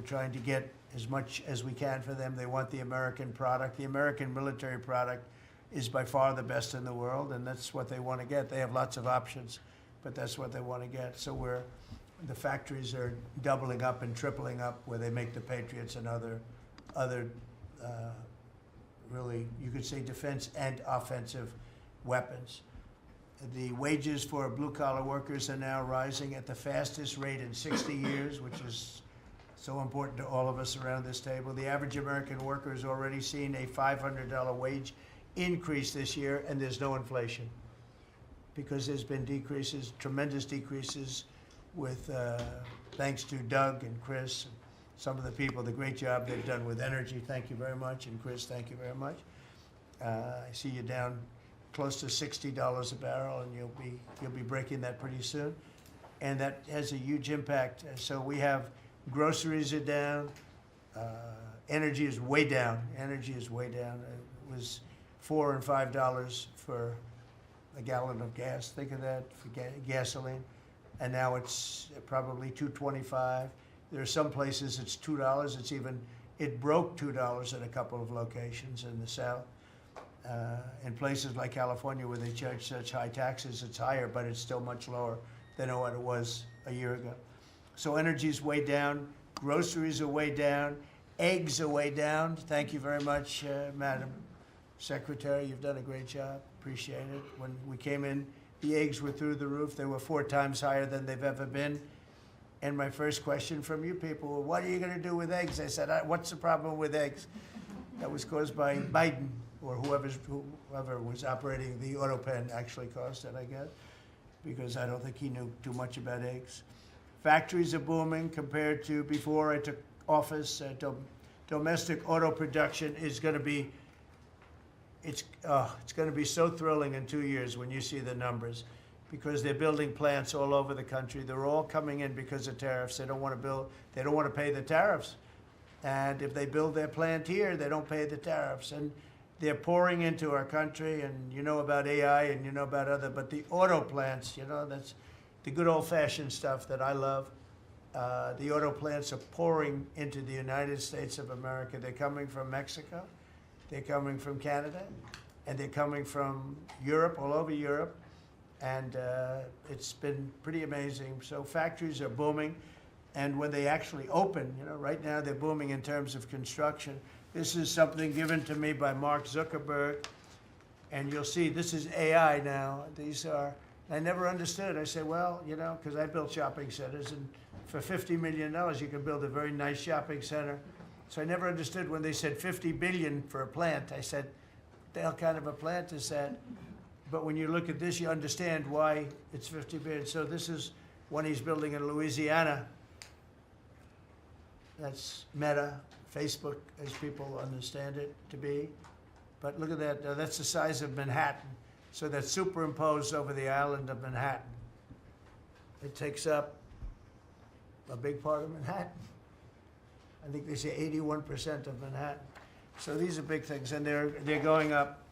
trying to get as much as we can for them. They want the American product. The American military product is by far the best in the world, and that's what they want to get. They have lots of options, but that's what they want to get. So the factories are doubling up and tripling up where they make the Patriots and other really, you could say, defense and offensive weapons. The wages for blue-collar workers are now rising at the fastest rate in 60 years, which is so important to all of us around this table. The average American worker has already seen a $500 wage increase this year, and there's no inflation because there's been decreases, tremendous decreases, with thanks to Doug and Chris and some of the people, the great job they've done with energy. Thank you very much. And Chris, thank you very much. I see you down close to $60 a barrel, and you'll be breaking that pretty soon. And that has a huge impact. So we have groceries are down. Energy is way down. Energy is way down. It was $4 and $5 for a gallon of gas. Think of that for gasoline. And now it's probably $2.25. There are some places it's $2. It broke $2 at a couple of locations in the South. In places like California where they charge such high taxes, it's higher, but it's still much lower than what it was a year ago. So energy's way down. Groceries are way down. Eggs are way down. Thank you very much, Madam Secretary. You've done a great job. Appreciate it. When we came in, the eggs were through the roof. They were 4 times higher than they've ever been. And my first question from you people, well, what are you going to do with eggs? I said, what's the problem with eggs? That was caused by Biden, or whoever was operating the auto pen actually caused it, I guess, because I don't think he knew too much about eggs. Factories are booming compared to before I took office. Domestic auto production is going to be, it's going to be so thrilling in 2 years when you see the numbers, because they're building plants all over the country. They're all coming in because of tariffs. They don't want to pay the tariffs. And if they build their plant here, they don't pay the tariffs. And they're pouring into our country, and you know about AI and you know about but the auto plants, that's the good old-fashioned stuff that I love. The auto plants are pouring into the United States of America. They're coming from Mexico, they're coming from Canada, and they're coming from Europe, all over Europe. And it's been pretty amazing. So factories are booming. And when they actually open, right now they're booming in terms of construction. This is something given to me by Mark Zuckerberg. And you'll see this is AI now. I never understood. I say, well, because I built shopping centers, and for $50 million, you can build a very nice shopping center. So I never understood when they said $50 billion for a plant. I said, what the hell kind of a plant is that? But when you look at this, you understand why it's $50 billion. So this is one he's building in Louisiana. That's Meta, Facebook, as people understand it to be. But look at that. That's the size of Manhattan. So that's superimposed over the island of Manhattan. It takes up a big part of Manhattan. I think they say 81% of Manhattan. So these are big things, and they're going up.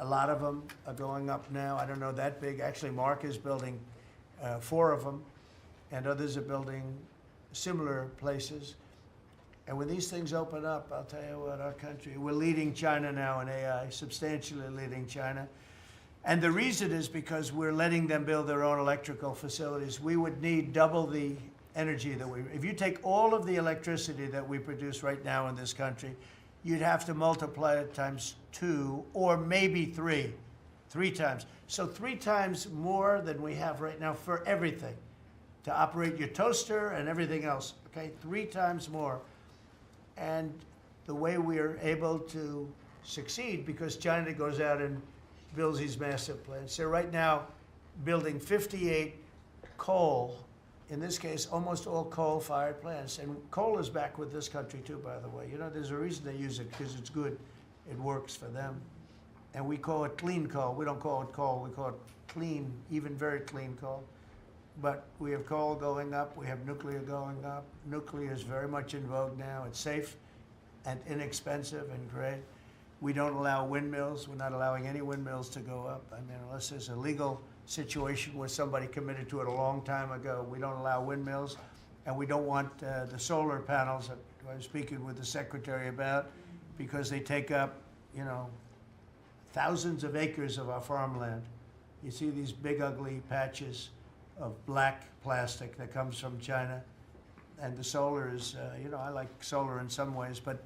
A lot of them are going up now. I don't know that big. Actually, Mark is building 4 of them, and others are building similar places. And when these things open up, I'll tell you what, our country, we're leading China now in AI, substantially leading China. And the reason is because we're letting them build their own electrical facilities. We would need double the energy if you take all of the electricity that we produce right now in this country, you'd have to multiply it times 2 or maybe 3 times. So 3 times more than we have right now for everything, to operate your toaster and everything else, okay? 3 times more. And the way we are able to succeed, because China goes out and builds these massive plants. They're right now building 58 coal, in this case, almost all coal-fired plants. And coal is back with this country too, by the way. There's a reason they use it, because it's good. It works for them. And we call it clean coal. We don't call it coal. We call it clean, even very clean coal. But we have coal going up. We have nuclear going up. Nuclear is very much in vogue now. It's safe and inexpensive and great. We don't allow windmills. We're not allowing any windmills to go up. I mean, unless there's a legal situation where somebody committed to it a long time ago, we don't allow windmills. and we don't want the solar panels that I was speaking with the secretary about, because they take up, you know, thousands of acres of our farmland. You see these big ugly patches of black plastic that comes from China, and the solar is, you know, I like solar in some ways, but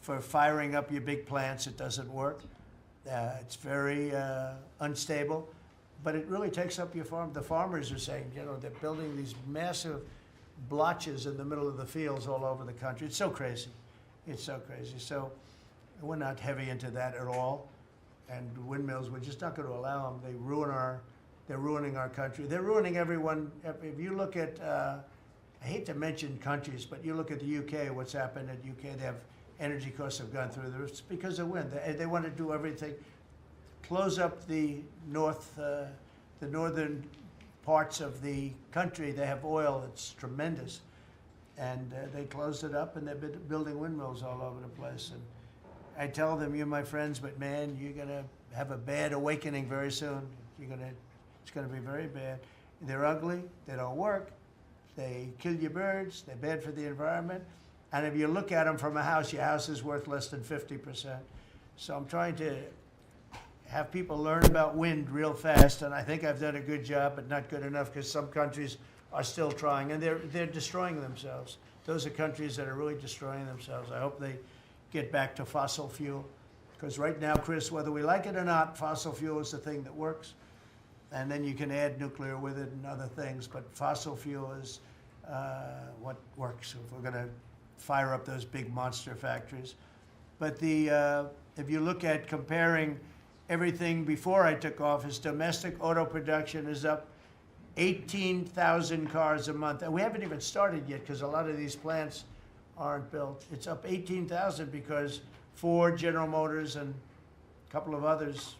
for firing up your big plants, it doesn't work. It's very unstable, but it really takes up your farm. The farmers are saying, you know, they're building these massive blotches in the middle of the fields all over the country. It's so crazy. It's so crazy. So we're not heavy into that at all. And windmills, we're just not going to allow them. They're ruining our country. They're ruining everyone. If you look at, I hate to mention countries, but you look at the UK, what's happened at UK, they have energy costs have gone through the roof. It's because of wind. They want to do everything, close up the northern parts of the country. They have oil that's tremendous, and they closed it up, and they've been building windmills all over the place. And I tell them, you're my friends, but man, you're gonna have a bad awakening very soon. It's gonna be very bad. They're ugly. They don't work. They kill your birds. They're bad for the environment. And if you look at them from a house, your house is worth less than 50%. So I'm trying to have people learn about wind real fast, and I think I've done a good job, but not good enough, because some countries are still trying, and they're destroying themselves. Those are countries that are really destroying themselves. I hope they get back to fossil fuel, because right now, Chris, whether we like it or not, fossil fuel is the thing that works, and then you can add nuclear with it and other things, but fossil fuel is what works if we're going to fire up those big monster factories. But if you look at comparing everything before I took office, domestic auto production is up 18,000 cars a month, and we haven't even started yet, because a lot of these plants aren't built. It's up 18,000 because Ford, General Motors, and a couple of others,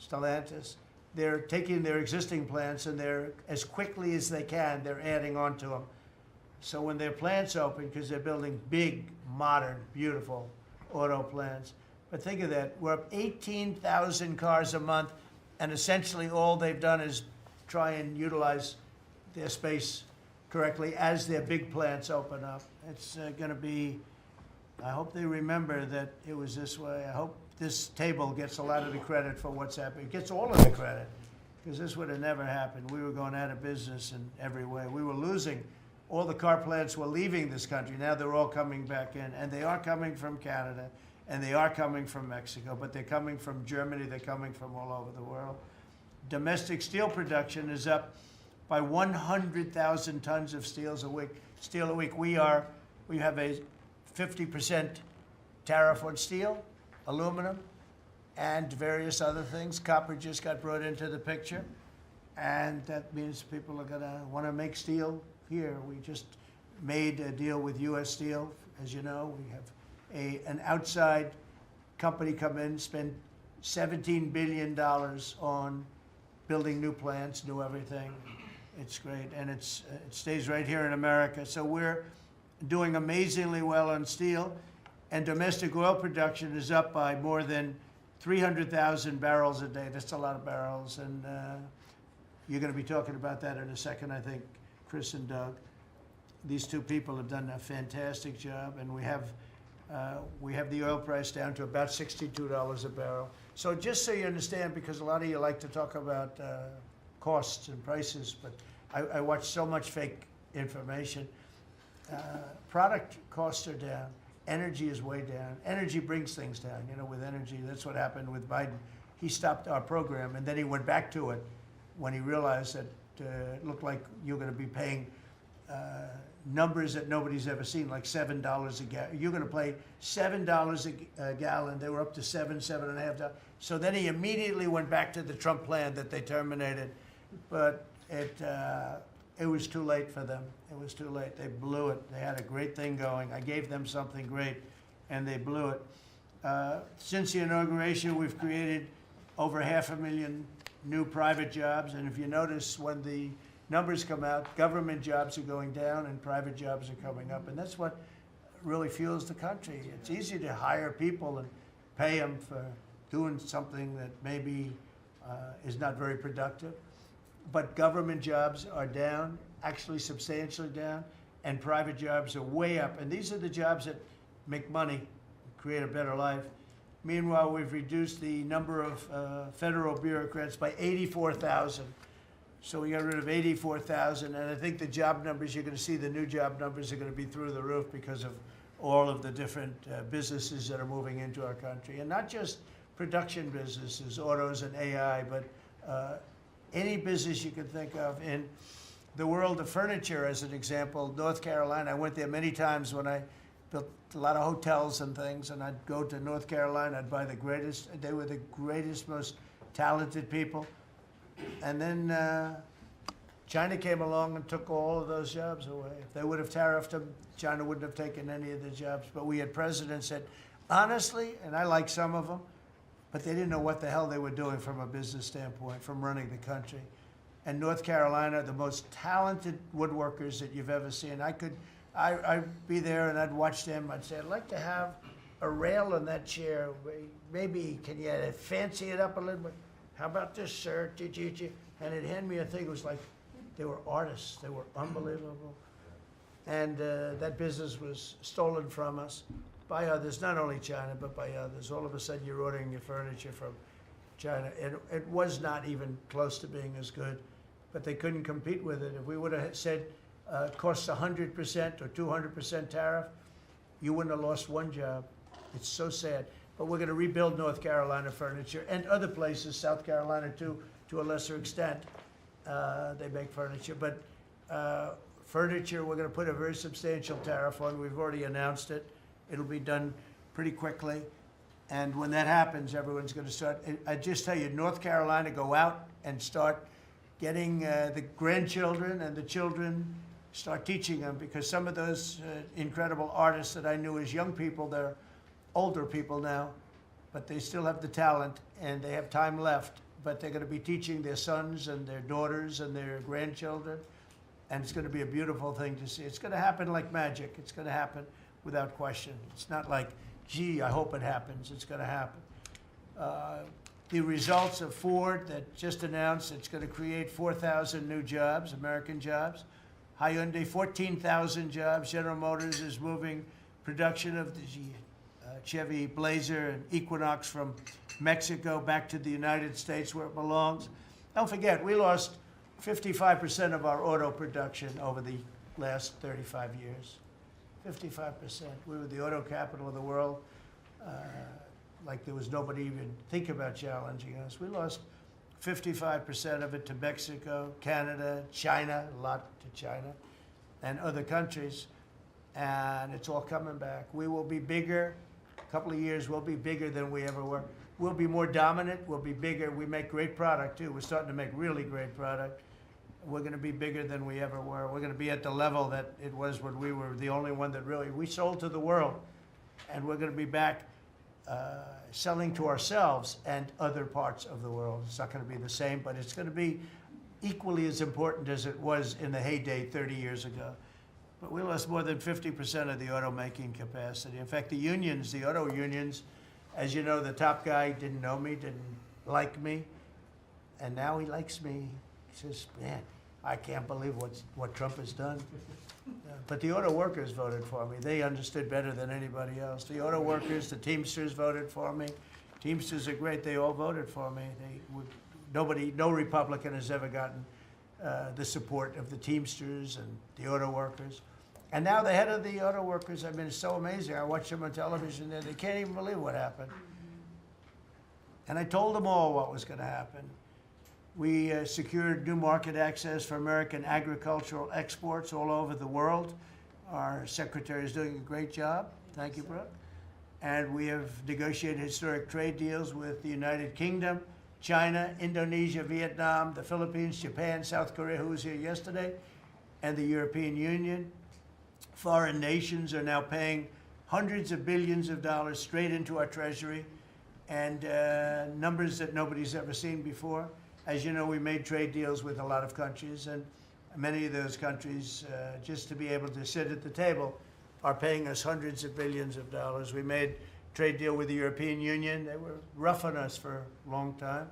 Stellantis, they're taking their existing plants, and they're, as quickly as they can, they're adding on to them. So when their plants open, because they're building big, modern, beautiful auto plants, but think of that, we're up 18,000 cars a month, and essentially all they've done is try and utilize their space correctly as their big plants open up. It's going to be, I hope they remember that it was this way. I hope this table gets a lot of the credit for what's happening. It gets all of the credit, because this would have never happened. We were going out of business in every way. We were losing. All the car plants were leaving this country. Now they're all coming back in, and they are coming from Canada, and they are coming from Mexico, but they're coming from Germany. They're coming from all over the world. Domestic steel production is up by 100,000 tons of steel a week. We have a 50% tariff on steel, aluminum, and various other things. Copper just got brought into the picture, and that means people are going to want to make steel here. We just made a deal with U.S. Steel. As you know, we have an outside company come in, spend $17 billion on building new plants, new everything. It's great, and it stays right here in America. So we're doing amazingly well on steel, and domestic oil production is up by more than 300,000 barrels a day. That's a lot of barrels, and you're going to be talking about that in a second, I think, Chris and Doug. These two people have done a fantastic job, and we have the oil price down to about $62 a barrel. So just so you understand, because a lot of you like to talk about costs and prices, but I watch so much fake information. Product costs are down. Energy is way down. Energy brings things down. You know, with energy, that's what happened with Biden. He stopped our program, and then he went back to it when he realized that it looked like you're going to be paying numbers that nobody's ever seen, like $7 a gallon. You're going to pay $7 a gallon. They were up to $7.5. So then he immediately went back to the Trump plan that they terminated, but it was too late for them. It was too late. They blew it. They had a great thing going. I gave them something great, and they blew it. Since the inauguration, we've created over 500,000 new private jobs, and if you notice, when the numbers come out, government jobs are going down and private jobs are coming up, and that's what really fuels the country. It's easy to hire people and pay them for doing something that maybe is not very productive, but government jobs are down, actually substantially down, and private jobs are way up. And these are the jobs that make money, create a better life. Meanwhile, we've reduced the number of federal bureaucrats by 84,000. So we got rid of 84,000, and I think the job numbers, you're going to see the new job numbers are going to be through the roof because of all of the different businesses that are moving into our country. And not just production businesses, autos and AI, but any business you can think of. In the world of furniture, as an example, North Carolina, I went there many times when I built a lot of hotels and things, and I'd go to North Carolina, I'd buy the greatest, they were the greatest, most talented people. And then China came along and took all of those jobs away. If they would have tariffed them, China wouldn't have taken any of the jobs. But we had presidents that, honestly, and I like some of them, but they didn't know what the hell they were doing from a business standpoint, from running the country. And North Carolina, the most talented woodworkers that you've ever seen. I'd be there and I'd watch them. I'd say, I'd like to have a rail in that chair. Maybe can you fancy it up a little bit? How about this, sir? And they'd hand me a thing. It was like they were artists. They were unbelievable. And that business was stolen from us by others, not only China, but by others. All of a sudden, you're ordering your furniture from China. It was not even close to being as good, but they couldn't compete with it. If we would have said costs 100% or 200% tariff, you wouldn't have lost one job. It's so sad. But we're going to rebuild North Carolina furniture and other places, South Carolina too, to a lesser extent. They make furniture. But furniture, we're going to put a very substantial tariff on. We've already announced it. It'll be done pretty quickly. And when that happens, everyone's going to start. I just tell you, North Carolina, go out and start getting the grandchildren and the children, start teaching them, because some of those incredible artists that I knew as young people, they're older people now, but they still have the talent and they have time left, but they're going to be teaching their sons and their daughters and their grandchildren, and it's going to be a beautiful thing to see. It's going to happen like magic. It's going to happen without question. It's not like, gee, I hope it happens. It's going to happen. The results of Ford that just announced it's going to create 4,000 new jobs, American jobs. Hyundai, 14,000 jobs. General Motors is moving production of the Chevy Blazer and Equinox from Mexico back to the United States where it belongs. Don't forget, we lost 55% of our auto production over the last 35 years. 55%. We were the auto capital of the world. Like there was nobody even think about challenging us. We lost 55% of it to Mexico, Canada, China, a lot to China, and other countries. And it's all coming back. We will be bigger. A couple of years, we'll be bigger than we ever were. We'll be more dominant. We'll be bigger. We make great product, too. We're starting to make really great product. We're going to be bigger than we ever were. We're going to be at the level that it was when we were the only one that really, we sold to the world. And we're going to be back selling to ourselves and other parts of the world. It's not going to be the same, but it's going to be equally as important as it was in the heyday 30 years ago. But we lost more than 50% of the automaking capacity. In fact, the unions, the auto unions, as you know, the top guy didn't know me, didn't like me, and now he likes me. He says, man, I can't believe what Trump has done. But the auto workers voted for me. They understood better than anybody else. The auto workers, the Teamsters voted for me. Teamsters are great. They all voted for me. No Republican has ever gotten the support of the Teamsters and the auto workers. And now the head of the auto workers, I mean, it's so amazing. I watch them on television there. They can't even believe what happened. And I told them all what was going to happen. We secured new market access for American agricultural exports all over the world. Our secretary is doing a great job. Thank you, Brooke. And we have negotiated historic trade deals with the United Kingdom, China, Indonesia, Vietnam, the Philippines, Japan, South Korea, who was here yesterday, and the European Union. Foreign nations are now paying hundreds of billions of dollars straight into our treasury, and numbers that nobody's ever seen before. As you know, we made trade deals with a lot of countries, and many of those countries, just to be able to sit at the table, are paying us hundreds of billions of dollars. We made a trade deal with the European Union. They were rough on us for a long time,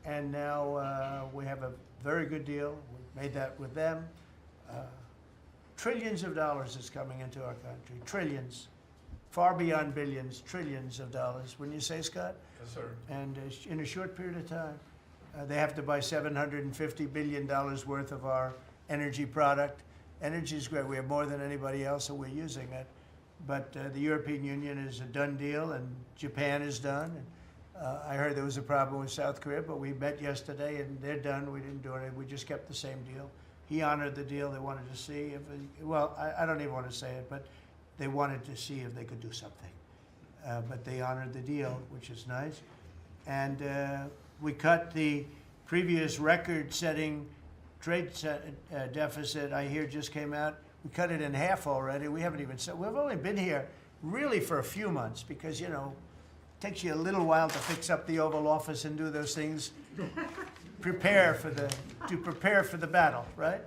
and now we have a very good deal. We made that with them. Trillions of dollars is coming into our country. Trillions. Far beyond billions, trillions of dollars. Wouldn't you say, Scott? Yes, sir. And in a short period of time, they have to buy $750 billion worth of our energy product. Energy is great. We have more than anybody else, and we're using it. But the European Union is a done deal, and Japan is done. And, I heard there was a problem with South Korea, but we met yesterday, and they're done. We didn't do anything. We just kept the same deal. He honored the deal. They wanted to see if, well, I don't even want to say it, but they wanted to see if they could do something. But they honored the deal, which is nice. And we cut the previous record-setting trade deficit, I hear just came out. We cut it in half already. We haven't even said, we've only been here really for a few months because, you know, it takes you a little while to fix up the Oval Office and do those things. prepare for the battle, right?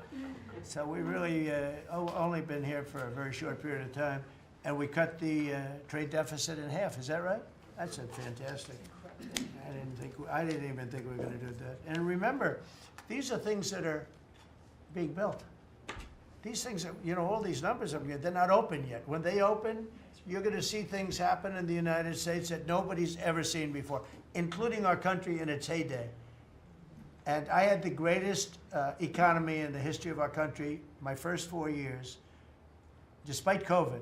So we really only been here for a very short period of time, and we cut the trade deficit in half. Is that right? That's fantastic. I didn't even think we were going to do that. And remember, these are things that are being built. These things, you know, all these numbers up here, they're not open yet. When they open, you're going to see things happen in the United States that nobody's ever seen before, including our country in its heyday. And I had the greatest economy in the history of our country my first 4 years, despite COVID,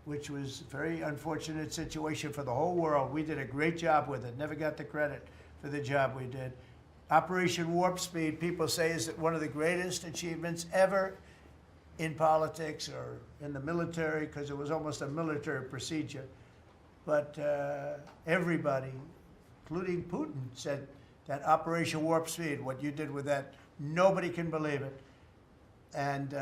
which was a very unfortunate situation for the whole world. We did a great job with it, never got the credit for the job we did. Operation Warp Speed, people say, is one of the greatest achievements ever in politics or in the military, because it was almost a military procedure. But everybody, including Putin, said that Operation Warp Speed, what you did with that, nobody can believe it. And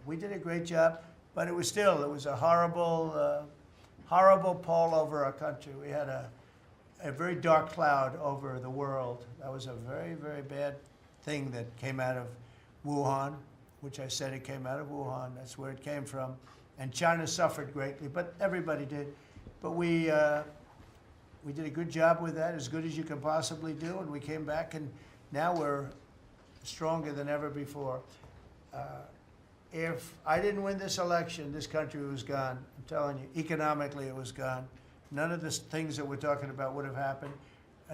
we did a great job, but it was a horrible, horrible pall over our country. We had a very dark cloud over the world. That was a very, very bad thing that came out of Wuhan, which I said it came out of Wuhan. That's where it came from. And China suffered greatly, but everybody did. But we did a good job with that, as good as you can possibly do, and we came back, and now we're stronger than ever before. If I didn't win this election, this country was gone. I'm telling you, economically it was gone. None of the things that we're talking about would have happened.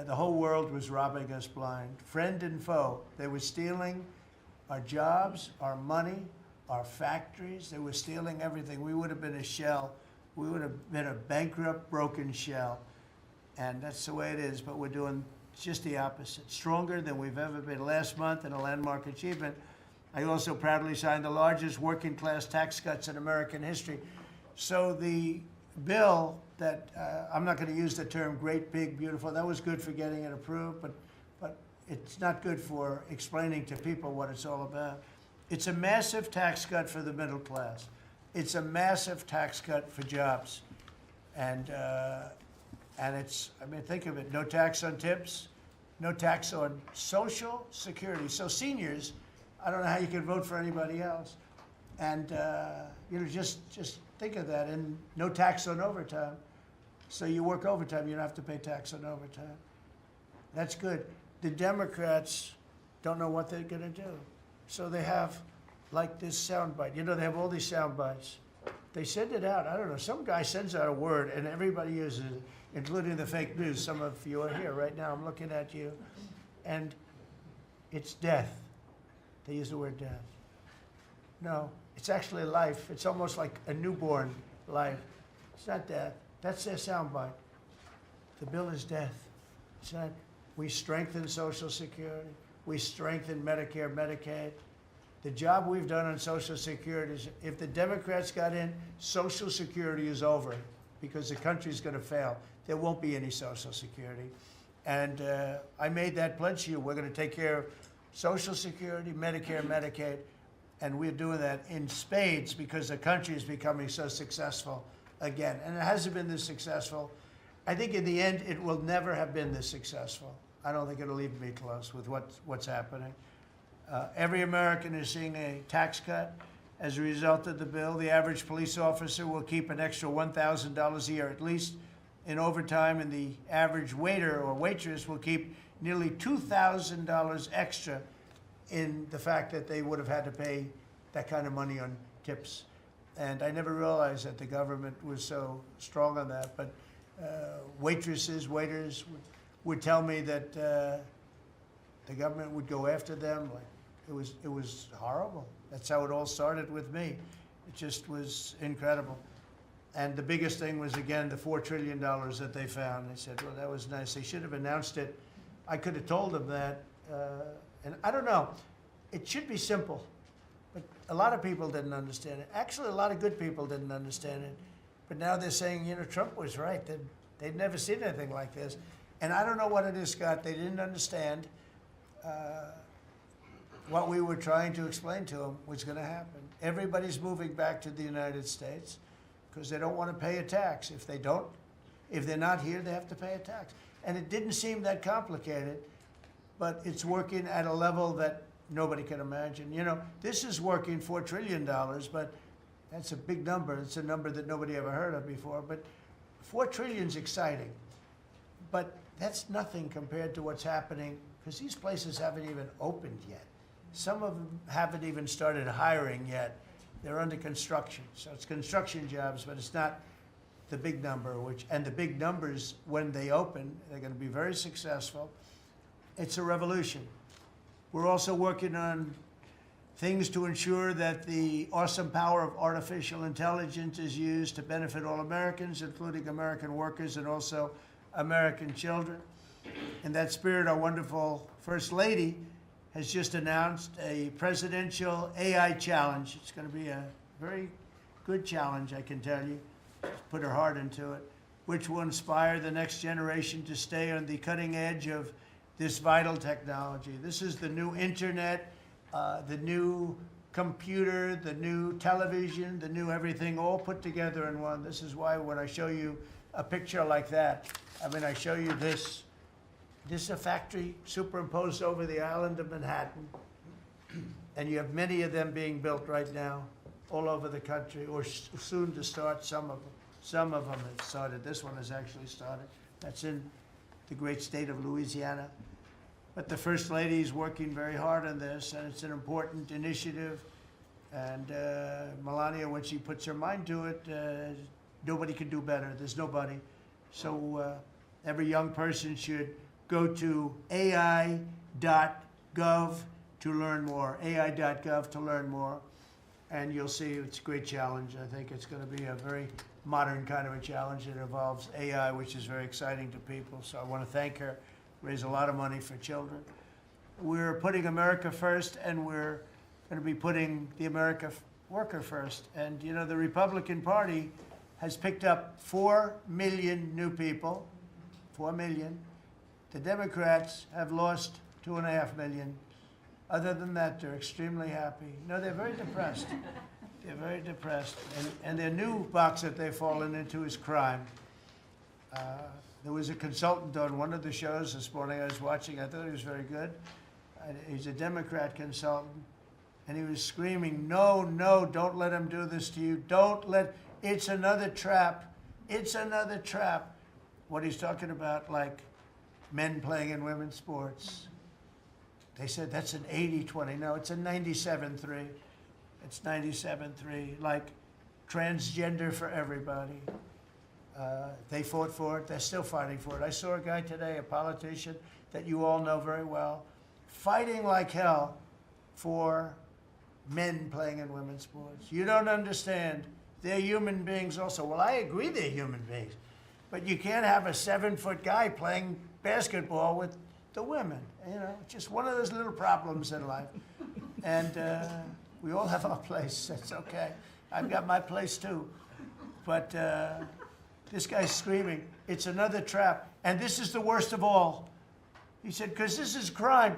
The whole world was robbing us blind. Friend and foe. They were stealing our jobs, our money, our factories. They were stealing everything. We would have been a shell. We would have been a bankrupt, broken shell. And that's the way it is, but we're doing just the opposite. Stronger than we've ever been. Last month, in a landmark achievement, I also proudly signed the largest working class tax cuts in American history. So the bill that, I'm not going to use the term great, big, beautiful, that was good for getting it approved, but it's not good for explaining to people what it's all about. It's a massive tax cut for the middle class. It's a massive tax cut for jobs. And it's, I mean, think of it, no tax on tips, no tax on Social Security. So seniors, I don't know how you can vote for anybody else. And, you know, just think of that, and no tax on overtime. So you work overtime, you don't have to pay tax on overtime. That's good. The Democrats don't know what they're going to do. So they have, like, this soundbite. You know, they have all these sound bites. They send it out. I don't know. Some guy sends out a word, and everybody uses it, including the fake news. Some of you are here right now. I'm looking at you. And it's death. They use the word death. No, it's actually life. It's almost like a newborn life. It's not death. That's their soundbite. The bill is death. It's not. We strengthen Social Security. We strengthen Medicare, Medicaid. The job we've done on Social Security is, if the Democrats got in, Social Security is over because the country's going to fail. There won't be any Social Security. And I made that pledge to you. We're going to take care of Social Security, Medicare, Medicaid, and we're doing that in spades because the country is becoming so successful again. And it hasn't been this successful. I think in the end, it will never have been this successful. I don't think it'll even be close with what's happening. Every American is seeing a tax cut as a result of the bill. The average police officer will keep an extra $1,000 a year at least in overtime, and the average waiter or waitress will keep nearly $2,000 extra in the fact that they would have had to pay that kind of money on tips. And I never realized that the government was so strong on that. But waitresses, waiters would tell me that the government would go after them. Like it was horrible. That's how it all started with me. It just was incredible. And the biggest thing was, again, the $4 trillion that they found. They said, well, that was nice. They should have announced it. I could have told them that. And I don't know. It should be simple. But a lot of people didn't understand it. Actually, a lot of good people didn't understand it. But now they're saying, you know, Trump was right. They'd never seen anything like this. And I don't know what it is, Scott. They didn't understand what we were trying to explain to them was going to happen. Everybody's moving back to the United States because they don't want to pay a tax. If they're not here, they have to pay a tax. And it didn't seem that complicated, but it's working at a level that nobody can imagine. You know, this is working $4 trillion, but that's a big number. It's a number that nobody ever heard of before. But 4 trillion is exciting. But that's nothing compared to what's happening, because these places haven't even opened yet. Some of them haven't even started hiring yet. They're under construction. So it's construction jobs, but it's not the big number, and the big numbers, when they open, they're going to be very successful. It's a revolution. We're also working on things to ensure that the awesome power of artificial intelligence is used to benefit all Americans, including American workers and also American children. In that spirit, our wonderful First Lady has just announced a presidential AI challenge. It's going to be a very good challenge, I can tell you. She's put her heart into it, which will inspire the next generation to stay on the cutting edge of this vital technology. This is the new internet, the new computer, the new television, the new everything, all put together in one. This is why when I show you a picture like that, I mean, I show you this. This is a factory superimposed over the island of Manhattan. And you have many of them being built right now all over the country, or soon to start. Some of them have started. This one has actually started. That's in the great state of Louisiana. But the First Lady is working very hard on this, and it's an important initiative. And Melania, when she puts her mind to it, nobody can do better. There's nobody. So every young person should go to AI.gov to learn more, AI.gov to learn more. And you'll see it's a great challenge. I think it's going to be a very modern kind of a challenge that involves AI, which is very exciting to people. So I want to thank her, raise a lot of money for children. We're putting America first, and we're going to be putting the America worker first. And, you know, the Republican Party has picked up 4 million new people, 4 million. The Democrats have lost 2.5 million. Other than that, they're extremely happy. No, they're very depressed. They're very depressed. And their new box that they've fallen into is crime. There was a consultant on one of the shows this morning I was watching. I thought he was very good. He's a Democrat consultant. And he was screaming, no, no, don't let him do this to you. Don't let, it's another trap. It's another trap. What he's talking about, like men playing in women's sports. They said that's an 80-20. No, it's a 97-3. It's 97-3. Like transgender for everybody. They fought for it. They're still fighting for it. I saw a guy today, a politician that you all know very well, fighting like hell for men playing in women's sports. You don't understand. They're human beings also. Well, I agree they're human beings. But you can't have a 7-foot guy playing basketball with the women. You know, it's just one of those little problems in life. And we all have our place. That's okay. I've got my place too. But this guy's screaming, it's another trap. And this is the worst of all. He said, because this is crime.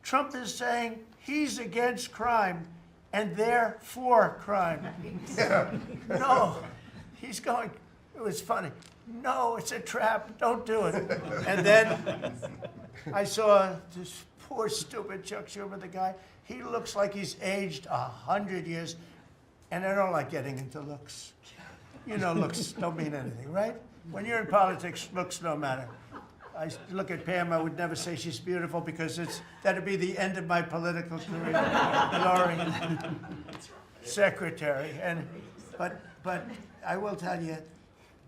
Trump is saying he's against crime and they're for crime. No, he's going, it was funny. No, it's a trap. Don't do it. And then I saw this poor, stupid Chuck Schumer, the guy. He looks like he's aged 100 years. And I don't like getting into looks. You know, looks don't mean anything, right? When you're in politics, looks don't matter. I look at Pam, I would never say she's beautiful because that'd be the end of my political career. Laurie. secretary. But I will tell you,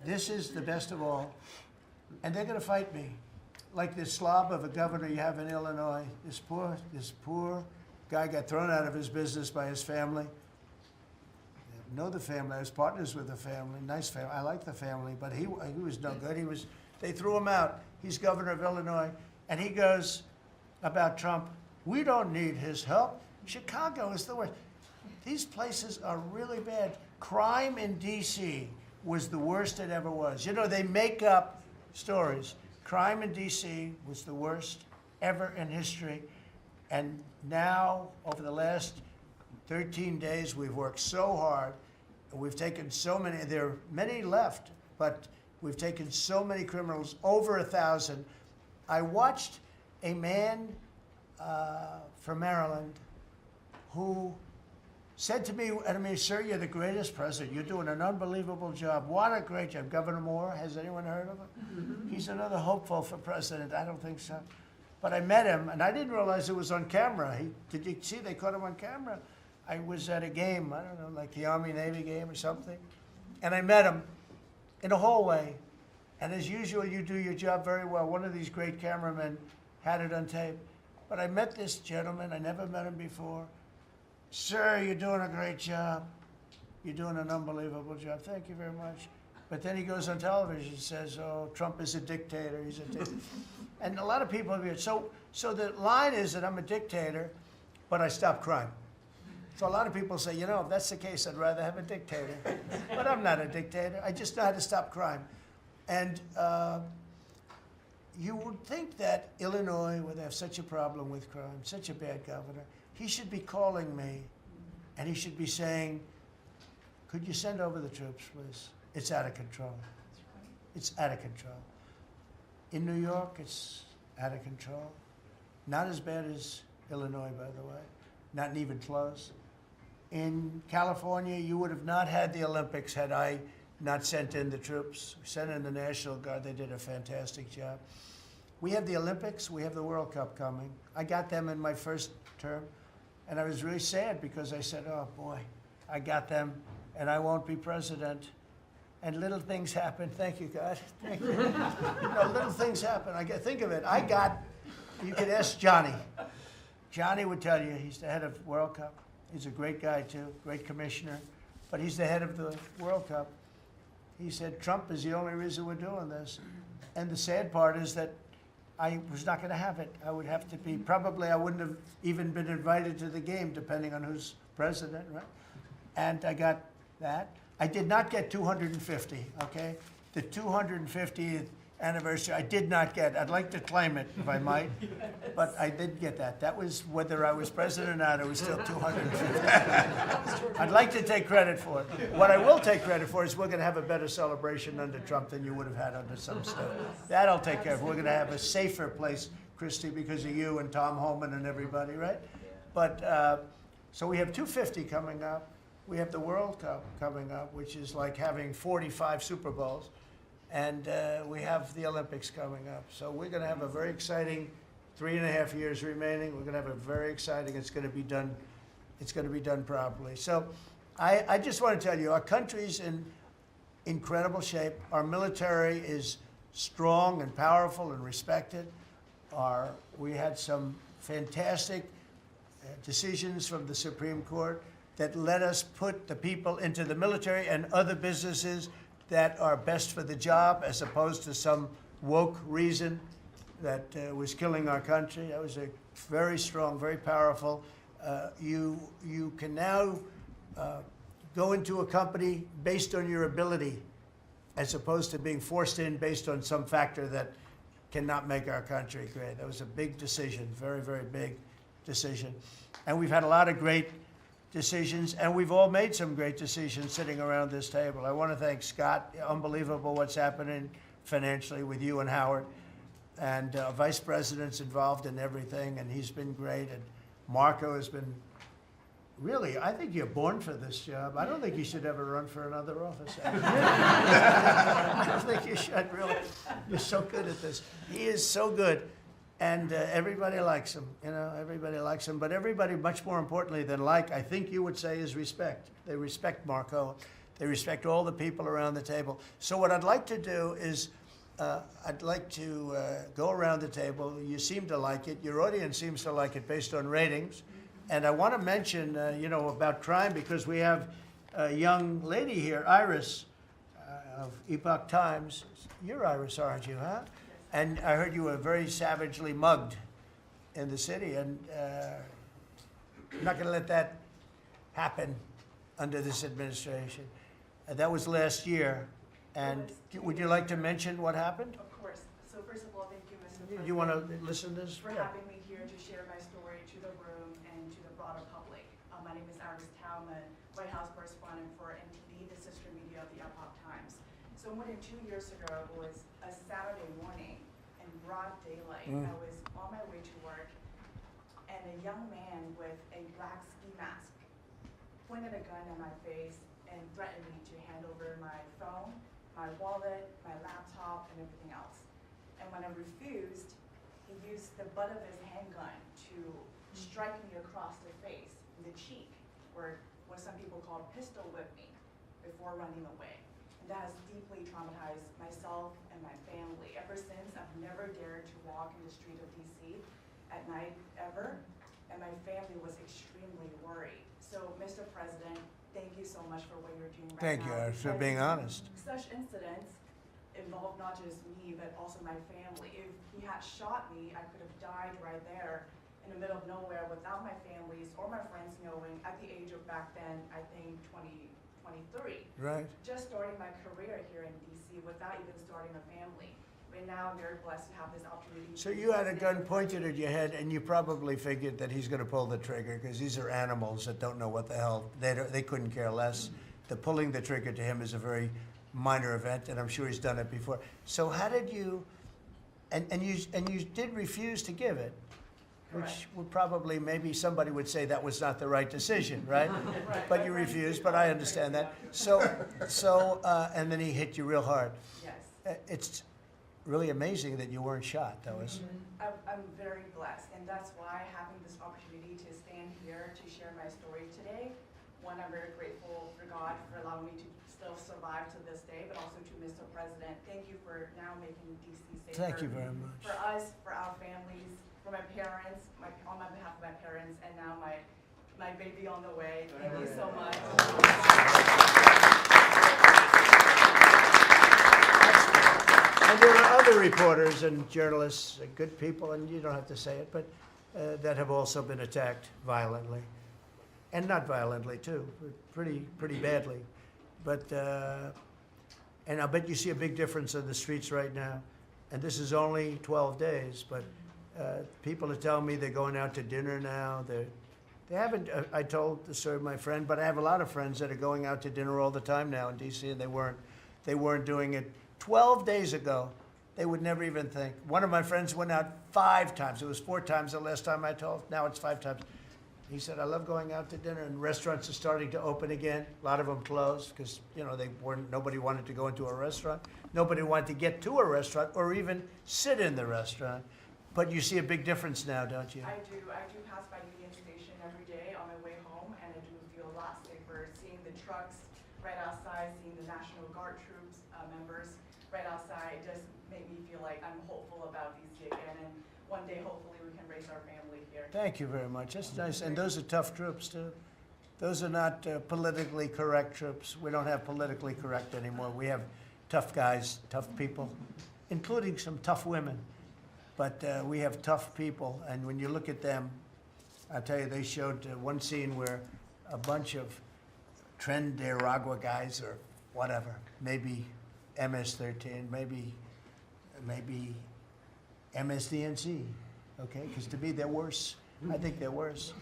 this is the best of all, and they're going to fight me. Like this slob of a governor you have in Illinois, this poor guy got thrown out of his business by his family. I know the family. I was partners with the family. Nice family. I like the family, but he was no good. They threw him out. He's governor of Illinois, and he goes about Trump, we don't need his help. Chicago is the worst. These places are really bad. Crime in D.C. was the worst it ever was. You know, they make up stories. Crime in D.C. was the worst ever in history. And now, over the last 13 days, we've worked so hard. We've taken so many, there are many left, but we've taken so many criminals, over 1,000. I watched a man from Maryland who said to me, sir, you're the greatest president. You're doing an unbelievable job. What a great job. Governor Moore, has anyone heard of him? He's another hopeful for president. I don't think so. But I met him, and I didn't realize it was on camera. Did you see they caught him on camera? I was at a game, I don't know, like the Army-Navy game or something. And I met him in a hallway. And as usual, you do your job very well. One of these great cameramen had it on tape. But I met this gentleman. I never met him before. Sir, you're doing a great job. You're doing an unbelievable job. Thank you very much. But then he goes on television and says, oh, Trump is a dictator. He's a dictator. And a lot of people have so the line is that I'm a dictator, but I stop crime. So a lot of people say, you know, if that's the case, I'd rather have a dictator. But I'm not a dictator. I just know how to stop crime. And you would think that Illinois, where they have such a problem with crime, such a bad governor, he should be calling me, and he should be saying, could you send over the troops, please? It's out of control. It's out of control. In New York, it's out of control. Not as bad as Illinois, by the way. Not even close. In California, you would have not had the Olympics had I not sent in the troops. We sent in the National Guard. They did a fantastic job. We have the Olympics. We have the World Cup coming. I got them in my first term. And I was really sad because I said, oh, boy, I got them, and I won't be president. And little things happen. Thank you, God. Thank you. Little things happen. Think of it. You could ask Johnny. Johnny would tell you he's the head of World Cup. He's a great guy, too, great commissioner. But he's the head of the World Cup. He said, Trump is the only reason we're doing this. And the sad part is that I was not going to have it. I would have to be, probably I wouldn't have even been invited to the game, depending on who's president, right? And I got that. I did not get 250, okay? The 250th anniversary, I did not get. I'd like to claim it, if I might, but I didn't get that. That was whether I was president or not, it was still 250. I'd like to take credit for it. What I will take credit for is we're going to have a better celebration under Trump than you would have had under some stuff. That I'll take care of. We're going to have a safer place, Christy, because of you and Tom Homan and everybody, right? But, so we have 250 coming up. We have the World Cup coming up, which is like having 45 Super Bowls. And we have the Olympics coming up. So we're going to have a very exciting 3.5 years remaining. We're going to have a very exciting, it's going to be done properly. So I just want to tell you, our country's in incredible shape. Our military is strong and powerful and respected. We had some fantastic decisions from the Supreme Court that let us put the people into the military and other businesses that are best for the job, as opposed to some woke reason that was killing our country. That was a very strong, very powerful. You can now go into a company based on your ability, as opposed to being forced in based on some factor that cannot make our country great. That was a big decision, very, very big decision. And we've had a lot of great decisions, and we've all made some great decisions sitting around this table. I want to thank Scott. Unbelievable what's happening financially with you and Howard. And Vice President's involved in everything, and he's been great. And Marco has been, really, I think you're born for this job. I don't think you should ever run for another office. I don't think you should, really. You're so good at this. He is so good. And everybody likes him, you know, everybody likes him. But everybody, much more importantly than like, I think you would say, is respect. They respect Mark Cohen. They respect all the people around the table. So what I'd like to do is, I'd like to go around the table. You seem to like it. Your audience seems to like it based on ratings. And I want to mention, you know, about crime, because we have a young lady here, Iris, of Epoch Times. You're Iris, aren't you, huh? And I heard you were very savagely mugged in the city, and I'm not going to let that happen under this administration. That was last year. And would you like to mention what happened? Of course. So first of all, thank you, Mr. President. You want to listen to this? For having me here to share my story to the room and to the broader public. My name is Iris Tao. I'm a White House correspondent for NTD, the sister media of the Epoch Times. So more than 2 years ago, it was a Saturday morning in broad daylight. I was on my way to work, and a young man with a black ski mask pointed a gun at my face and threatened me to hand over my phone, my wallet, my laptop, and everything else. And when I refused, he used the butt of his handgun to strike me across the face, in the cheek, or what some people call pistol whip me, before running away. And that has deeply traumatized myself and my family. Ever since, I've never dared to walk in the street of DC at night, ever, and my family was extremely worried. So, Mr. President, thank you so much for what you're doing right now. Thank you, for being honest. Such incidents involve not just me, but also my family. If he had shot me, I could have died right there in the middle of nowhere without my families or my friends knowing at the age of back then, I think 23. Right. Just starting my career here in DC without even starting a family. But now I'm very blessed to have this opportunity. So you had a gun pointed at your head, and you probably figured that he's going to pull the trigger, because these are animals that don't know what the hell, they couldn't care less. The pulling the trigger to him is a very minor event, and I'm sure he's done it before. So how did you, and you did refuse to give it, which Correct. would probably, maybe somebody would say that was not the right decision, right? Right. But you refused, but I understand that. So, and then he hit you real hard. Yes. It's really amazing that you weren't shot, though, isn't it? I'm very blessed, and that's why having this opportunity to stand here to share my story today. One, I'm very grateful for God for allowing me to still survive to this day, but also to Mr. President. Thank you for now making DC safer. Thank you very much. For us, for our families, for my parents, on my behalf of my parents, and now my baby on the way. Thank you so much. And there are other reporters and journalists, good people, and you don't have to say it, but that have also been attacked violently. And not violently, too, but pretty badly. But, and I bet you see a big difference in the streets right now. And this is only 12 days, but people are telling me they're going out to dinner now. They haven't, I told the story of my friend, but I have a lot of friends that are going out to dinner all the time now in D.C., and they weren't doing it 12 days ago. They would never even think. One of my friends went out 5 times. It was 4 times the last time I told. Now it's 5 times. He said, I love going out to dinner, and restaurants are starting to open again. A lot of them closed because, you know, nobody wanted to go into a restaurant. Nobody wanted to get to a restaurant or even sit in the restaurant. But you see a big difference now, don't you? I do pass by Union Station every day on my way home, and I do feel a lot safer seeing the trucks right outside, seeing the National Guard troops members right outside. It does make me feel like I'm hopeful about DC again, and one day hopefully we can raise our family here. Thank you very much. That's nice. And those are tough troops, too. Those are not politically correct troops. We don't have politically correct anymore. We have tough guys, tough people, including some tough women. But we have tough people, and when you look at them, I'll tell you, they showed one scene where a bunch of Deregulatory guys or whatever, maybe MS-13, maybe MSDNC, okay? Because to me, they're worse. I think they're worse.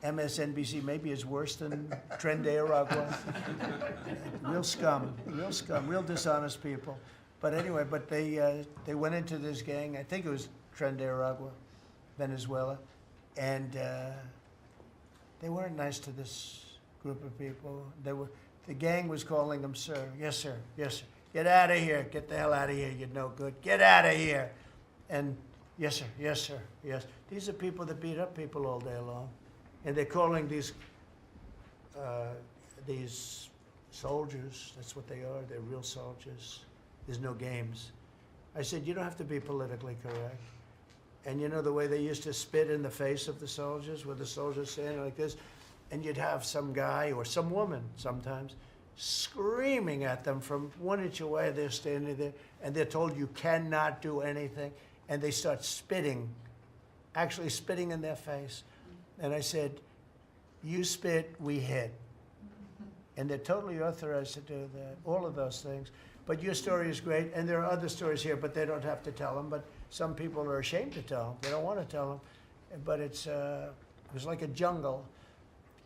MSNBC maybe is worse than Deregulatory. Real scum, real dishonest people. But anyway, but they went into this gang. I think it was Deregulatory, Venezuela, and they weren't nice to this group of people. The gang was calling them sir. Yes, sir. Yes, sir. Get out of here. Get the hell out of here. You're no good. Get out of here. And Yes, sir. Yes, sir. Yes. These are people that beat up people all day long. And they're calling these soldiers, that's what they are. They're real soldiers. There's no games. I said, you don't have to be politically correct. And you know the way they used to spit in the face of the soldiers, with the soldiers standing like this? And you'd have some guy or some woman sometimes screaming at them from 1 inch away. They're standing there and they're told you cannot do anything. And they start spitting, actually spitting in their face. And I said, you spit, we hit. And they're totally authorized to do that, all of those things. But your story is great, and there are other stories here, but they don't have to tell them. But some people are ashamed to tell them. They don't want to tell them. But it was like a jungle,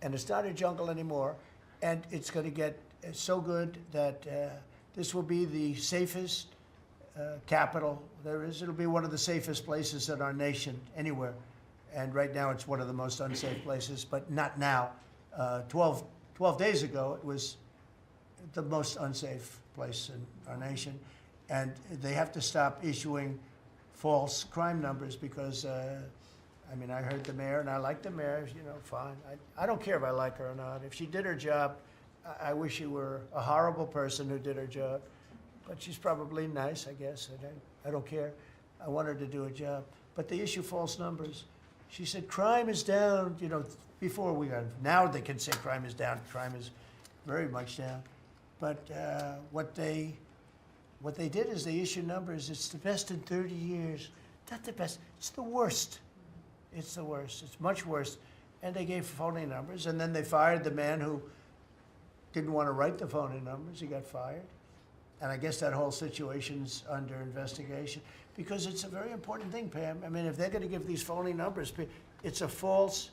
and it's not a jungle anymore. And it's going to get so good that this will be the safest capital there is. It'll be one of the safest places in our nation, anywhere. And right now, it's one of the most unsafe places, but not now. 12 days ago, it was the most unsafe place in our nation. And they have to stop issuing false crime numbers because, I mean, I heard the mayor, and I like the mayor, you know, fine. I don't care if I like her or not. If she did her job, I wish she were a horrible person who did her job. But she's probably nice, I guess. I don't care. I want her to do a job. But they issue false numbers. She said, crime is down, you know, before we got, now they can say crime is down. Crime is very much down. But what they did is they issued numbers. It's the best in 30 years. Not the best. It's the worst. It's the worst. It's much worse. And they gave phony numbers. And then they fired the man who didn't want to write the phony numbers. He got fired. And I guess that whole situation's under investigation because it's a very important thing, Pam. I mean, if they're going to give these phony numbers, it's a false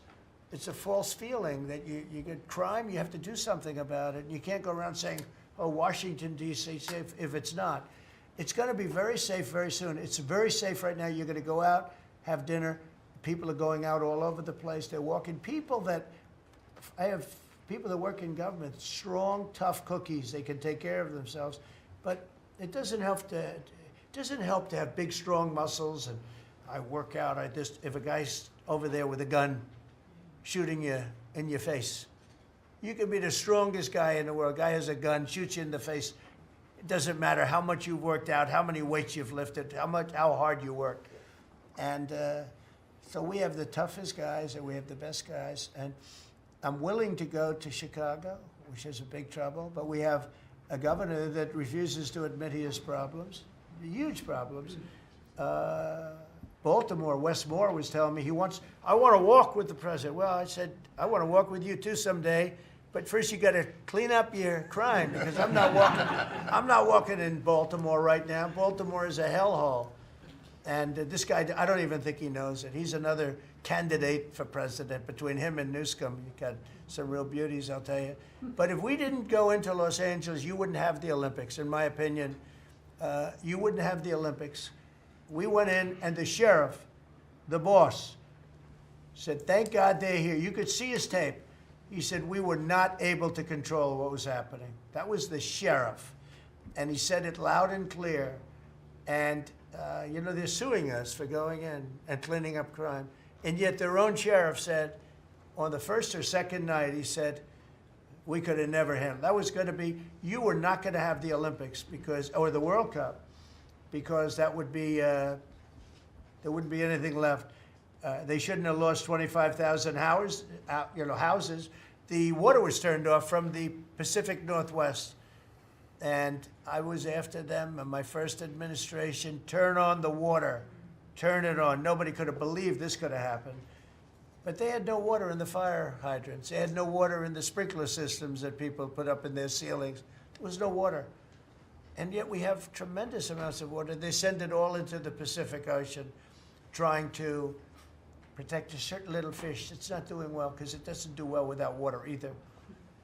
feeling that you get crime, you have to do something about it. You can't go around saying, oh, Washington, D.C. safe if it's not. It's going to be very safe very soon. It's very safe right now. You're going to go out, have dinner. People are going out all over the place. They're walking. I have people that work in government, strong, tough cookies. They can take care of themselves. But it doesn't help to have big, strong muscles. And I work out. If a guy's over there with a gun shooting you in your face, you can be the strongest guy in the world. A guy has a gun, shoots you in the face. It doesn't matter how much you've worked out, how many weights you've lifted, how hard you work. And so we have the toughest guys and we have the best guys. And I'm willing to go to Chicago, which is a big trouble, but we have a governor that refuses to admit he has problems, huge problems. Baltimore, Wes Moore was telling me I want to walk with the president. Well, I said, I want to walk with you too someday, but first you got to clean up your crime because I'm not walking in Baltimore right now. Baltimore is a hellhole. And this guy, I don't even think he knows it. He's another candidate for president. Between him and Newsom, you got some real beauties, I'll tell you. But if we didn't go into Los Angeles, you wouldn't have the Olympics, in my opinion. You wouldn't have the Olympics. We went in, and the sheriff, the boss, said, thank God they're here. You could see his tape. He said, we were not able to control what was happening. That was the sheriff. And he said it loud and clear. And you know, they're suing us for going in and cleaning up crime. And yet their own sheriff said, on the first or second night, he said, we could have never handled. That was going to be, you were not going to have the Olympics or the World Cup, because that would be, there wouldn't be anything left. They shouldn't have lost 25,000 houses. The water was turned off from the Pacific Northwest. And I was after them in my first administration, turn on the water, turn it on. Nobody could have believed this could have happened. But they had no water in the fire hydrants. They had no water in the sprinkler systems that people put up in their ceilings. There was no water. And yet we have tremendous amounts of water. They send it all into the Pacific Ocean, trying to protect a certain little fish. It's not doing well because it doesn't do well without water either.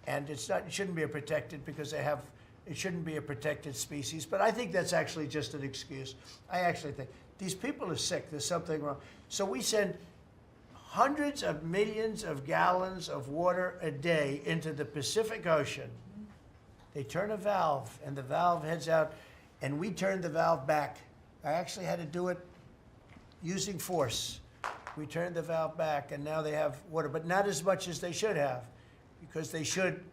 And it shouldn't be protected because it shouldn't be a protected species. But I think that's actually just an excuse. I actually think these people are sick. There's something wrong. So we send hundreds of millions of gallons of water a day into the Pacific Ocean. They turn a valve, and the valve heads out, and we turn the valve back. I actually had to do it using force. We turned the valve back, and now they have water, but not as much as they should have, because they should,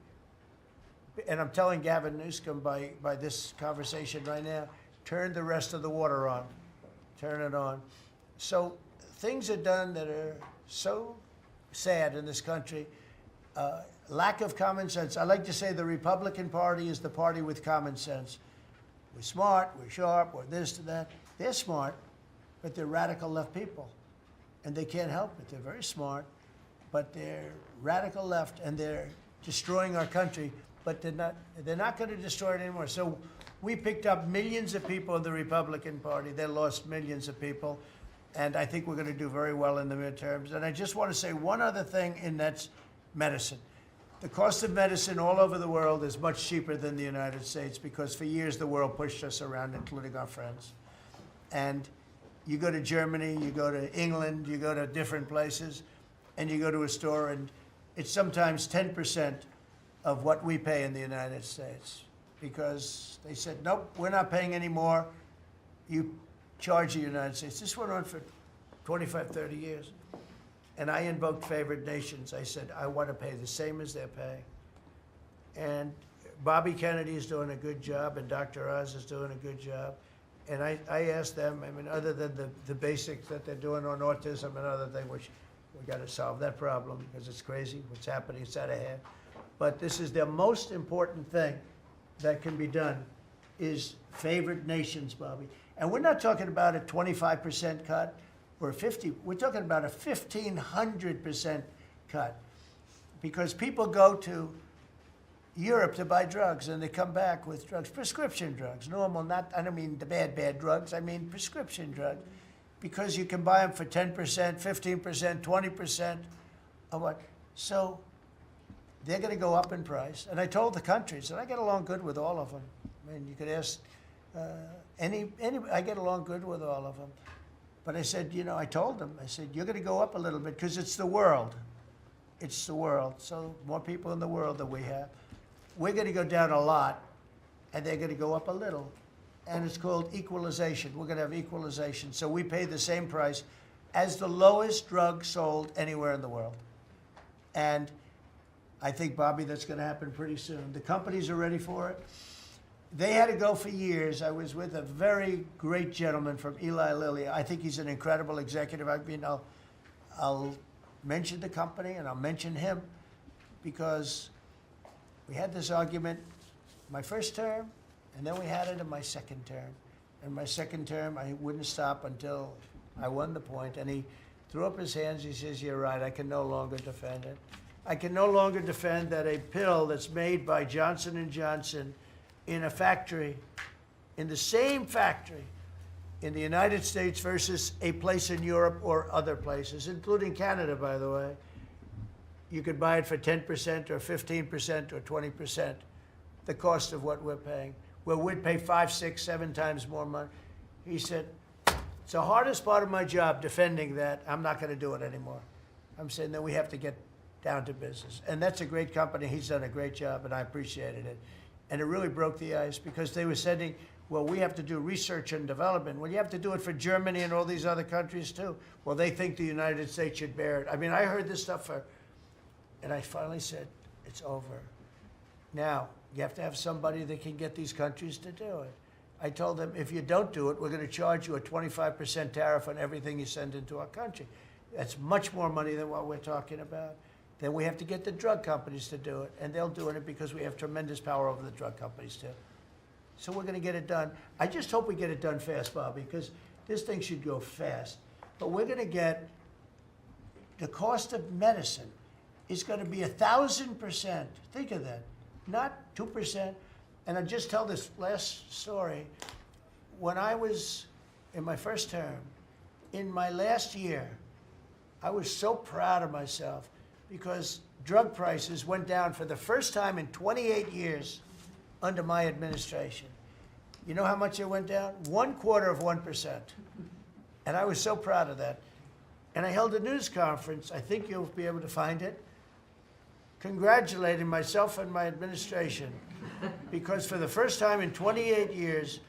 and I'm telling Gavin Newsom by this conversation right now, turn the rest of the water on. Turn it on. So things are done that are so sad in this country. Lack of common sense. I like to say the Republican Party is the party with common sense. We're smart, we're sharp, we're this, that. They're smart, but they're radical left people. And they can't help it. They're very smart, but they're radical left, and they're destroying our country, but they're not going to destroy it anymore. So we picked up millions of people in the Republican Party. They lost millions of people, and I think we're going to do very well in the midterms. And I just want to say one other thing, and that's medicine. The cost of medicine all over the world is much cheaper than the United States, because for years the world pushed us around, including our friends. And you go to Germany, you go to England, you go to different places, and you go to a store, and it's sometimes 10% of what we pay in the United States, because they said, nope, we're not paying any more. You charge the United States. This went on for 25, 30 years. And I invoked favored nations. I said, I want to pay the same as they're paying. And Bobby Kennedy is doing a good job, and Dr. Oz is doing a good job. And I asked them, I mean, other than the basics that they're doing on autism and other things, which we got to solve that problem because it's crazy what's happening, it's out of hand. But this is the most important thing that can be done, is favored nations, Bobby. And we're not talking about a 25% cut or 50. We're talking about a 1,500% cut, because people go to Europe to buy drugs, and they come back with drugs, prescription drugs, normal, not, I don't mean the bad drugs, I mean prescription drugs, because you can buy them for 10%, 15%, 20% of what. So they're going to go up in price. And I told the countries, and I get along good with all of them. I mean, you could ask I get along good with all of them. But I said, you know, I told them, I said, you're going to go up a little bit, because it's the world. It's the world. So more people in the world than we have. We're going to go down a lot, and they're going to go up a little. And it's called equalization. We're going to have equalization. So we pay the same price as the lowest drug sold anywhere in the world. And I think, Bobby, that's going to happen pretty soon. The companies are ready for it. They had to go for years. I was with a very great gentleman from Eli Lilly. I think he's an incredible executive. I mean, I'll mention the company, and I'll mention him, because we had this argument my first term, and then we had it in my second term. In my second term, I wouldn't stop until I won the point. And he threw up his hands. He says, you're right, I can no longer defend it. I can no longer defend that a pill that's made by Johnson & Johnson in a factory, in the same factory in the United States versus a place in Europe or other places, including Canada, by the way, you could buy it for 10% or 15% or 20%, the cost of what we're paying. Where we'd pay 5, 6, 7 times more money. He said, it's the hardest part of my job, defending that. I'm not going to do it anymore. I'm saying that we have to get down to business. And that's a great company. He's done a great job, and I appreciated it. And it really broke the ice, because they were saying, well, we have to do research and development. Well, you have to do it for Germany and all these other countries too. Well, they think the United States should bear it. I mean, I heard this stuff, and I finally said, it's over. Now, you have to have somebody that can get these countries to do it. I told them, if you don't do it, we're going to charge you a 25% tariff on everything you send into our country. That's much more money than what we're talking about. Then we have to get the drug companies to do it, and they'll do it because we have tremendous power over the drug companies too. So we're going to get it done. I just hope we get it done fast, Bobby, because this thing should go fast. But we're going to get, the cost of medicine is going to be 1,000%. Think of that. Not 2%. And I'll just tell this last story. When I was in my first term, in my last year, I was so proud of myself, because drug prices went down for the first time in 28 years under my administration. You know how much it went down? 1/4%. And I was so proud of that. And I held a news conference, I think you'll be able to find it, congratulating myself and my administration, because for the first time in 28 years,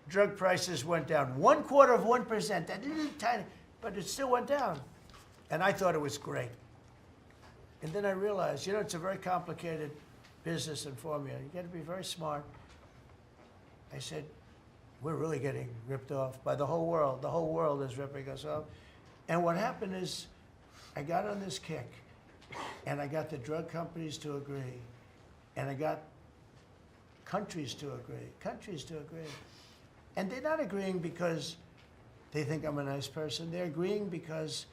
drug prices went down. 1/4%. That little tiny, but it still went down. And I thought it was great. And then I realized, it's a very complicated business and formula. You got to be very smart. I said, we're really getting ripped off by the whole world. The whole world is ripping us off. And what happened is I got on this kick, and I got the drug companies to agree, and I got countries to agree. And they're not agreeing because they think I'm a nice person. They're agreeing because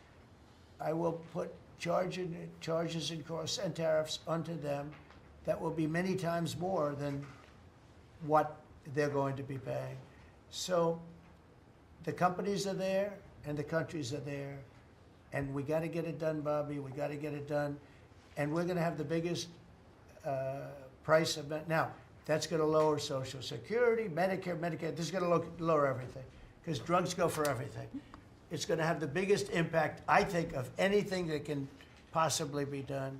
I will put charges and costs and tariffs onto them that will be many times more than what they're going to be paying. So the companies are there and the countries are there, and we got to get it done, Bobby. We got to get it done, and we're going to have the biggest price of it. Now, that's going to lower Social Security, Medicare. This is going to lower everything because drugs go for everything. It's going to have the biggest impact, I think, of anything that can possibly be done.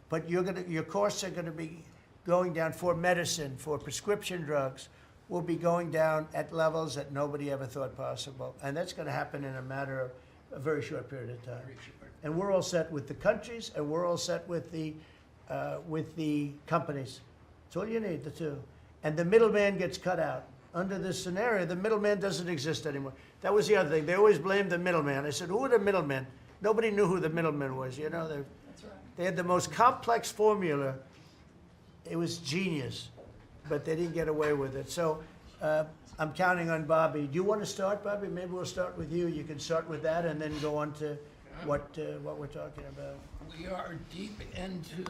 But your costs are going to be going down for medicine, for prescription drugs, will be going down at levels that nobody ever thought possible. And that's going to happen in a matter of a very short period of time. And we're all set with the countries, and we're all set with the companies. That's all you need, the two. And the middleman gets cut out. Under this scenario, the middleman doesn't exist anymore. That was the other thing. They always blamed the middleman. I said, who are the middlemen? Nobody knew who the middleman was. That's right. They had the most complex formula. It was genius, but they didn't get away with it. So I'm counting on Bobby. Do you want to start, Bobby? Maybe we'll start with you. You can start with that and then go on to what we're talking about. We are deep into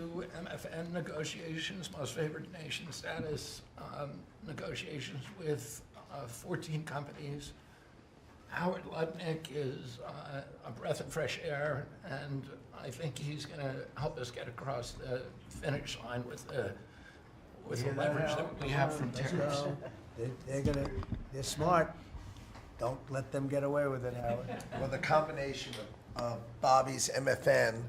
MFN negotiations, most favored nation status negotiations with 14 companies. Howard Lutnick is a breath of fresh air, and I think he's going to help us get across the finish line with the leverage that we have from tariffs. They're smart. Don't let them get away with it, Howard. Well, the combination of Bobby's MFN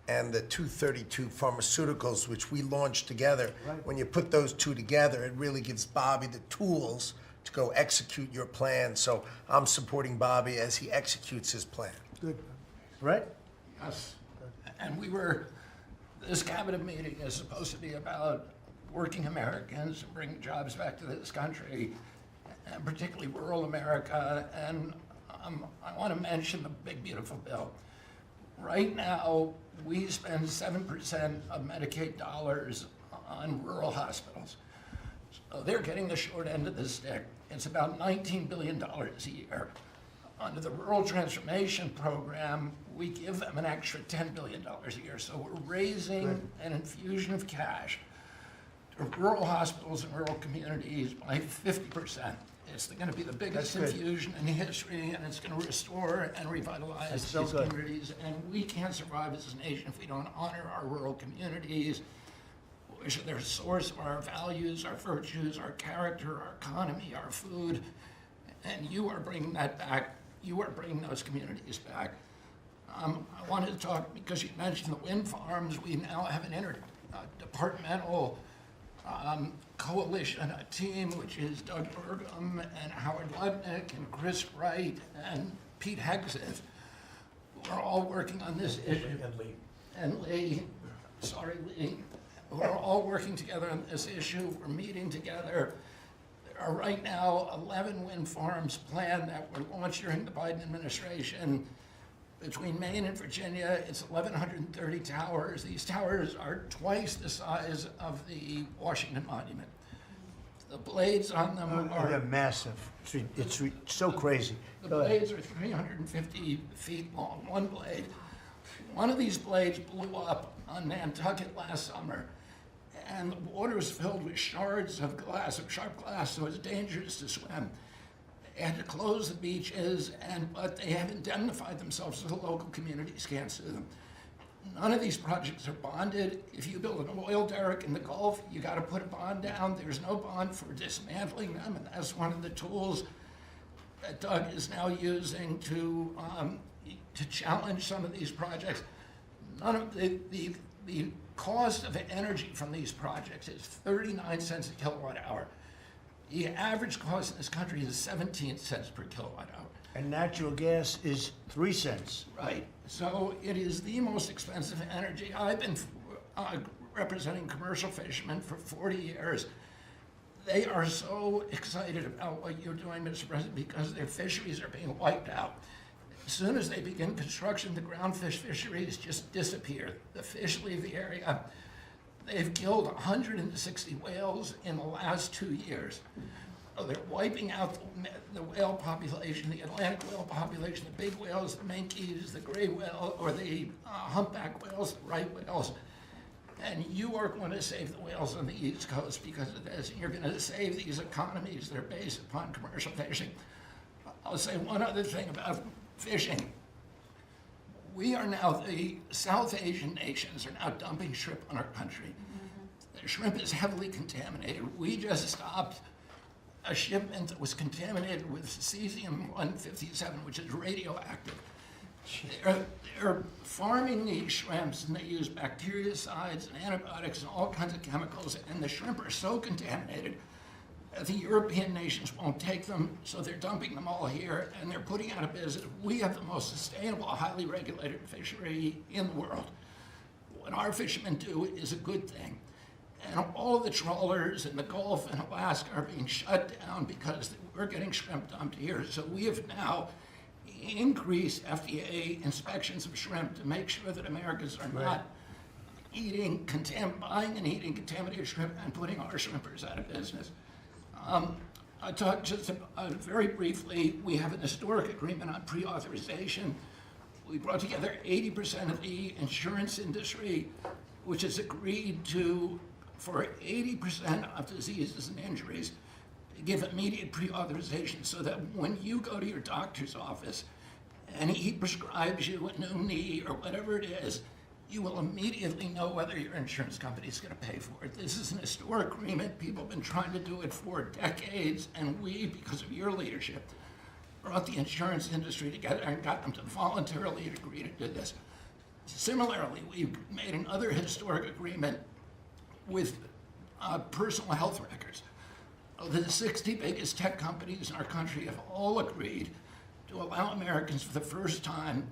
and the 232 pharmaceuticals, which we launched together, Right. when you put those two together, it really gives Bobby the tools to go execute your plan. So I'm supporting Bobby as he executes his plan. Good. Right? Yes. And this cabinet meeting is supposed to be about working Americans and bringing jobs back to this country, and particularly rural America. And I want to mention the big, beautiful bill. Right now, we spend 7% of Medicaid dollars on rural hospitals. So they're getting the short end of the stick. It's about $19 billion a year. Under the Rural Transformation Program, we give them an extra $10 billion a year. So we're raising an infusion of cash to rural hospitals and rural communities by 50%. It's going to be the biggest infusion in history, and it's going to restore and revitalize these communities. And we can't survive as a nation if we don't honor our rural communities, which are the source of our values, our virtues, our character, our economy, our food. And you are bringing that back. You are bringing those communities back. I wanted to talk, because you mentioned the wind farms, we now have an interdepartmental coalition, a team, which is Doug Burgum and Howard Lutnick and Chris Wright and Pete Hegseth. We're all working on this issue. And Lee. We're all working together on this issue. We're meeting together. There are right now 11 wind farms planned that were launched during the Biden administration. Between Maine and Virginia, it's 1,130 towers. These towers are twice the size of the Washington Monument. The blades on them They're are massive. It's so crazy. the Go ahead. blades are 350 feet long, one blade. One of these blades blew up on Nantucket last summer, and the water was filled with shards of glass, of sharp glass, so it's dangerous to swim. They had to close the beaches, but they have indemnified themselves so the local communities can't sue them. None of these projects are bonded. If you build an oil derrick in the Gulf, you got to put a bond down. There's no bond for dismantling them, and that's one of the tools that Doug is now using to challenge some of these projects. None of the cost of energy from these projects is 39 cents a kilowatt hour. The average cost in this country is 17 cents per kilowatt hour. And natural gas is 3 cents. Right. So it is the most expensive energy. I've been representing commercial fishermen for 40 years. They are so excited about what you're doing, Mr. President, because their fisheries are being wiped out. As soon as they begin construction, the groundfish fisheries just disappear. The fish leave the area. They've killed 160 whales in the last 2 years. So they're wiping out the whale population, the Atlantic whale population, the big whales, the minkies, the gray whale, or the humpback whales, the right whales. And you are going to save the whales on the East Coast because of this. You're going to save these economies that are based upon commercial fishing. I'll say one other thing about fishing. We are now, the South Asian nations are now dumping shrimp on our country. The shrimp is heavily contaminated. We just stopped a shipment that was contaminated with cesium-157, which is radioactive. They're farming these shrimps, and they use bactericides and antibiotics and all kinds of chemicals, and the shrimp are so contaminated that the European nations won't take them, so they're dumping them all here, and they're putting out of business. We have the most sustainable, highly regulated fishery in the world. What our fishermen do is a good thing. And all the trawlers in the Gulf and Alaska are being shut down because we're getting shrimp dumped here. So we have now increased FDA inspections of shrimp to make sure that Americans are not buying and eating contaminated shrimp and putting our shrimpers out of business. I talked just very briefly, we have an historic agreement on pre-authorization. We brought together 80% of the insurance industry, which has agreed to, for 80% of diseases and injuries, give immediate pre-authorization so that when you go to your doctor's office and he prescribes you a new knee or whatever it is, you will immediately know whether your insurance company is going to pay for it. This is an historic agreement. People have been trying to do it for decades, and we, because of your leadership, brought the insurance industry together and got them to voluntarily agree to do this. Similarly, we've made another historic agreement with personal health records. The 60 biggest tech companies in our country have all agreed to allow Americans for the first time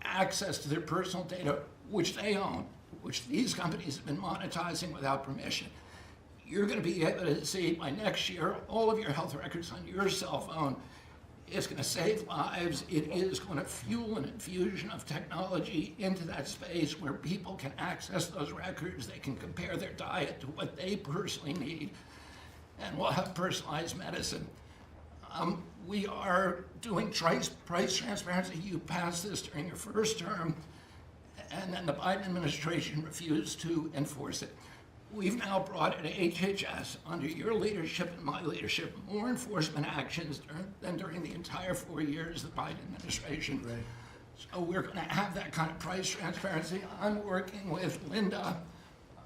access to their personal data, which they own, which these companies have been monetizing without permission. You're going to be able to see by next year all of your health records on your cell phone. It's going to save lives. It is going to fuel an infusion of technology into that space where people can access those records. They can compare their diet to what they personally need, and we'll have personalized medicine. We are doing price transparency. You passed this during your first term, and then the Biden administration refused to enforce it. We've now brought at HHS, under your leadership and my leadership, more enforcement actions than during the entire 4 years of the Biden administration. Right. So we're going to have that kind of price transparency. I'm working with Linda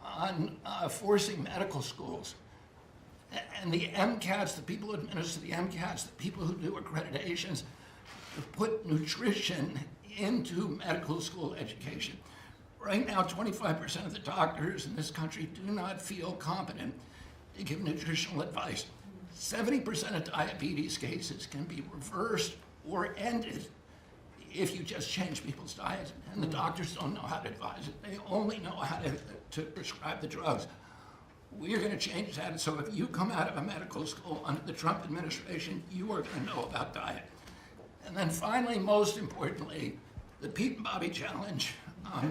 on forcing medical schools. And the MCATs, the people who administer the MCATs, the people who do accreditations, to put nutrition into medical school education. Right now, 25% of the doctors in this country do not feel competent to give nutritional advice. 70% of diabetes cases can be reversed or ended if you just change people's diets, and the doctors don't know how to advise it. They only know how to prescribe the drugs. We're going to change that, so if you come out of a medical school under the Trump administration, you are going to know about diet. And then finally, most importantly, the Pete and Bobby Challenge. I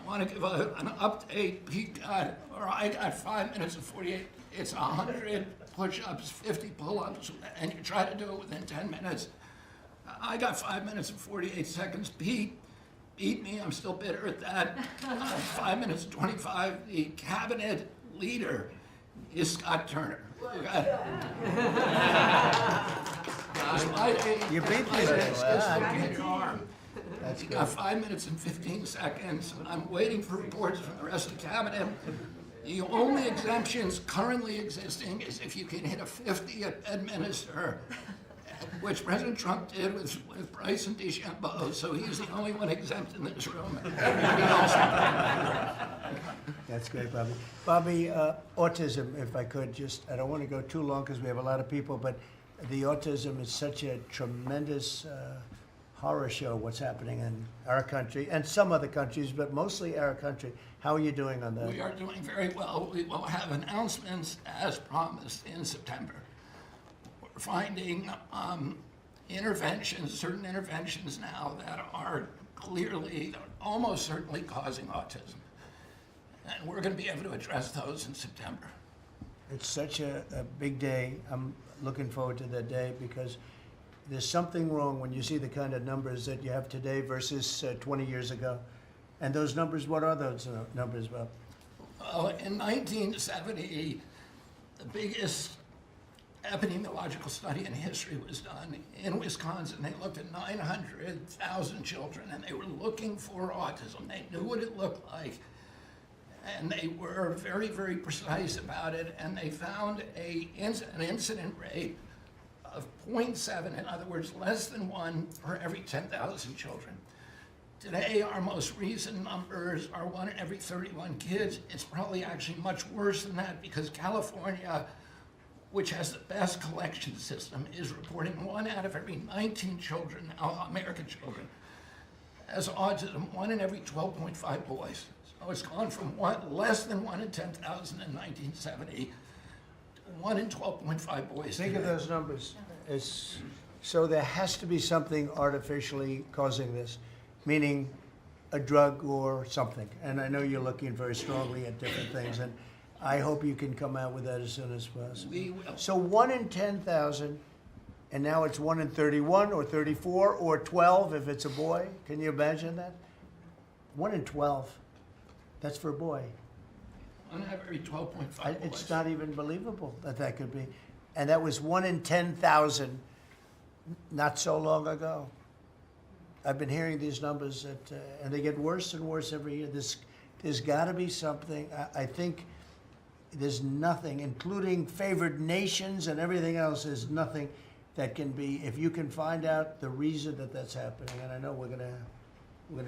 want to give an update. Pete got, or I got 5 minutes and 48. It's 100 push-ups, 50 pull-ups, and you try to do it within 10 minutes. I got 5 minutes and 48 seconds. Pete beat me. I'm still bitter at that. 5 minutes and 25. The cabinet leader is Scott Turner. You beat me. Your arm. You got 5 minutes and 15 seconds. I'm waiting for reports from the rest of the cabinet. The only exemptions currently existing is if you can hit a 50 at Bedminster, which President Trump did with Bryson DeChambeau, so he's the only one exempt in this room. Everybody else. That's great, Bobby. Bobby, autism, if I could, just, I don't want to go too long because we have a lot of people, but the autism is such a tremendous horror show, what's happening in our country and some other countries, but mostly our country. How are you doing on that? We are doing very well. We will have announcements as promised in September. We're finding interventions, certain interventions now that are clearly, almost certainly causing autism. And we're going to be able to address those in September. It's such a big day. I'm looking forward to that day because there's something wrong when you see the kind of numbers that you have today versus 20 years ago. And those numbers, what are those numbers, Bob? Well, in 1970, the biggest epidemiological study in history was done in Wisconsin. They looked at 900,000 children and they were looking for autism. They knew what it looked like. And they were very, very precise about it, and they found an incident rate of 0.7, in other words, less than 1 per every 10,000 children. Today, our most recent numbers are 1 in every 31 kids. It's probably actually much worse than that because California, which has the best collection system, is reporting 1 out of every 19 children, American children, has autism, 1 in every 12.5 boys. So it's gone from less than 1 in 10,000 in 1970 to 1 in 12.5 boys. Think of today. those numbers. So there has to be something artificially causing this, meaning a drug or something. And I know you're looking very strongly at different things, and I hope you can come out with that as soon as possible. We will. So 1 in 10,000, and now it's 1 in 31 or 34 or 12 if it's a boy. Can you imagine that? 1 in 12. That's for a boy. 1 out of every 12.5 boys. It's not even believable that that could be. And that was 1 in 10,000 not so long ago. I've been hearing these numbers, and they get worse and worse every year. There's got to be something. I think there's nothing, including favored nations and everything else, there's nothing that can be, if you can find out the reason that that's happening, and I know we're gonna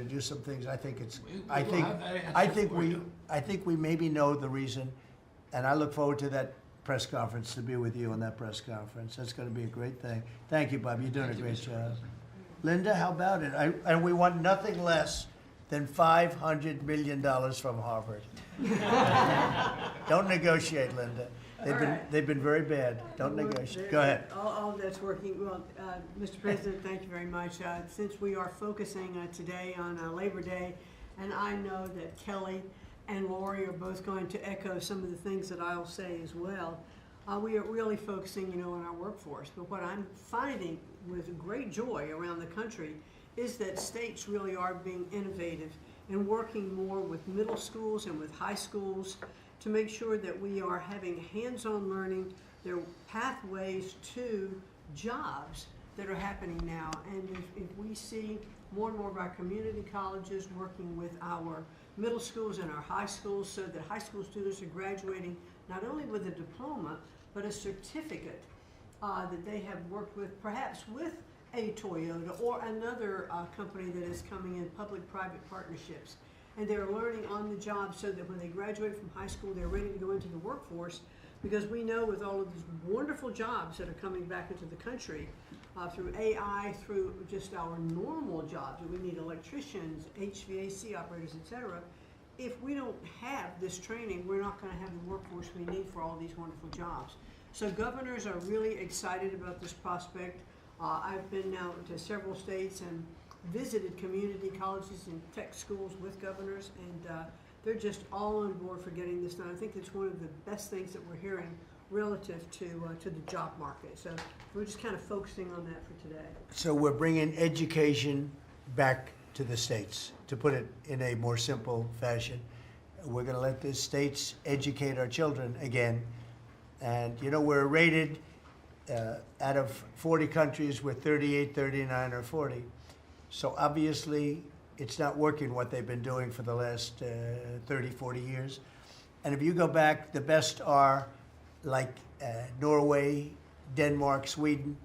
do some things. I think it's, We I will think, have that answer I think for we, you. I think we maybe know the reason, and I look forward to that press conference, to be with you on that press conference. That's gonna be a great thing. Thank you, Bob. You're doing a Thank you, great Mr. job. President. Linda, how about it? And we want nothing less than $500 million from Harvard. Don't negotiate, Linda. They've been very bad. Don't negotiate. Go ahead. All that's working well. Mr. President, thank you very much. Since we are focusing today on Labor Day, and I know that Kelly and Lori are both going to echo some of the things that I'll say as well, we are really focusing, on our workforce. But what I'm finding with great joy around the country is that states really are being innovative and working more with middle schools and with high schools to make sure that we are having hands-on learning. There are pathways to jobs that are happening now. And if we see more and more of our community colleges working with our middle schools and our high schools so that high school students are graduating not only with a diploma, but a certificate that they have worked with, perhaps with a Toyota or another company that is coming in, public-private partnerships. And they're learning on the job so that when they graduate from high school, they're ready to go into the workforce, because we know with all of these wonderful jobs that are coming back into the country, through AI, through just our normal jobs, we need electricians, HVAC operators, etc. If we don't have this training, we're not going to have the workforce we need for all these wonderful jobs. So governors are really excited about this prospect. I've been now to several states and visited community colleges and tech schools with governors, and they're just all on board for getting this done. I think it's one of the best things that we're hearing relative to the job market. So we're just kind of focusing on that for today. So we're bringing education back to the states, to put it in a more simple fashion. We're going to let the states educate our children again. And, we're rated out of 40 countries, we're 38, 39, or 40. So obviously, it's not working what they've been doing for the last 30, 40 years. And if you go back, the best are like Norway, Denmark, Sweden,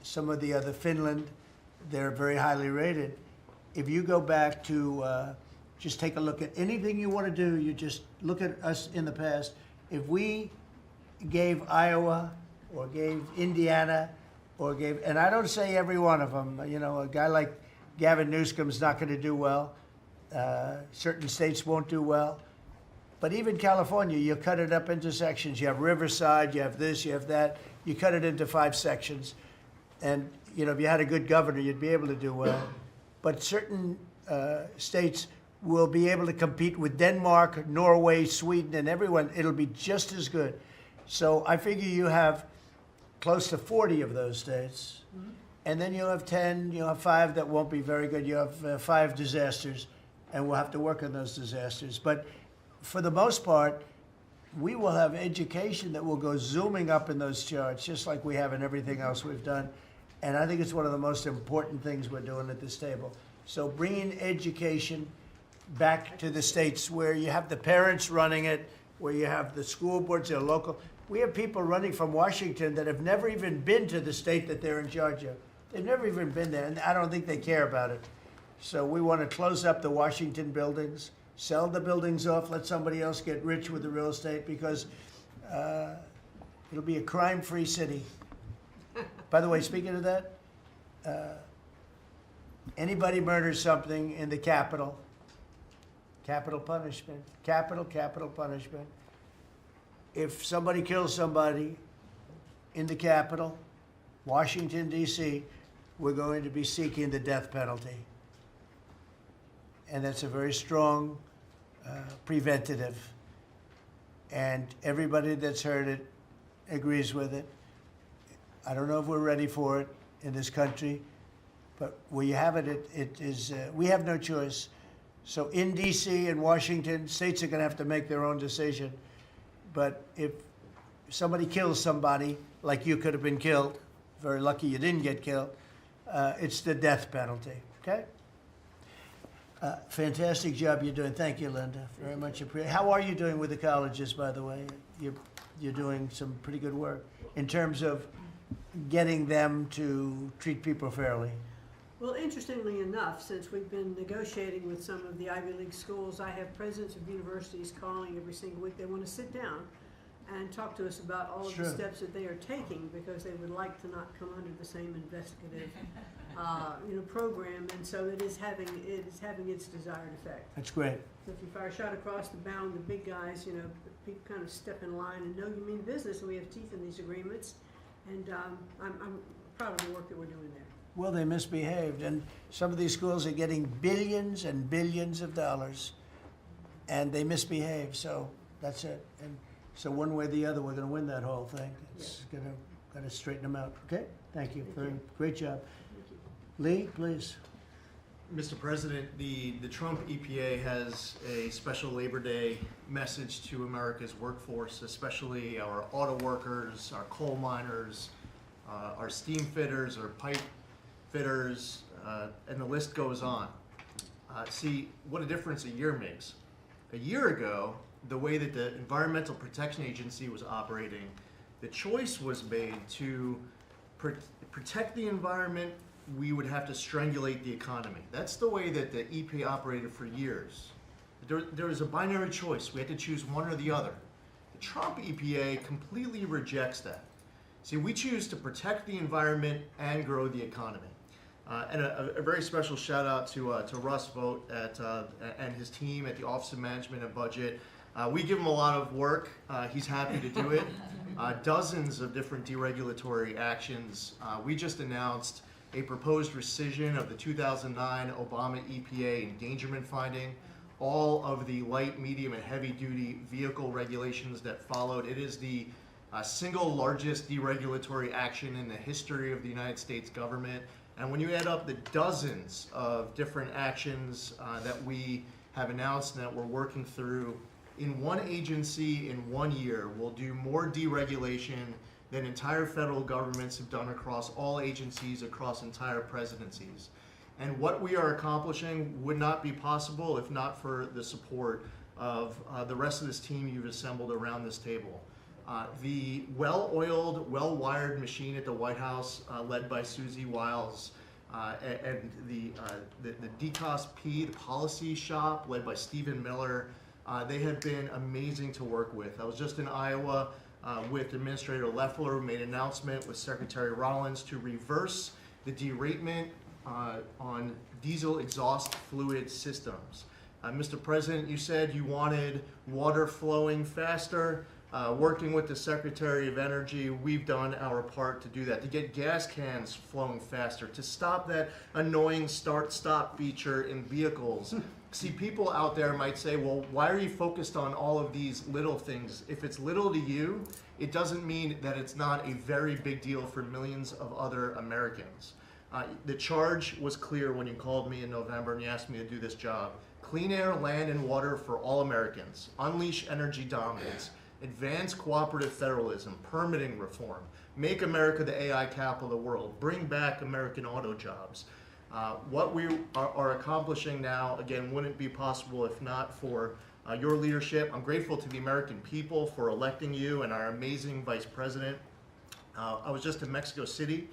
some of the other, Finland, they're very highly rated. If you go back to just take a look at anything you want to do. You just look at us in the past. If we gave Iowa or gave Indiana or gave, and I don't say every one of them, you know, a guy like Gavin Newsom's not going to do well. Certain states won't do well. But even California, you cut it up into sections. You have Riverside, you have this, you have that. You cut it into 5 sections. And, you know, if you had a good governor, you'd be able to do well. But certain states will be able to compete with Denmark, Norway, Sweden, and everyone. It'll be just as good. So I figure you have close to 40 of those states. Mm-hmm. And then you'll have 10, you'll have 5 that won't be very good. You have 5 disasters, and we'll have to work on those disasters. But for the most part, we will have education that will go zooming up in those charts, just like we have in everything else we've done. And I think it's one of the most important things we're doing at this table. So bringing education back to the states where you have the parents running it, where you have the school boards, they're local. We have people running from Washington that have never even been to the state that they're in charge of. They've never even been there, and I don't think they care about it. So we want to close up the Washington buildings, sell the buildings off, let somebody else get rich with the real estate, because it'll be a crime-free city. By the way, speaking of that, anybody murders something in the Capitol, capital punishment, capital punishment. If somebody kills somebody in the Capitol, Washington, D.C., we're going to be seeking the death penalty. And that's a very strong preventative. And everybody that's heard it agrees with it. I don't know if we're ready for it in this country, but where you have it, it is, we have no choice. So in D.C. and Washington, states are going to have to make their own decision. But if somebody kills somebody, like you could have been killed, very lucky you didn't get killed, it's the death penalty, okay? Fantastic job you're doing. Thank you, Linda. Very much appreciate. How are you doing with the colleges, by the way? You're doing some pretty good work in terms of getting them to treat people fairly. Well, interestingly enough, since we've been negotiating with some of the Ivy League schools, I have presidents of universities calling every single week. They want to sit down and talk to us about all of the steps that they are taking, because they would like to not come under the same investigative program, and so it is having its desired effect. That's great. So if you fire a shot across the bow, and the big guys, people kind of step in line and know you mean business, and we have teeth in these agreements, and I'm proud of the work that we're doing there. Well, they misbehaved, and some of these schools are getting billions and billions of dollars, and they misbehave. So that's it. And so one way or the other, we're going to win that whole thing. It's going to straighten them out. Okay? Thank you. Great job. Lee, please. Mr. President, the Trump EPA has a special Labor Day message to America's workforce, especially our auto workers, our coal miners, our steam fitters, our pipe fitters, and the list goes on. See what a difference a year makes. A year ago, the way that the Environmental Protection Agency was operating, the choice was made to protect the environment. We would have to strangulate the economy. That's the way that the EPA operated for years. There was a binary choice. We had to choose one or the other. The Trump EPA completely rejects that. See, we choose to protect the environment and grow the economy. And a very special shout out to Russ Vogt and his team at the Office of Management and Budget. We give him a lot of work. He's happy to do it. Dozens of different deregulatory actions. We just announced a proposed rescission of the 2009 Obama EPA endangerment finding, all of the light, medium, and heavy-duty vehicle regulations that followed. It is the single largest deregulatory action in the history of the United States government. And when you add up the dozens of different actions that we have announced and that we're working through, in one agency in 1 year, we'll do more deregulation than entire federal governments have done across all agencies, across entire presidencies. And what we are accomplishing would not be possible if not for the support of the rest of this team you've assembled around this table. The well-oiled, well-wired machine at the White House, led by Susie Wiles, and the DCOSP, the policy shop led by Stephen Miller, they have been amazing to work with. I was just in Iowa with Administrator Loeffler, who made an announcement with Secretary Rollins to reverse the deratement on diesel exhaust fluid systems. Mr. President, you said you wanted water flowing faster. Working with the Secretary of Energy, we've done our part to do that, to get gas cans flowing faster, to stop that annoying start-stop feature in vehicles. See, people out there might say, well, why are you focused on all of these little things? If it's little to you, it doesn't mean that it's not a very big deal for millions of other Americans. The charge was clear when you called me in November and you asked me to do this job. Clean air, land, and water for all Americans. Unleash energy dominance. Advance cooperative federalism, permitting reform, make America the AI capital of the world, bring back American auto jobs. What we are accomplishing now, again, wouldn't be possible if not for your leadership. I'm grateful to the American people for electing you and our amazing Vice President. I was just in Mexico City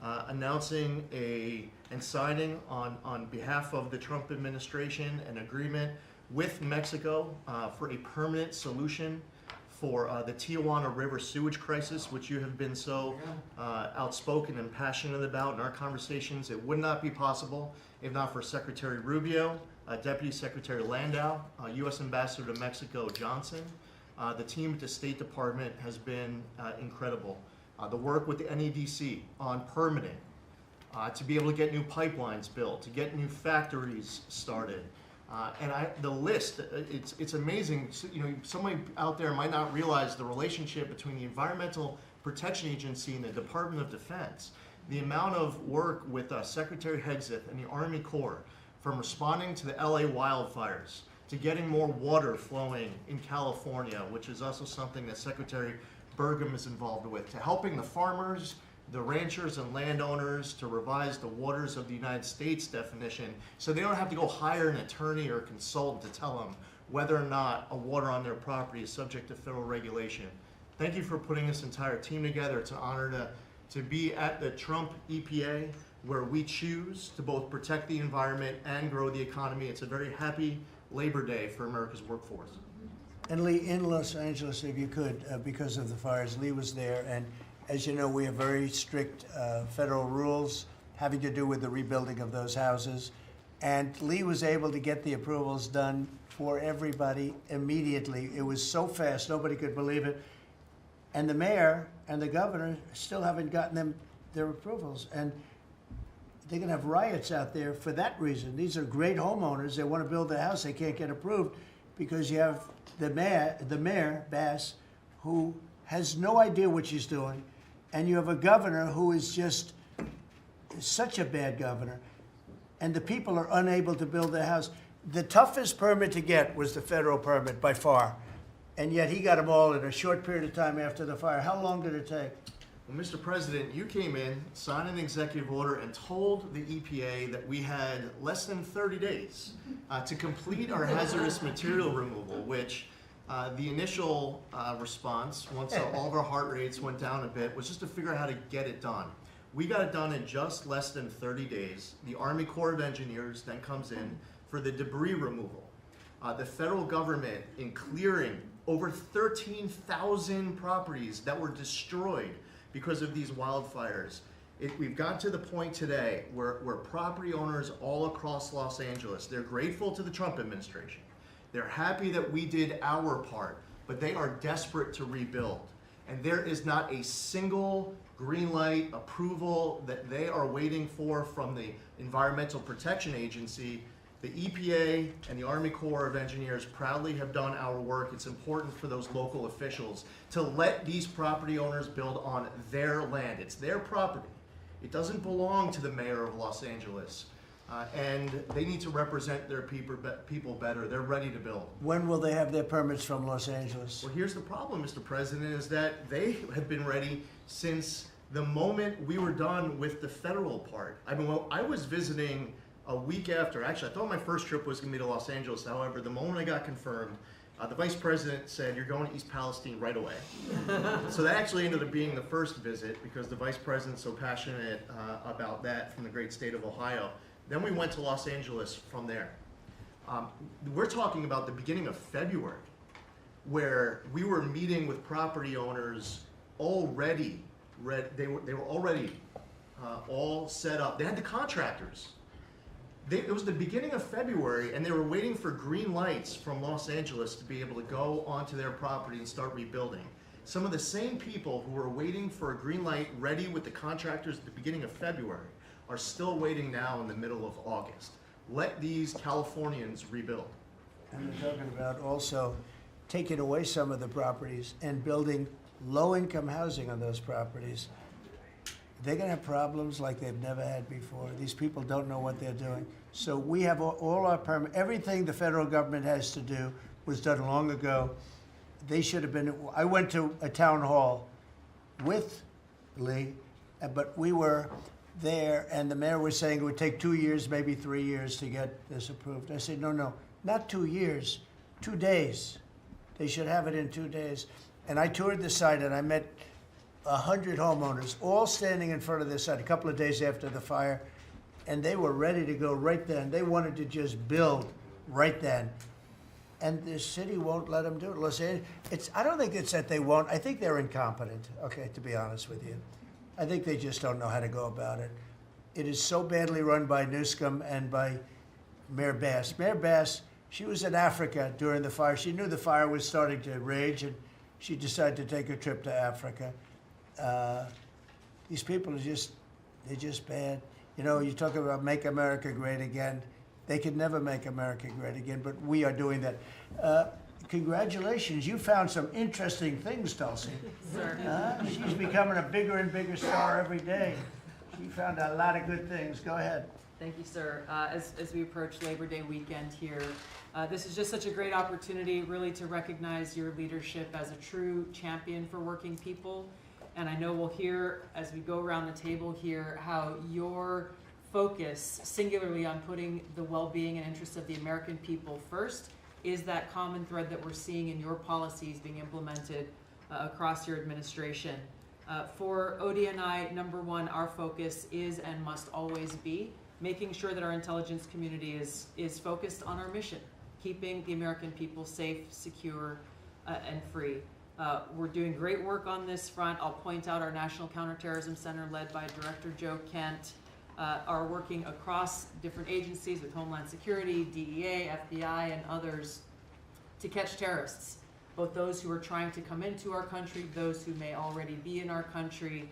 announcing and signing on behalf of the Trump administration an agreement with Mexico for a permanent solution for the Tijuana River sewage crisis, which you have been so outspoken and passionate about in our conversations. It would not be possible if not for Secretary Rubio, Deputy Secretary Landau, U.S. Ambassador to Mexico Johnson. The team at the State Department has been incredible. The work with the NEDC on permitting, to be able to get new pipelines built, to get new factories started. The list, it's amazing. You know, somebody out there might not realize the relationship between the Environmental Protection Agency and the Department of Defense. The amount of work with Secretary Hegseth and the Army Corps, from responding to the LA wildfires, to getting more water flowing in California, which is also something that Secretary Burgum is involved with, to helping the farmers, the ranchers and landowners to revise the waters of the United States definition so they don't have to go hire an attorney or a consultant to tell them whether or not a water on their property is subject to federal regulation. Thank you for putting this entire team together. It's an honor to be at the Trump EPA, where we choose to both protect the environment and grow the economy. It's a very happy Labor Day for America's workforce. And Lee, in Los Angeles, if you could, because of the fires, Lee was there, and as you know, we have very strict federal rules having to do with the rebuilding of those houses. And Lee was able to get the approvals done for everybody immediately. It was so fast, nobody could believe it. And the mayor and the governor still haven't gotten their approvals. And they're gonna have riots out there for that reason. These are great homeowners. They wanna build their house, they can't get approved because you have the mayor, Bass, who has no idea what she's doing. And you have a governor who is just such a bad governor. And the people are unable to build their house. The toughest permit to get was the federal permit by far. And yet he got them all in a short period of time after the fire. How long did it take? Well, Mr. President, you came in, signed an executive order, and told the EPA that we had less than 30 days to complete our hazardous material removal, which the initial response, once all of our heart rates went down a bit, was just to figure out how to get it done. We got it done in just less than 30 days. The Army Corps of Engineers then comes in for the debris removal. The federal government, in clearing over 13,000 properties that were destroyed because of these wildfires. We've got to the point today where property owners all across Los Angeles, they're grateful to the Trump administration. They're happy that we did our part, but they are desperate to rebuild. And there is not a single green light approval that they are waiting for from the Environmental Protection Agency. The EPA and the Army Corps of Engineers proudly have done our work. It's important for those local officials to let these property owners build on their land. It's their property. It doesn't belong to the mayor of Los Angeles. And they need to represent their people better. They're ready to build. When will they have their permits from Los Angeles? Well, here's the problem, Mr. President, is that they have been ready since the moment we were done with the federal part. I mean, well, I was visiting a week after. Actually, I thought my first trip was going to be to Los Angeles. However, the moment I got confirmed, The vice president said, "You're going to East Palestine right away." So that actually ended up being the first visit because the vice president's so passionate about that from the great state of Ohio. Then we went to Los Angeles from there. We're talking about the beginning of February, where we were meeting with property owners already. They were already all set up. They had the contractors. It was the beginning of February, and they were waiting for green lights from Los Angeles to be able to go onto their property and start rebuilding. Some of the same people who were waiting for a green light ready with the contractors at the beginning of February are still waiting now in the middle of August. Let these Californians rebuild. And they're talking about also taking away some of the properties and building low-income housing on those properties. They're gonna have problems like they've never had before. These people don't know what they're doing. So we have all our everything the federal government has to do was done long ago. They should have been, I went to a town hall with Lee, but we were there and the mayor was saying it would take 2 years, maybe 3 years to get this approved. I said, no, not 2 years, 2 days. They should have it in 2 days. And I toured the site and I met 100 homeowners, all standing in front of this site a couple of days after the fire, and they were ready to go right then. They wanted to just build right then. And the city won't let them do it. Los Angeles, I don't think it's that they won't. I think they're incompetent, okay, to be honest with you. I think they just don't know how to go about it. It is so badly run by Newscomb and by Mayor Bass. Mayor Bass, she was in Africa during the fire. She knew the fire was starting to rage, and she decided to take a trip to Africa. These people are they're just bad. You know, you talk about make America great again. They could never make America great again, but we are doing that. Congratulations, you found some interesting things, Tulsi. Sir. She's becoming a bigger and bigger star every day. She found a lot of good things. Go ahead. Thank you, sir. As we approach Labor Day weekend here, this is just such a great opportunity really to recognize your leadership as a true champion for working people. And I know we'll hear, as we go around the table here, how your focus singularly on putting the well-being and interests of the American people first is that common thread that we're seeing in your policies being implemented across your administration. For ODNI, number one, our focus is and must always be making sure that our intelligence community is focused on our mission, keeping the American people safe, secure, and free. We're doing great work on this front. I'll point out our National Counterterrorism Center, led by Director Joe Kent, are working across different agencies with Homeland Security, DEA, FBI, and others to catch terrorists, both those who are trying to come into our country, those who may already be in our country.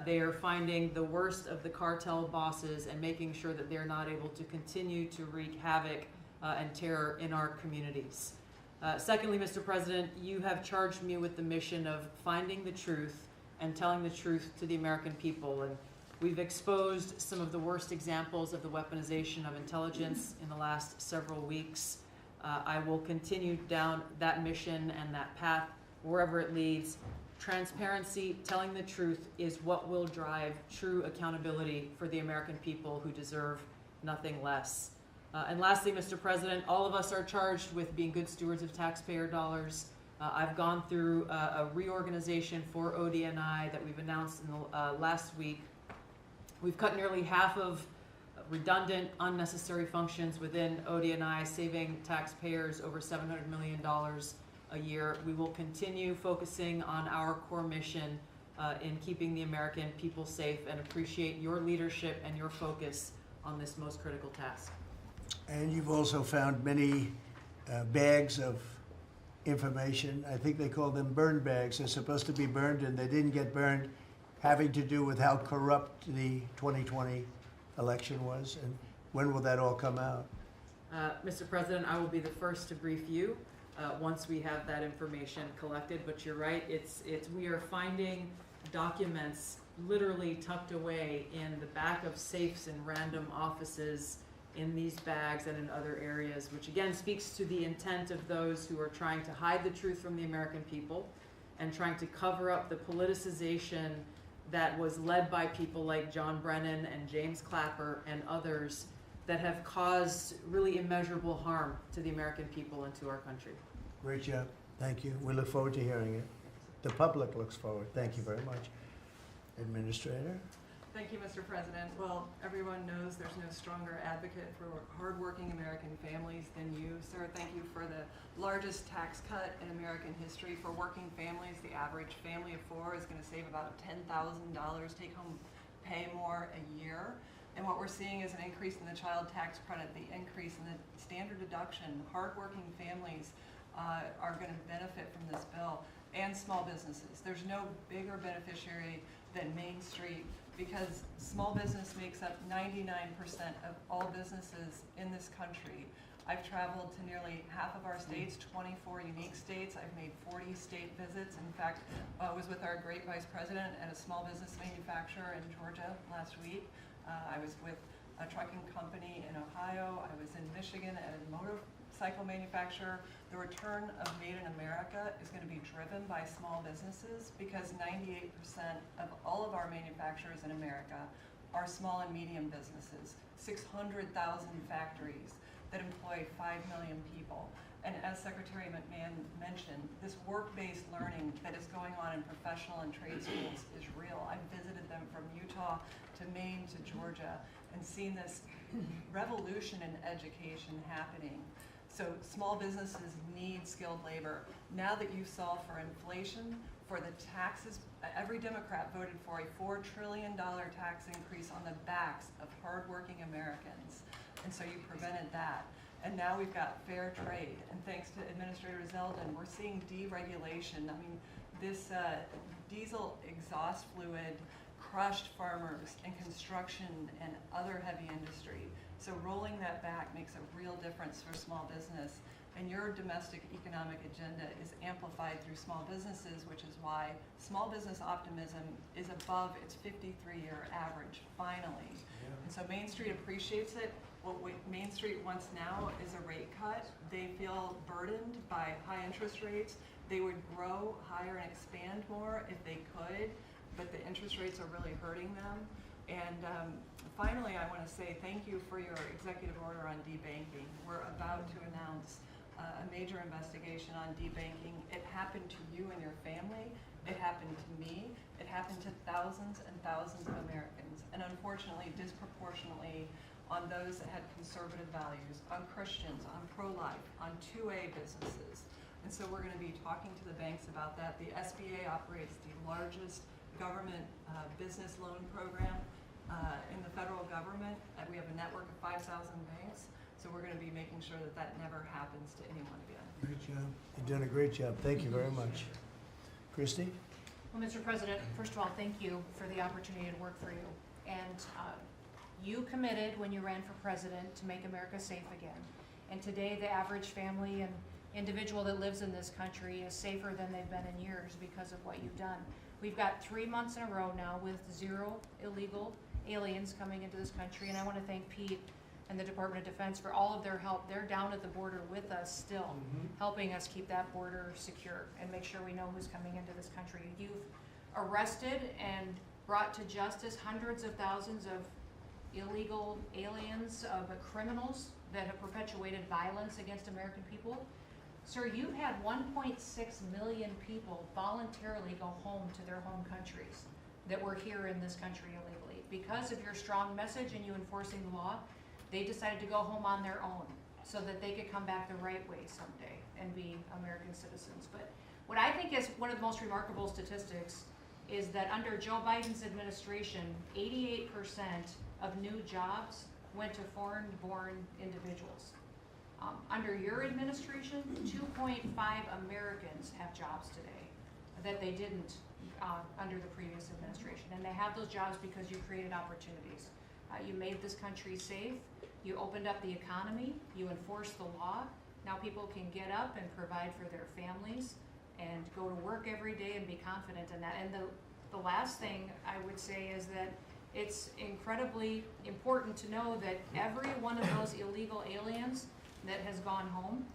They are finding the worst of the cartel bosses and making sure that they're not able to continue to wreak havoc and terror in our communities. Secondly, Mr. President, you have charged me with the mission of finding the truth and telling the truth to the American people. And we've exposed some of the worst examples of the weaponization of intelligence in the last several weeks. I will continue down that mission and that path wherever it leads. Transparency, telling the truth is what will drive true accountability for the American people who deserve nothing less. And lastly, Mr. President, all of us are charged with being good stewards of taxpayer dollars. I've gone through a reorganization for ODNI that we've announced in the last week. We've cut nearly half of redundant, unnecessary functions within ODNI, saving taxpayers over $700 million a year. We will continue focusing on our core mission in keeping the American people safe, and appreciate your leadership and your focus on this most critical task. And you've also found many bags of information. I think they call them burn bags. They're supposed to be burned and they didn't get burned, having to do with how corrupt the 2020 election was. And when will that all come out? Mr. President, I will be the first to brief you once we have that information collected. But you're right, we are finding documents literally tucked away in the back of safes in random offices, in these bags and in other areas, which again speaks to the intent of those who are trying to hide the truth from the American people and trying to cover up the politicization that was led by people like John Brennan and James Clapper and others that have caused really immeasurable harm to the American people and to our country. Great job. Thank you. We look forward to hearing it. The public looks forward. Thank you very much. Administrator? Thank you, Mr. President. Well, everyone knows there's no stronger advocate for hardworking American families than you, sir. Thank you for the largest tax cut in American history for working families. The average family of four is going to save about $10,000 take-home pay more a year. And what we're seeing is an increase in the child tax credit, the increase in the standard deduction. Hardworking families are going to benefit from this bill, and small businesses. There's no bigger beneficiary than Main Street, because small business makes up 99% of all businesses in this country. I've traveled to nearly half of our states, 24 unique states. I've made 40 state visits. In fact, I was with our great vice president at a small business manufacturer in Georgia last week. I was with a trucking company in Ohio. I was in Michigan at a motorcycle manufacturer. The return of Made in America is going to be driven by small businesses, because 98% of all of our manufacturers in America are small and medium businesses, 600,000 factories that employ 5 million people. And as Secretary McMahon mentioned, this work-based learning that is going on in professional and trade schools is real. I've visited them from Utah to Maine to Georgia and seen this revolution in education happening. So small businesses need skilled labor. Now that you solve for inflation, for the taxes, every Democrat voted for a $4 trillion tax increase on the backs of hardworking Americans. And so you prevented that. And now we've got fair trade. And thanks to Administrator Zeldin, we're seeing deregulation. I mean, this diesel exhaust fluid crushed farmers and construction and other heavy industry. So rolling that back makes a real difference for small business. And your domestic economic agenda is amplified through small businesses, which is why small business optimism is above its 53-year average, finally. And so Main Street appreciates it. What Main Street wants now is a rate cut. They feel burdened by high interest rates. They would grow higher and expand more if they could, but the interest rates are really hurting them. And finally, I want to say thank you for your executive order on debanking. We're about to announce a major investigation on debanking. It happened to you and your family. It happened to me. It happened to thousands and thousands of Americans, and unfortunately, disproportionately on those that had conservative values, on Christians, on pro-life, on 2A businesses. And so we're going to be talking to the banks about that. The SBA operates the largest government business loan program in the federal government. We have a network of 5,000 banks. So we're going to be making sure that that never happens to anyone again. Great job. You're doing a great job. Thank you very much. Christie? Well, Mr. President, first of all, thank you for the opportunity to work for you. And you committed when you ran for president to make America safe again. And today, the average family and individual that lives in this country is safer than they've been in years because of what you've done. We've got 3 months in a row now with 0 illegal aliens coming into this country, and I want to thank Pete and the Department of Defense for all of their help. They're down at the border with us still, helping us keep that border secure and make sure we know who's coming into this country. You've arrested and brought to justice hundreds of thousands of illegal aliens, of criminals that have perpetuated violence against American people. Sir, you've had 1.6 million people voluntarily go home to their home countries that were here in this country illegally. Because of your strong message and you enforcing the law, they decided to go home on their own so that they could come back the right way someday and be American citizens. But what I think is one of the most remarkable statistics is that under Joe Biden's administration, 88% of new jobs went to foreign-born individuals. Under your administration, 2.5 Americans have jobs today that they didn't under the previous administration. And they have those jobs because you created opportunities. You made this country safe. You opened up the economy. You enforced the law. Now people can get up and provide for their families and go to work every day and be confident in that. And the last thing I would say is that it's incredibly important to know that every one of those illegal aliens that has gone home,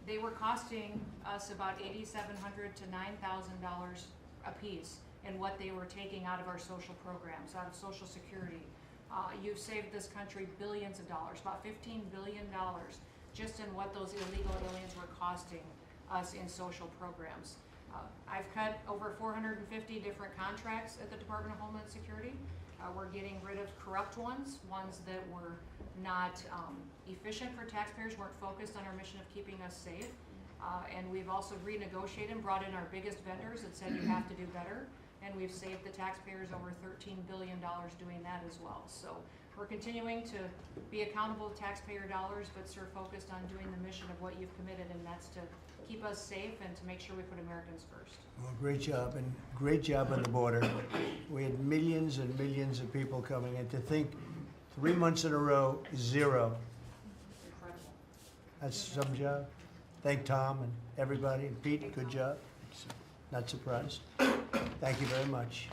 they were costing us about $8,700 to $9,000 a piece in what they were taking out of our social programs, out of Social Security. You've saved this country billions of dollars, about $15 billion, just in what those illegal aliens were costing us in social programs. I've cut over 450 different contracts at the Department of Homeland Security. We're getting rid of corrupt ones that were not efficient for taxpayers, weren't focused on our mission of keeping us safe. And we've also renegotiated and brought in our biggest vendors that said you have to do better. And we've saved the taxpayers over $13 billion doing that as well. So we're continuing to be accountable to taxpayer dollars, but sort of focused on doing the mission of what you've committed, and that's to keep us safe and to make sure we put Americans first. Well, great job, and great job on the border. We had millions and millions of people coming in. To think 3 months in a row, 0. Incredible. That's some job. Thank Tom and everybody. And Pete, good job. Not surprised. Thank you very much.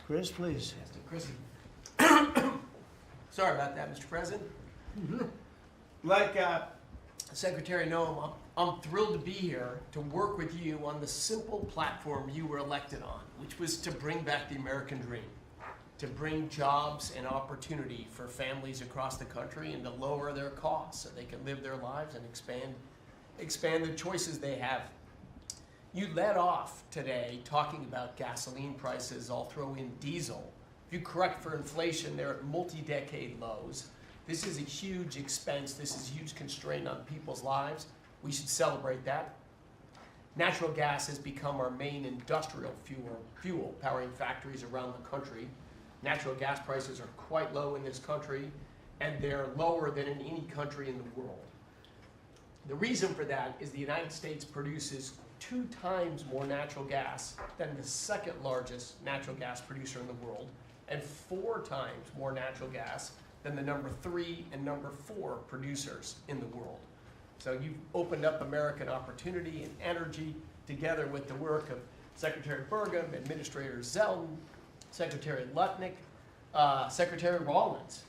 Chris, please. Chris. Sorry about that, Mr. President. Like Secretary Noem, I'm thrilled to be here to work with you on the simple platform you were elected on, which was to bring back the American dream, to bring jobs and opportunity for families across the country and to lower their costs so they can live their lives and expand the choices they have. You led off today talking about gasoline prices. I'll throw in diesel. If you correct for inflation, they're at multi-decade lows. This is a huge expense. This is a huge constraint on people's lives. We should celebrate that. Natural gas has become our main industrial fuel powering factories around the country. Natural gas prices are quite low in this country, and they're lower than in any country in the world. The reason for that is the United States produces 2 times more natural gas than the second largest natural gas producer in the world, and 4 times more natural gas than the number 3 and number 4 producers in the world. So you've opened up American opportunity and energy together with the work of Secretary Burgum, Administrator Zeldin, Secretary Lutnick, Secretary Rawlins.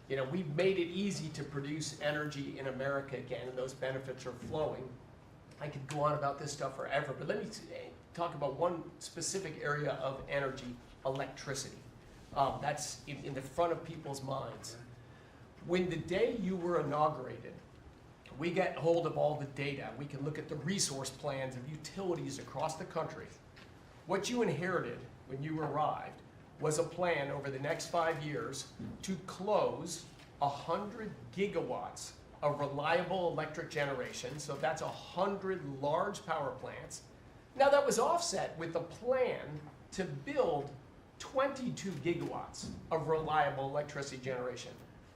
You know, we've made it easy to produce energy in America again, and those benefits are flowing. I could go on about this stuff forever, but let me talk about one specific area of energy, electricity. That's in the front of people's minds. When the day you were inaugurated, we get hold of all the data. We can look at the resource plans of utilities across the country. What you inherited when you arrived was a plan over the next 5 years to close 100 gigawatts of reliable electric generation. So that's 100 large power plants. Now that was offset with a plan to build 22 gigawatts of reliable electricity generation.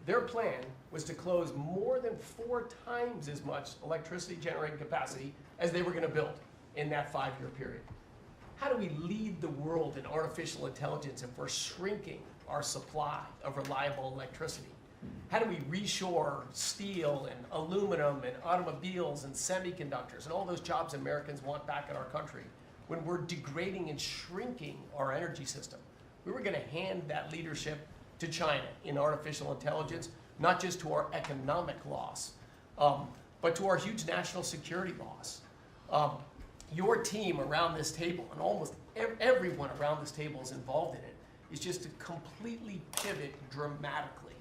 Their plan was to close more than 4 times as much electricity generating capacity as they were going to build in that 5-year period. How do we lead the world in artificial intelligence if we're shrinking our supply of reliable electricity? How do we reshore steel and aluminum and automobiles and semiconductors and all those jobs Americans want back in our country when we're degrading and shrinking our energy system? We were going to hand that leadership to China in artificial intelligence, not just to our economic loss, but to our huge national security loss. Your team around this table, and almost everyone around this table is involved in it, is just to completely pivot dramatically.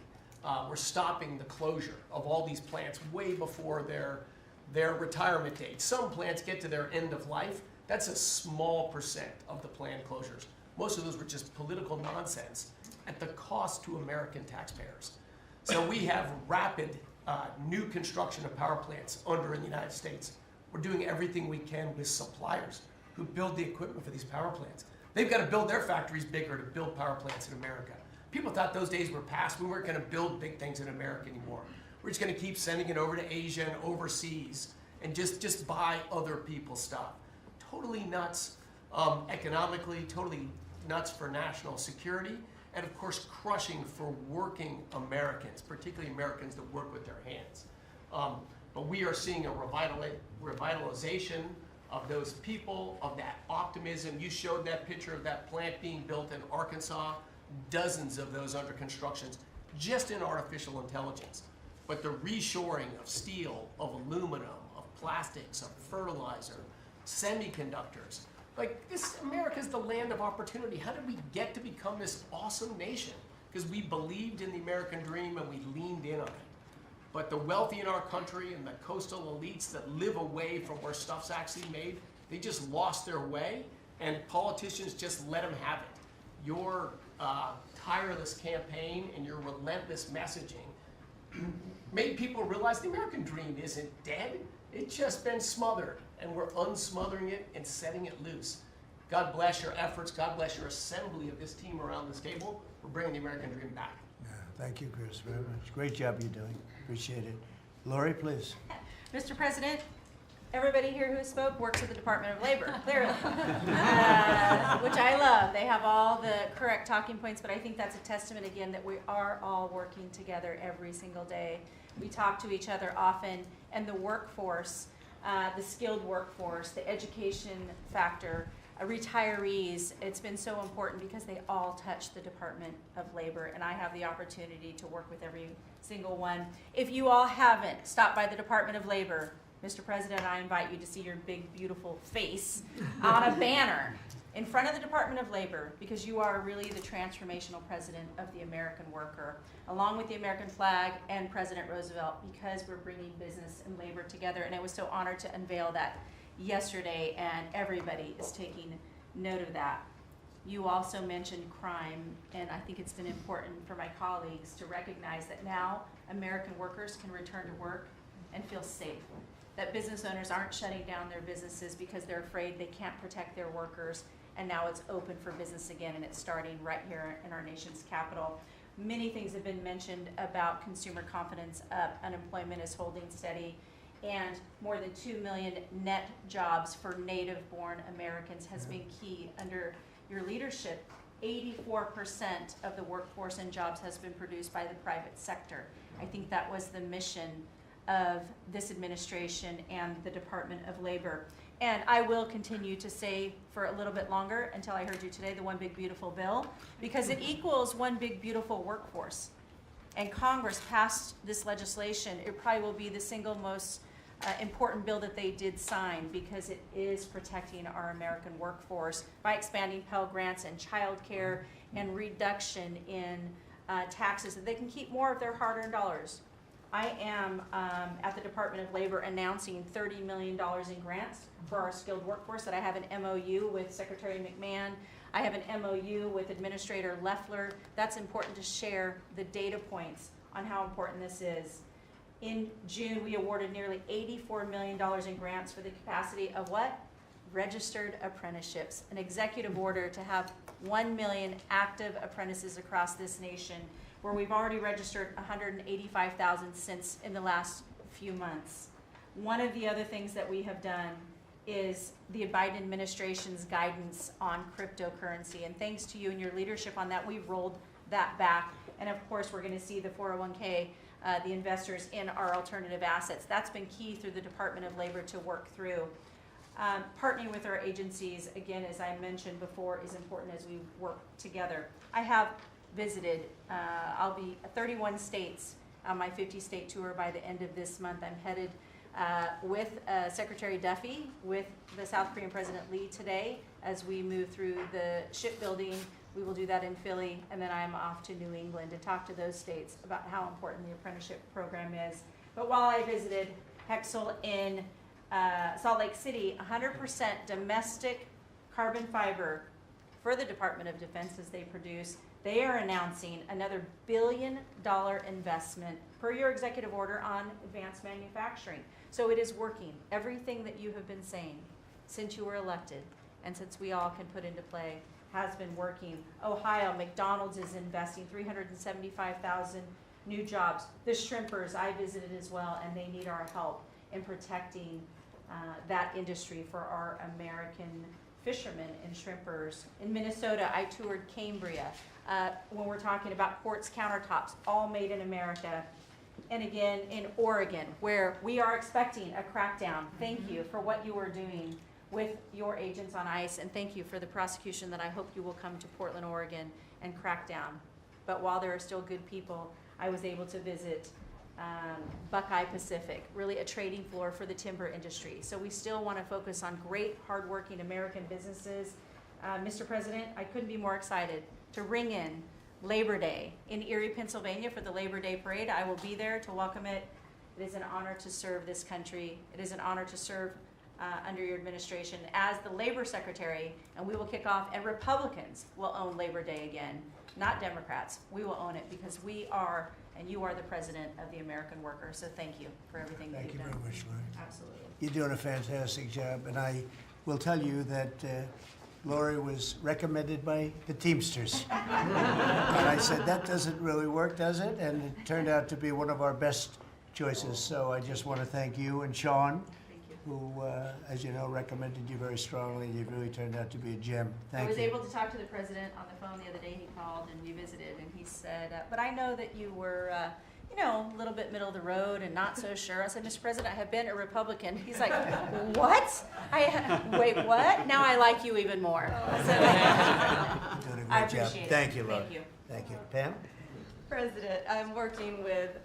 We're stopping the closure of all these plants way before their retirement date. Some plants get to their end of life. That's a small percent of the planned closures. Most of those were just political nonsense at the cost to American taxpayers. So we have rapid new construction of power plants under in the United States. We're doing everything we can with suppliers who build the equipment for these power plants. They've got to build their factories bigger to build power plants in America. People thought those days were past. We weren't going to build big things in America anymore. We're just going to keep sending it over to Asia and overseas and just buy other people's stuff. Totally nuts economically, totally nuts for national security, and of course crushing for working Americans, particularly Americans that work with their hands. But we are seeing a revitalization of those people, of that optimism. You showed that picture of that plant being built in Arkansas, dozens of those under construction, just in artificial intelligence. But the reshoring of steel, of aluminum, of plastics, of fertilizer, semiconductors. Like this, America's the land of opportunity. How did we get to become this awesome nation? Because we believed in the American dream and we leaned in on it. But the wealthy in our country and the coastal elites that live away from where stuff's actually made, they just lost their way, and politicians just let them have it. Your tireless campaign and your relentless messaging made people realize the American dream isn't dead. It's just been smothered, and we're unsmothering it and setting it loose. God bless your efforts. God bless your assembly of this team around this table. We're bringing the American dream back. Yeah, thank you, Chris, very much. Great job you're doing. Appreciate it. Lori, please. Mr. President, everybody here who spoke works at the Department of Labor, clearly, which I love. They have all the correct talking points, but I think that's a testament again that we are all working together every single day. We talk to each other often, and the workforce, the skilled workforce, the education factor, retirees, it's been so important because they all touch the Department of Labor, and I have the opportunity to work with every single one. If you all haven't stopped by the Department of Labor, Mr. President, I invite you to see your big, beautiful face on a banner in front of the Department of Labor, because you are really the transformational president of the American worker, along with the American flag and President Roosevelt, because we're bringing business and labor together. And I was so honored to unveil that yesterday, and everybody is taking note of that. You also mentioned crime, and I think it's been important for my colleagues to recognize that now American workers can return to work and feel safe. That business owners aren't shutting down their businesses because they're afraid they can't protect their workers, and now it's open for business again, and it's starting right here in our nation's capital. Many things have been mentioned about consumer confidence up, unemployment is holding steady, and more than 2 million net jobs for native-born Americans has been key under your leadership. 84% of the workforce and jobs has been produced by the private sector. I think that was the mission of this administration and the Department of Labor. And I will continue to say for a little bit longer, until I heard you today, the one big beautiful bill, because it equals one big beautiful workforce. And Congress passed this legislation. It probably will be the single most important bill that they did sign, because it is protecting our American workforce by expanding Pell Grants and child care and reduction in taxes, so they can keep more of their hard-earned dollars. I am at the Department of Labor announcing $30 million in grants for our skilled workforce, that I have an MOU with Secretary McMahon. I have an MOU with Administrator Loeffler. That's important to share the data points on how important this is. In June, we awarded nearly $84 million in grants for the capacity of what? Registered apprenticeships. An executive order to have 1 million active apprentices across this nation, where we've already registered 185,000 since in the last few months. One of the other things that we have done is the Biden administration's guidance on cryptocurrency. And thanks to you and your leadership on that, we've rolled that back. And of course, we're gonna see the 401k, the investors in our alternative assets. That's been key through the Department of Labor to work through. Partnering with our agencies, again, as I mentioned before, is important as we work together. I have visited, I'll be 31 states on my 50-state tour by the end of this month. I'm headed with Secretary Duffy, with the South Korean President Lee today, as we move through the shipbuilding. We will do that in Philly, and then I'm off to New England to talk to those states about how important the apprenticeship program is. But while I visited Hexel in Salt Lake City, 100% domestic carbon fiber for the Department of Defense as they produce. They are announcing another $1 billion investment per your executive order on advanced manufacturing. So it is working. Everything that you have been saying since you were elected and since we all can put into play has been working. Ohio, McDonald's is investing 375,000 new jobs. The shrimpers, I visited as well, and they need our help in protecting that industry for our American fishermen and shrimpers. In Minnesota, I toured Cambria. When we're talking about quartz countertops, all made in America. And again, in Oregon, where we are expecting a crackdown. Thank you for what you are doing with your agents on ICE, and thank you for the prosecution that I hope you will come to Portland, Oregon and crack down. But while there are still good people, I was able to visit Buckeye Pacific, really a trading floor for the timber industry. So we still want to focus on great, hardworking American businesses. Mr. President, I couldn't be more excited to ring in Labor Day in Erie, Pennsylvania for the Labor Day Parade. I will be there to welcome it It is an honor to serve this country. It is an honor to serve under your administration as the Labor Secretary, and we will kick off, and Republicans will own Labor Day again, not Democrats. We will own it because we are, and you are the president of the American worker. So thank you for everything that Thank you've you done. very much, Lori. Absolutely. You're doing a fantastic job, and I will tell you that Lori was recommended by the Teamsters. And I said, that doesn't really work, does it? And it turned out to be one of our best choices. So I just want to thank you and Sean, who, as you know, recommended you very strongly. You really turned out to be a gem. Thank you. I was able to talk to the president on the phone the other day. He called and we visited, and he said, but I know that you were, a little bit middle of the road and not so sure. I said, Mr. President, I have been a Republican. He's like, what? Wait, what? Now I like you even more. You're doing a I great job. appreciate it. Thank you, Lori. Thank you. Thank you. Pam? President, I'm working with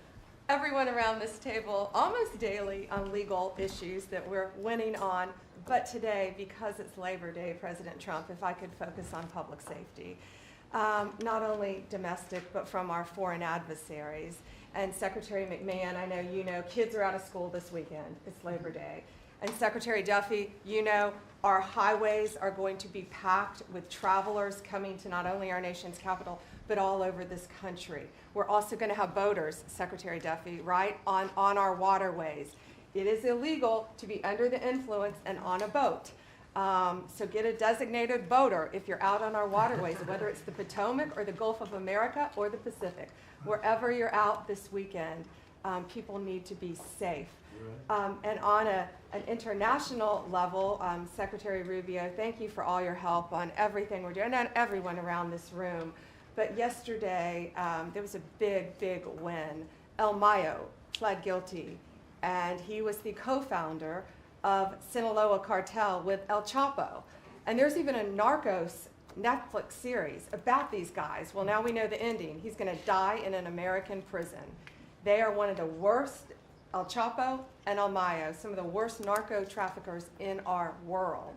everyone around this table almost daily on legal issues that we're winning on. But today, because it's Labor Day, President Trump, if I could focus on public safety, not only domestic, but from our foreign adversaries. And Secretary McMahon, I know you know, kids are out of school this weekend. It's Labor Day. And Secretary Duffy, you know, our highways are going to be packed with travelers coming to not only our nation's capital, but all over this country. We're also going to have boaters, Secretary Duffy, right, on our waterways. It is illegal to be under the influence and on a boat. So get a designated boater if you're out on our waterways, whether it's the Potomac or the Gulf of America or the Pacific. Wherever you're out this weekend, people need to be safe. And on an international level, Secretary Rubio, thank you for all your help on everything we're doing, and everyone around this room. But yesterday, there was a big, big win. El Mayo pled guilty, and he was the co-founder of Sinaloa cartel with El Chapo. And there's even a Narcos Netflix series about these guys. Well, now we know the ending. He's going to die in an American prison. They are one of the worst, El Chapo and El Mayo, some of the worst narco traffickers in our world.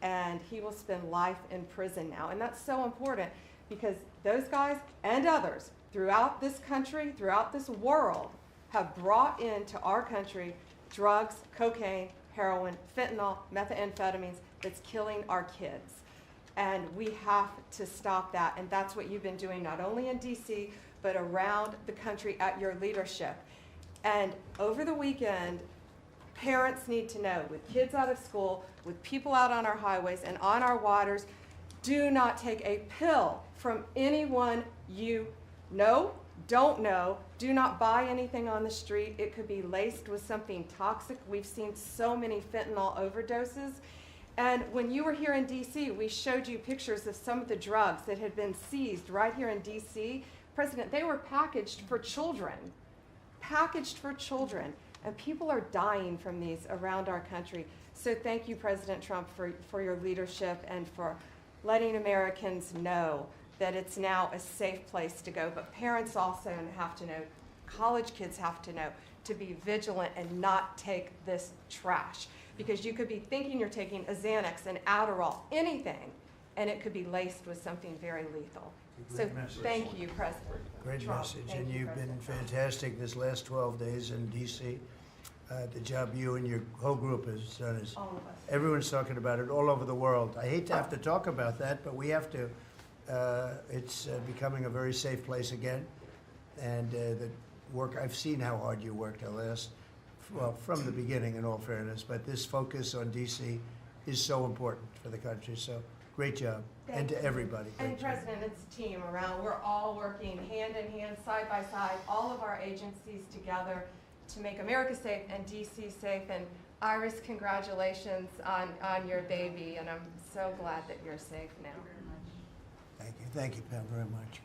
And he will spend life in prison now. And that's so important because those guys and others throughout this country, throughout this world, have brought into our country drugs, cocaine, heroin, fentanyl, methamphetamines that's killing our kids. And we have to stop that. And that's what you've been doing not only in DC, but around the country at your leadership. And over the weekend, parents need to know, with kids out of school, with people out on our highways and on our waters, do not take a pill from anyone you know, don't know. Do not buy anything on the street. It could be laced with something toxic. We've seen so many fentanyl overdoses. And when you were here in DC, we showed you pictures of some of the drugs that had been seized right here in DC. President, they were packaged for children. Packaged for children. And people are dying from these around our country. So thank you, President Trump, for your leadership and for letting Americans know that it's now a safe place to go. But parents also have to know, college kids have to know, to be vigilant and not take this trash. Because you could be thinking you're taking a Xanax, an Adderall, anything, and it could be laced with something very lethal. So thank you, President Great Trump. message, Thank and you, you've been President Trump. fantastic this last 12 days in DC. The job you and your whole group has done is, All of us. everyone's talking about it all over the world. I hate to have to talk about that, but we have to. It's becoming a very safe place again, and the work, I've seen how hard you worked from the beginning, in all fairness, but this focus on DC is so important for the country, so great job. And to everybody. And great job. President, it's a team around. We're all working hand in hand, side by side, all of our agencies together to make America safe and DC safe. And Iris, congratulations on your baby, and I'm so glad that you're safe now. Thank you, Pam, very much.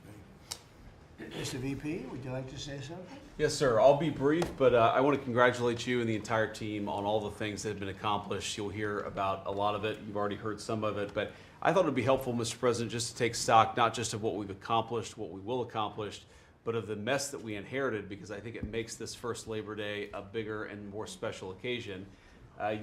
Great. Mr. VP, would you like to say something? Yes, sir. I'll be brief, but I want to congratulate you and the entire team on all the things that have been accomplished. You'll hear about a lot of it. You've already heard some of it, but I thought it would be helpful, Mr. President, just to take stock, not just of what we've accomplished, what we will accomplish, but of the mess that we inherited, because I think it makes this first Labor Day a bigger and more special occasion.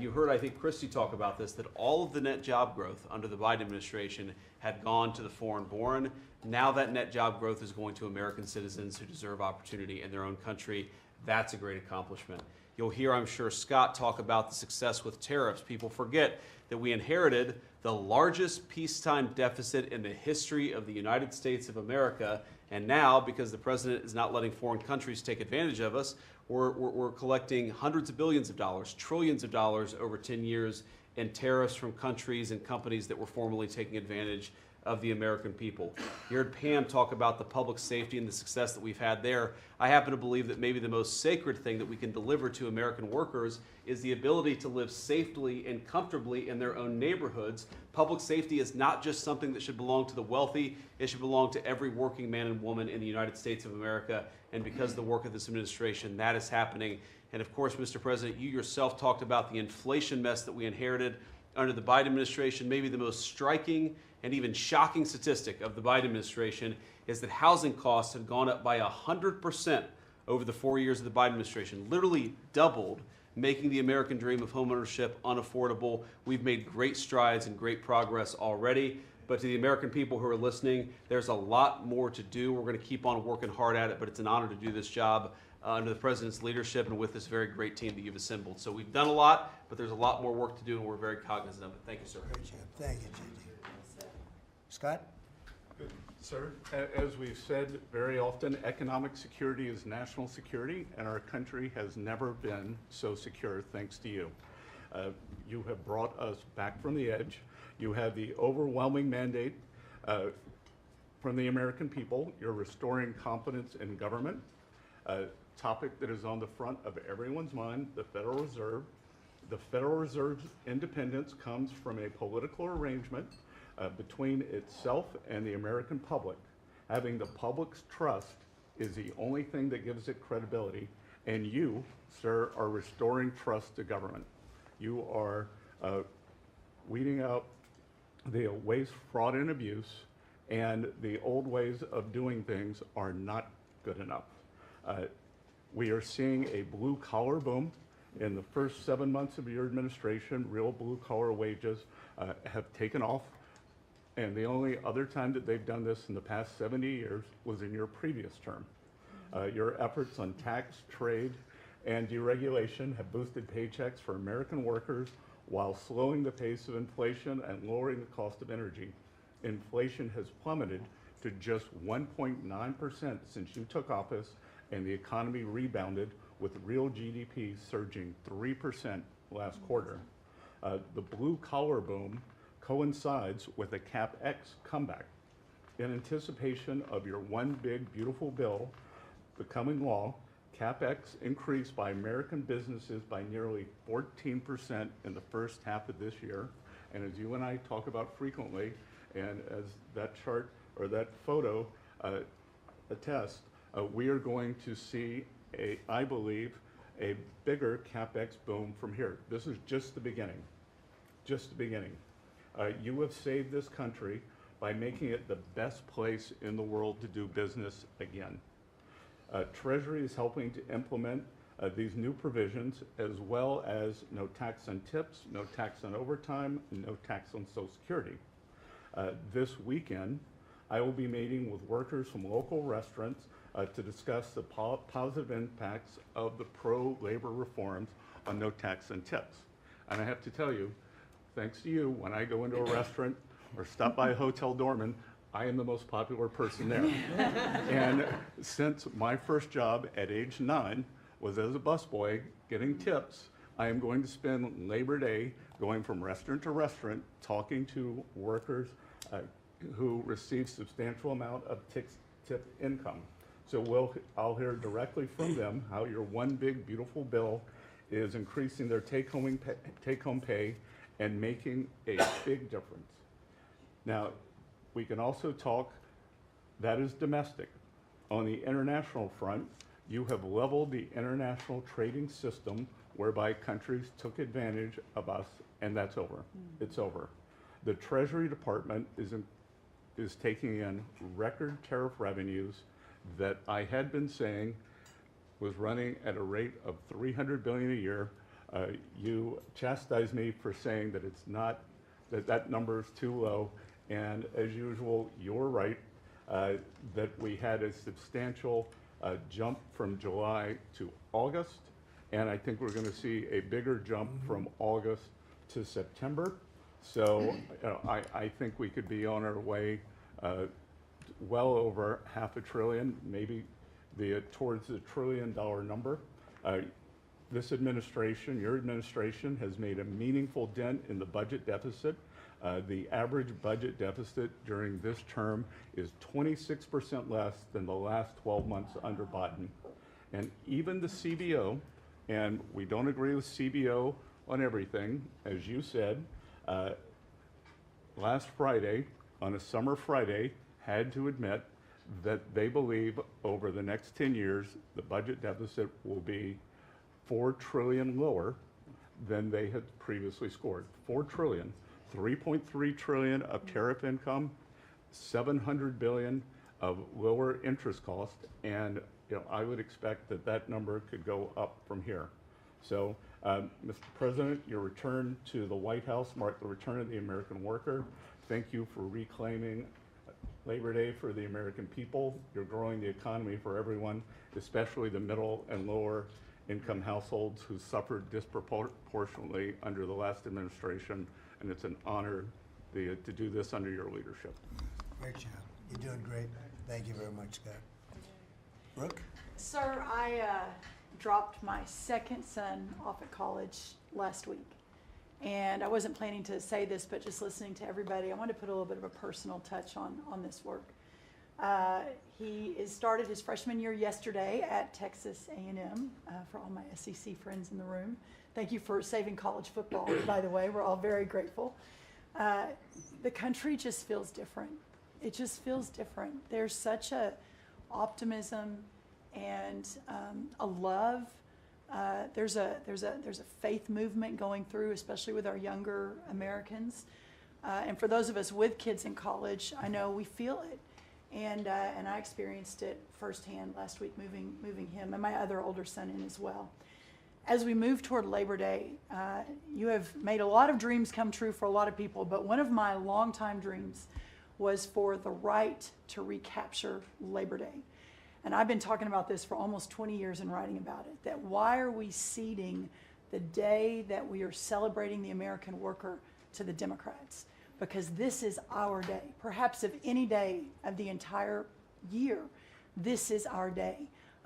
You heard, I think, Christy talk about this, that all of the net job growth under the Biden administration had gone to the foreign-born. Now that net job growth is going to American citizens who deserve opportunity in their own country. That's a great accomplishment. You'll hear, I'm sure, Scott talk about the success with tariffs. People forget that we inherited the largest peacetime deficit in the history of the United States of America. And now, because the president is not letting foreign countries take advantage of us, we're collecting hundreds of billions of dollars, trillions of dollars over 10 years in tariffs from countries and companies that were formerly taking advantage of the American people. You heard Pam talk about the public safety and the success that we've had there. I happen to believe that maybe the most sacred thing that we can deliver to American workers is the ability to live safely and comfortably in their own neighborhoods. Public safety is not just something that should belong to the wealthy, it should belong to every working man and woman in the United States of America. And because of the work of this administration, that is happening. And of course, Mr. President, you yourself talked about the inflation mess that we inherited under the Biden administration. Maybe the most striking and even shocking statistic of the Biden administration is that housing costs have gone up by 100% over the 4 years of the Biden administration, literally doubled, making the American dream of homeownership unaffordable. We've made great strides and great progress already. But to the American people who are listening, there's a lot more to do. We're going to keep on working hard at it, but it's an honor to do this job under the president's leadership and with this very great team that you've assembled. So we've done a lot, but there's a lot more work to do, and we're very cognizant of it. Thank you, sir. Great job. Thank you, J.D. Scott? Sir, as we've said very often, economic security is national security, and our country has never been so secure thanks to you. You have brought us back from the edge. You have the overwhelming mandate from the American people. You're restoring confidence in government, a topic that is on the front of everyone's mind, the Federal Reserve. The Federal Reserve's independence comes from a political arrangement between itself and the American public. Having the public's trust is the only thing that gives it credibility, and you, sir, are restoring trust to government. You are weeding out the waste, fraud, and abuse, and the old ways of doing things are not good enough. We are seeing a blue-collar boom. In the first 7 months of your administration, real blue-collar wages have taken off. And the only other time that they've done this in the past 70 years was in your previous term. Your efforts on tax, trade, and deregulation have boosted paychecks for American workers while slowing the pace of inflation and lowering the cost of energy. Inflation has plummeted to just 1.9% since you took office, and the economy rebounded with real GDP surging 3% last quarter. The blue-collar boom coincides with a CapEx comeback. In anticipation of your one big beautiful bill becoming law, CapEx increased by American businesses by nearly 14% in the first half of this year. And as you and I talk about frequently, and as that chart or that photo attests, we are going to see, I believe, a bigger CapEx boom from here. This is just the beginning, just the beginning. You have saved this country by making it the best place in the world to do business again. Treasury is helping to implement these new provisions, as well as no tax on tips, no tax on overtime, and no tax on Social Security. This weekend, I will be meeting with workers from local restaurants to discuss the positive impacts of the pro-labor reforms on no tax on tips. And I have to tell you, thanks to you, when I go into a restaurant or stop by a hotel doorman, I am the most popular person there. And since my first job at age 9 was as a busboy getting tips, I am going to spend Labor Day going from restaurant to restaurant talking to workers who receive substantial amount of tip income. So I'll hear directly from them how your one big beautiful bill is increasing their take-home pay and making a big difference. Now, we can also talk, that is domestic. On the international front, you have leveled the international trading system whereby countries took advantage of us, and that's over. It's over. The Treasury Department is taking in record tariff revenues that I had been saying was running at a rate of $300 billion a year. You chastised me for saying that it's not, that number is too low. And as usual, you're right, that we had a substantial jump from July to August, and I think we're going to see a bigger jump from August to September. So I think we could be on our way well over $500 billion, maybe towards the $1 trillion number. This administration, your administration, has made a meaningful dent in the budget deficit. The average budget deficit during this term is 26% less than the last 12 months under Biden. And even the CBO, and we don't agree with CBO on everything, as you said, last Friday, on a summer Friday, had to admit that they believe over the next 10 years, the budget deficit will be $4 trillion lower than they had previously scored. $4 trillion, 3.3 trillion of tariff income, 700 billion of lower interest cost, and I would expect that that number could go up from here. So, Mr. President, your return to the White House marked the return of the American worker. Thank you for reclaiming Labor Day for the American people. You're growing the economy for everyone, especially the middle and lower income households who suffered disproportionately under the last administration, and it's an honor to do this under your leadership. Great job. You're doing great. Thank you very much, Scott. Brooke? Sir, I dropped my second son off at college last week. And I wasn't planning to say this, but just listening to everybody, I wanted to put a little bit of a personal touch on this work. He started his freshman year yesterday at Texas A&M, for all my SEC friends in the room. Thank you for saving college football, by the way. We're all very grateful. The country just feels different. It just feels different. There's such a optimism and a love. There's a faith movement going through, especially with our younger Americans. And for those of us with kids in college, I know we feel it. And I experienced it firsthand last week, moving him and my other older son in as well. As we move toward Labor Day, you have made a lot of dreams come true for a lot of people, but one of my longtime dreams was for the right to recapture Labor Day. And I've been talking about this for almost 20 years and writing about it, that why are we ceding the day that we are celebrating the American worker to the Democrats? Because this is our day. Perhaps of any day of the entire year, this is our day.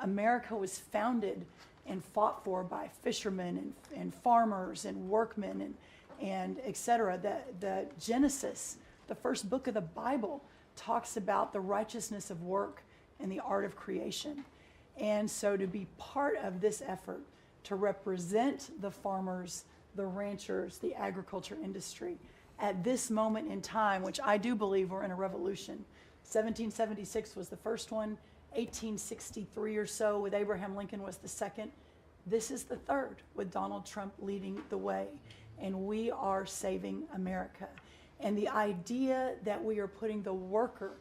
America was founded and fought for by fishermen and farmers and workmen and et cetera. The Genesis, the first book of the Bible, talks about the righteousness of work and the art of creation. And so to be part of this effort to represent the farmers, the ranchers, the agriculture industry at this moment in time, which I do believe we're in a revolution. 1776 was the first one, 1863 or so with Abraham Lincoln was the second. This is the third with Donald Trump leading the way. And we are saving America. And the idea that we are putting the worker,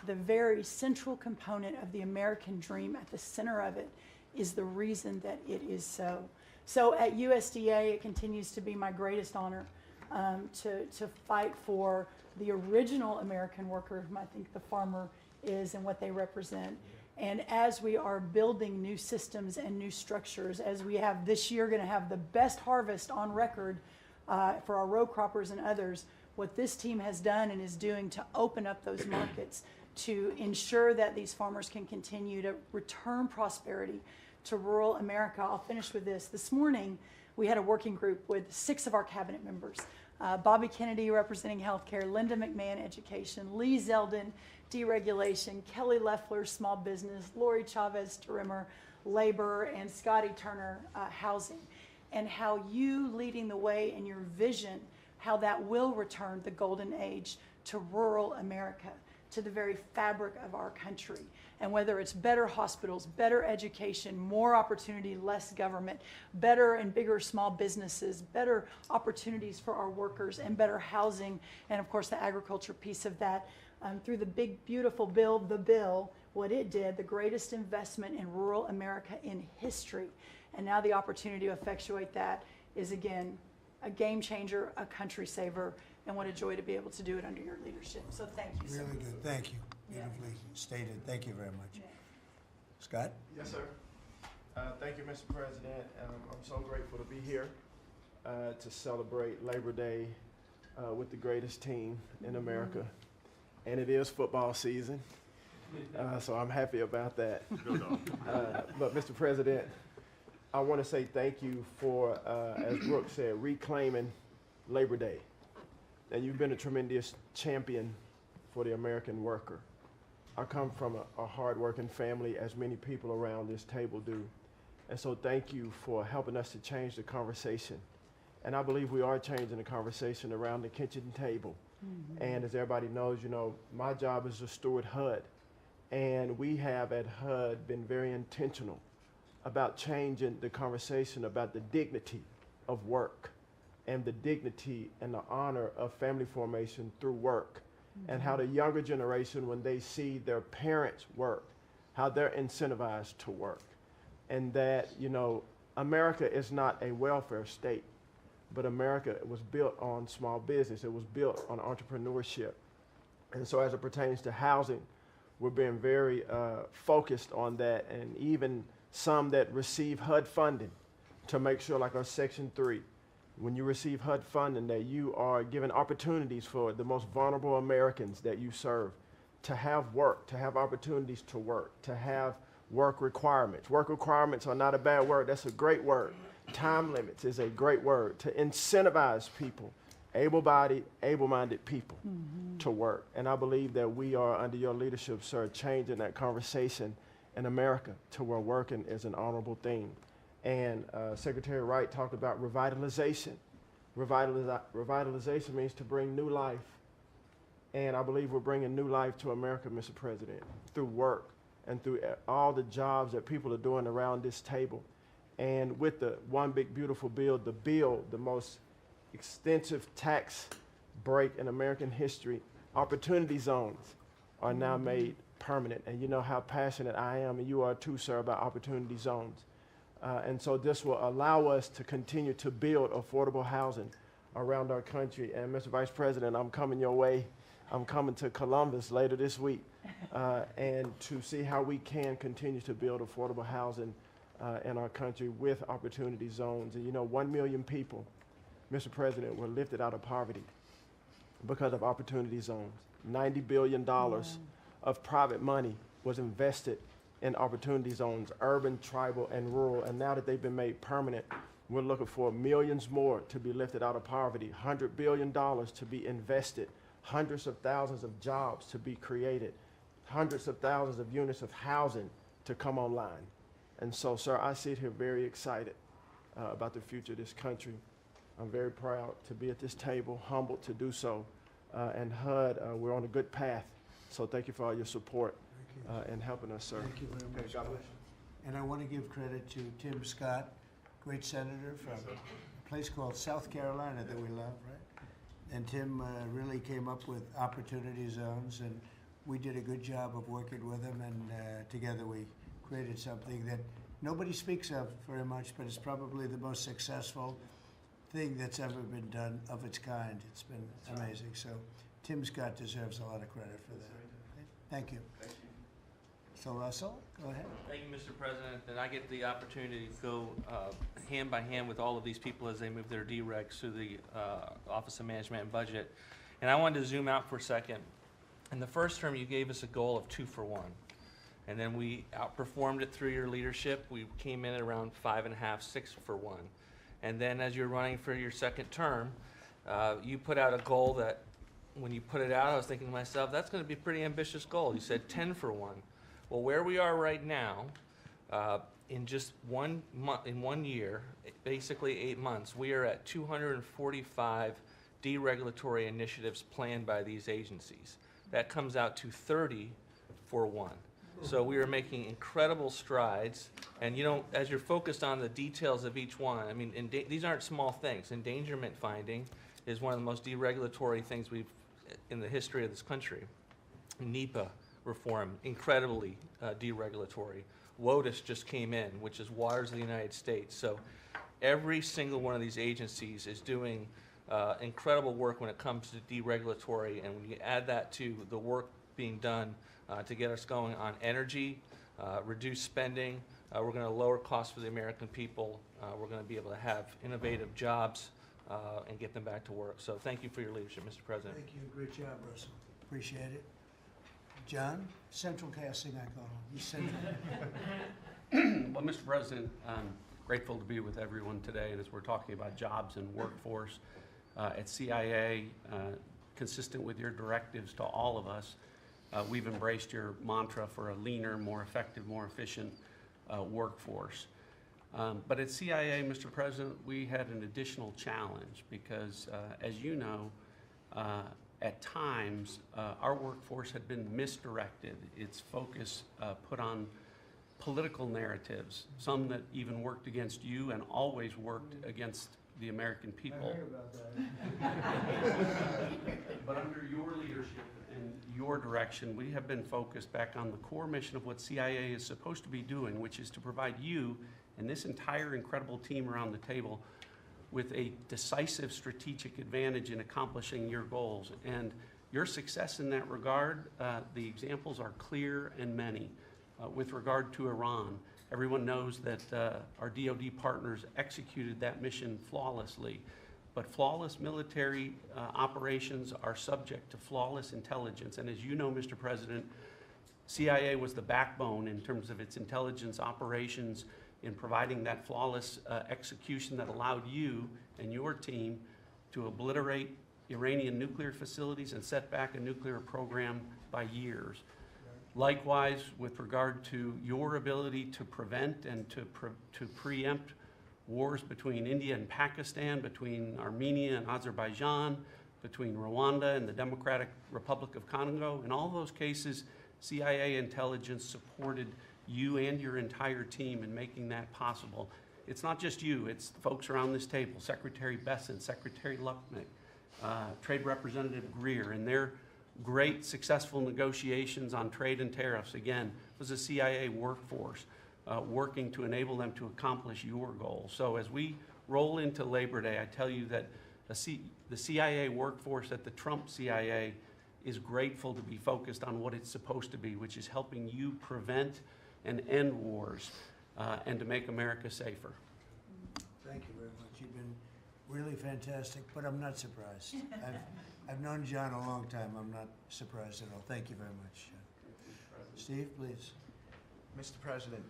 the very central component of the American dream, at the center of it is the reason that it is so. So at USDA, it continues to be my greatest honor to fight for the original American worker, whom I think the farmer is and what they represent. And as we are building new systems and new structures, as we have this year going to have the best harvest on record for our row croppers and others, what this team has done and is doing to open up those markets to ensure that these farmers can continue to return prosperity to rural America. I'll finish with this. This morning, we had a working group with 6 of our cabinet members. Bobby Kennedy representing healthcare, Linda McMahon education, Lee Zeldin deregulation, Kelly Loeffler small business, Lori Chavez Rimmer labor, and Scotty Turner housing. And how you leading the way in your vision, how that will return the golden age to rural America, to the very fabric of our country. And whether it's better hospitals, better education, more opportunity, less government, better and bigger small businesses, better opportunities for our workers, and better housing, and of course the agriculture piece of that, through the big, beautiful bill, the bill, what it did, the greatest investment in rural America in history. And now the opportunity to effectuate that is, again, a game changer, a country saver, and what a joy to be able to do it under your leadership. So thank you, sir. Really good. Thank you. Beautifully stated. Thank you very much. Scott? Yes, sir. Thank you, Mr. President. I'm so grateful to be here to celebrate Labor Day with the greatest team in America. And it is football season, so I'm happy about that. But Mr. President, I want to say thank you for, as Brooke said, reclaiming Labor Day. And you've been a tremendous champion for the American worker. I come from a hard-working family, as many people around this table do. And so thank you for helping us to change the conversation. And I believe we are changing the conversation around the kitchen table. And as everybody knows, you know, my job is to steward HUD. And we have at HUD been very intentional about changing the conversation about the dignity of work and the dignity and the honor of family formation through work. And how the younger generation, when they see their parents work, how they're incentivized to work. And that, you know, America is not a welfare state, but America was built on small business. It was built on entrepreneurship. And so as it pertains to housing, we're being very focused on that, and even some that receive HUD funding to make sure, like our Section 3, when you receive HUD funding, that you are given opportunities for the most vulnerable Americans that you serve to have work, to have opportunities to work, to have work requirements. Work requirements are not a bad word, that's a great word. Time limits is a great word to incentivize people, able-bodied, able-minded people to work. And I believe that we are, under your leadership, sir, changing that conversation in America to where working is an honorable thing. And Secretary Wright talked about revitalization. Revitalization means to bring new life. And I believe we're bringing new life to America, Mr. President, through work and through all the jobs that people are doing around this table. And with the One Big Beautiful Bill, the most extensive tax break in American history, opportunity zones are now made permanent. And you know how passionate I am, and you are too, sir, about opportunity zones. And so this will allow us to continue to build affordable housing around our country. And Mr. Vice President, I'm coming your way. I'm coming to Columbus later this week and to see how we can continue to build affordable housing in our country with opportunity zones. And you know, 1 million people, Mr. President, were lifted out of poverty because of opportunity zones. $90 billion of private money was invested in opportunity zones, urban, tribal, and rural. And now that they've been made permanent, we're looking for millions more to be lifted out of poverty, $100 billion to be invested, hundreds of thousands of jobs to be created, hundreds of thousands of units of housing to come online. And so, sir, I sit here very excited about the future of this country. I'm very proud to be at this table, humbled to do so. And HUD, we're on a good path. So thank you for all your support and helping us, sir. Thank you very much. God bless you. And I want to give credit to Tim Scott, great senator from a place called South Carolina that we love, right? And Tim really came up with opportunity zones, and we did a good job of working with him, and together we created something that nobody speaks of very much, but it's probably the most successful thing that's ever been done of its kind. It's been amazing. So Tim Scott deserves a lot of credit for that. Thank you. Thank you. So Russell, go ahead. Thank you, Mr. President, and I get the opportunity to go hand by hand with all of these people as they move their deregs through the Office of Management and Budget. And I wanted to zoom out for a second. In the first term, you gave us a goal of 2 for 1. And then we outperformed it through your leadership. We came in at around 5.5, 6 for 1. And then as you're running for your second term, you put out a goal that when you put it out, I was thinking to myself, that's going to be a pretty ambitious goal. You said 10 for 1. Well, where we are right now, in just 1 month, in 1 year, basically 8 months, we are at 245 deregulatory initiatives planned by these agencies. That comes out to 30 for 1. So we are making incredible strides, and you know, as you're focused on the details of each one, I mean, these aren't small things. Endangerment finding is one of the most deregulatory things we've in the history of this country. NEPA reform, incredibly deregulatory. WOTUS just came in, which is Waters of the United States. So every single one of these agencies is doing incredible work when it comes to deregulatory, and when you add that to the work being done to get us going on energy, reduce spending. We're going to lower costs for the American people. We're going to be able to have innovative jobs and get them back to work. So thank you for your leadership, Mr. President. Thank you. Great job, Russell. Appreciate it. John, central casting, I call him. He's central. Well, Mr. President, I'm grateful to be with everyone today, and as we're talking about jobs and workforce at CIA, consistent with your directives to all of us, we've embraced your mantra for a leaner, more effective, more efficient workforce. But at CIA, Mr. President, we had an additional challenge because, as you know, at times, our workforce had been misdirected. Its focus put on political narratives, some that even worked against you and always worked against the American people. I heard about that. But under your leadership and your direction, we have been focused back on the core mission of what CIA is supposed to be doing, which is to provide you and this entire incredible team around the table with a decisive strategic advantage in accomplishing your goals. And your success in that regard, the examples are clear and many. With regard to Iran, everyone knows that our DoD partners executed that mission flawlessly. But flawless military operations are subject to flawless intelligence. And as you know, Mr. President, CIA was the backbone in terms of its intelligence operations in providing that flawless execution that allowed you and your team to obliterate Iranian nuclear facilities and set back a nuclear program by years. Likewise, with regard to your ability to prevent and to preempt wars between India and Pakistan, between Armenia and Azerbaijan, between Rwanda and the Democratic Republic of Congo. In all those cases, CIA intelligence supported you and your entire team in making that possible. It's not just you, it's the folks around this table, Secretary Bessent, Secretary Lucknick, Trade Representative Greer, and their great successful negotiations on trade and tariffs, again, was a CIA workforce working to enable them to accomplish your goals. So as we roll into Labor Day, I tell you that the CIA workforce at the Trump CIA is grateful to be focused on what it's supposed to be, which is helping you prevent and end wars and to make America safer. Thank you very much. You've been really fantastic, but I'm not surprised. I've known John a long time. I'm not surprised at all. Thank you very much. Steve, please. Mr. President,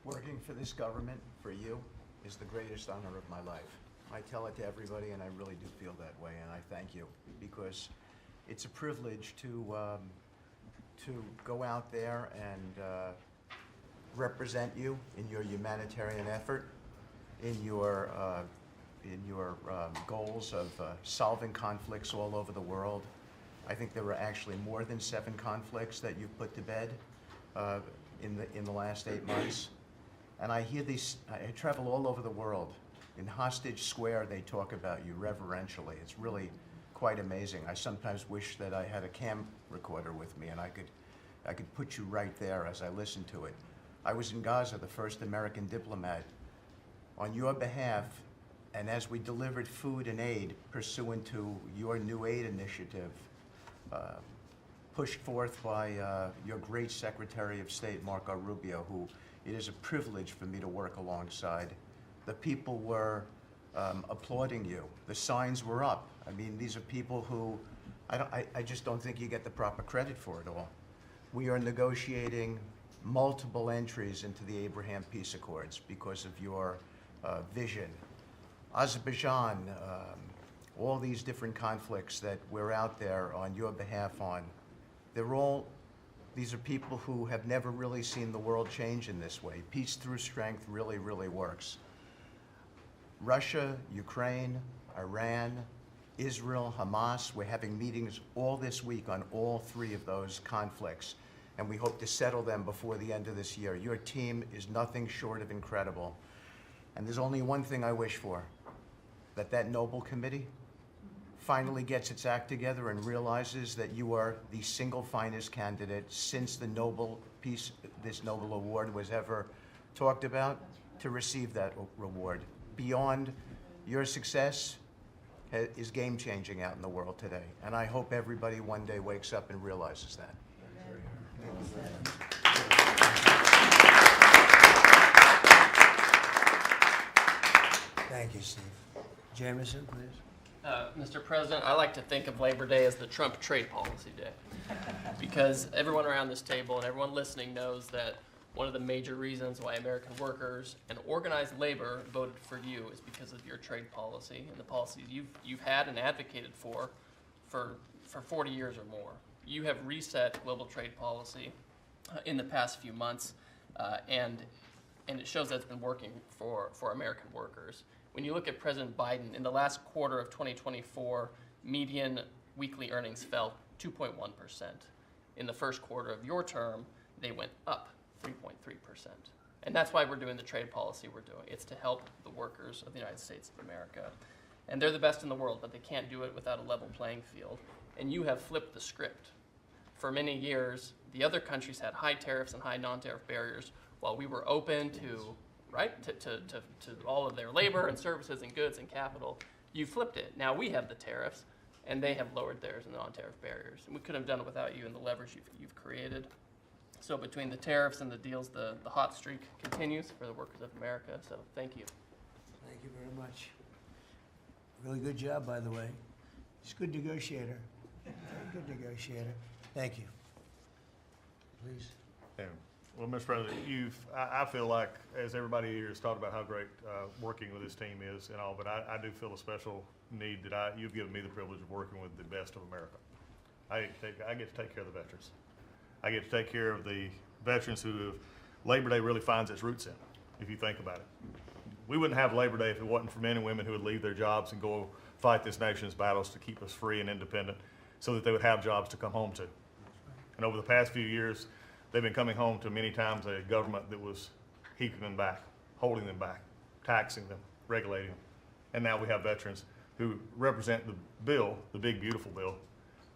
working for this government, for you, is the greatest honor of my life. I tell it to everybody, and I really do feel that way, and I thank you, because it's a privilege to go out there and represent you in your humanitarian effort, in your goals of solving conflicts all over the world. I think there were actually more than 7 conflicts that you've put to bed in the last 8 months. And I hear these, I travel all over the world. In Hostage Square, they talk about you reverentially. It's really quite amazing. I sometimes wish that I had a cam recorder with me and I could put you right there as I listen to it. I was in Gaza, the first American diplomat, on your behalf, and as we delivered food and aid pursuant to your new aid initiative, pushed forth by your great Secretary of State, Marco Rubio, who it is a privilege for me to work alongside. The people were applauding you. The signs were up. I mean, these are people who I just don't think you get the proper credit for it all. We are negotiating multiple entries into the Abraham Peace Accords because of your vision. Azerbaijan, all these different conflicts that we're out there on your behalf on, these are people who have never really seen the world change in this way. Peace through strength really, really works. Russia, Ukraine, Iran, Israel, Hamas, we're having meetings all this week on all 3 of those conflicts, and we hope to settle them before the end of this year. Your team is nothing short of incredible. And there's only one thing I wish for, that noble committee finally gets its act together and realizes that you are the single finest candidate since the this Nobel Award was ever talked about to receive that reward. Beyond your success is game-changing out in the world today. And I hope everybody one day wakes up and realizes that. Thank you, Steve. Jameson, please. Mr. President, I like to think of Labor Day as the Trump trade policy day. Because everyone around this table and everyone listening knows that one of the major reasons why American workers and organized labor voted for you is because of your trade policy and the policies you've had and advocated for 40 years or more. You have reset global trade policy in the past few months, and it shows that it's been working for American workers. When you look at President Biden, in the last quarter of 2024, median weekly earnings fell 2.1%. In the first quarter of your term, they went up 3.3%. And that's why we're doing the trade policy we're doing. It's to help the workers of the United States of America. And they're the best in the world, but they can't do it without a level playing field. And you have flipped the script. For many years, the other countries had high tariffs and high non-tariff barriers, while we were open to all of their labor and services and goods and capital. You flipped it. Now we have the tariffs, and they have lowered theirs and the non-tariff barriers. And we couldn't have done it without you and the leverage you've created. So between the tariffs and the deals, the hot streak continues for the workers of America. So thank you. Thank you very much. Really good job, by the way. He's a good negotiator. Very good negotiator. Thank you. Please. Yeah. Well, Mr. President, I feel like, as everybody here has talked about how great working with this team is and all, but I do feel a special need that you've given me the privilege of working with the best of America. I get to take care of the veterans. I get to take care of the veterans who Labor Day really finds its roots in, if you think about it. We wouldn't have Labor Day if it wasn't for men and women who would leave their jobs and go fight this nation's battles to keep us free and independent so that they would have jobs to come home to. And over the past few years, they've been coming home to many times a government that was keeping them back, holding them back, taxing them, regulating them. And now we have veterans who represent the bill, the big, beautiful bill,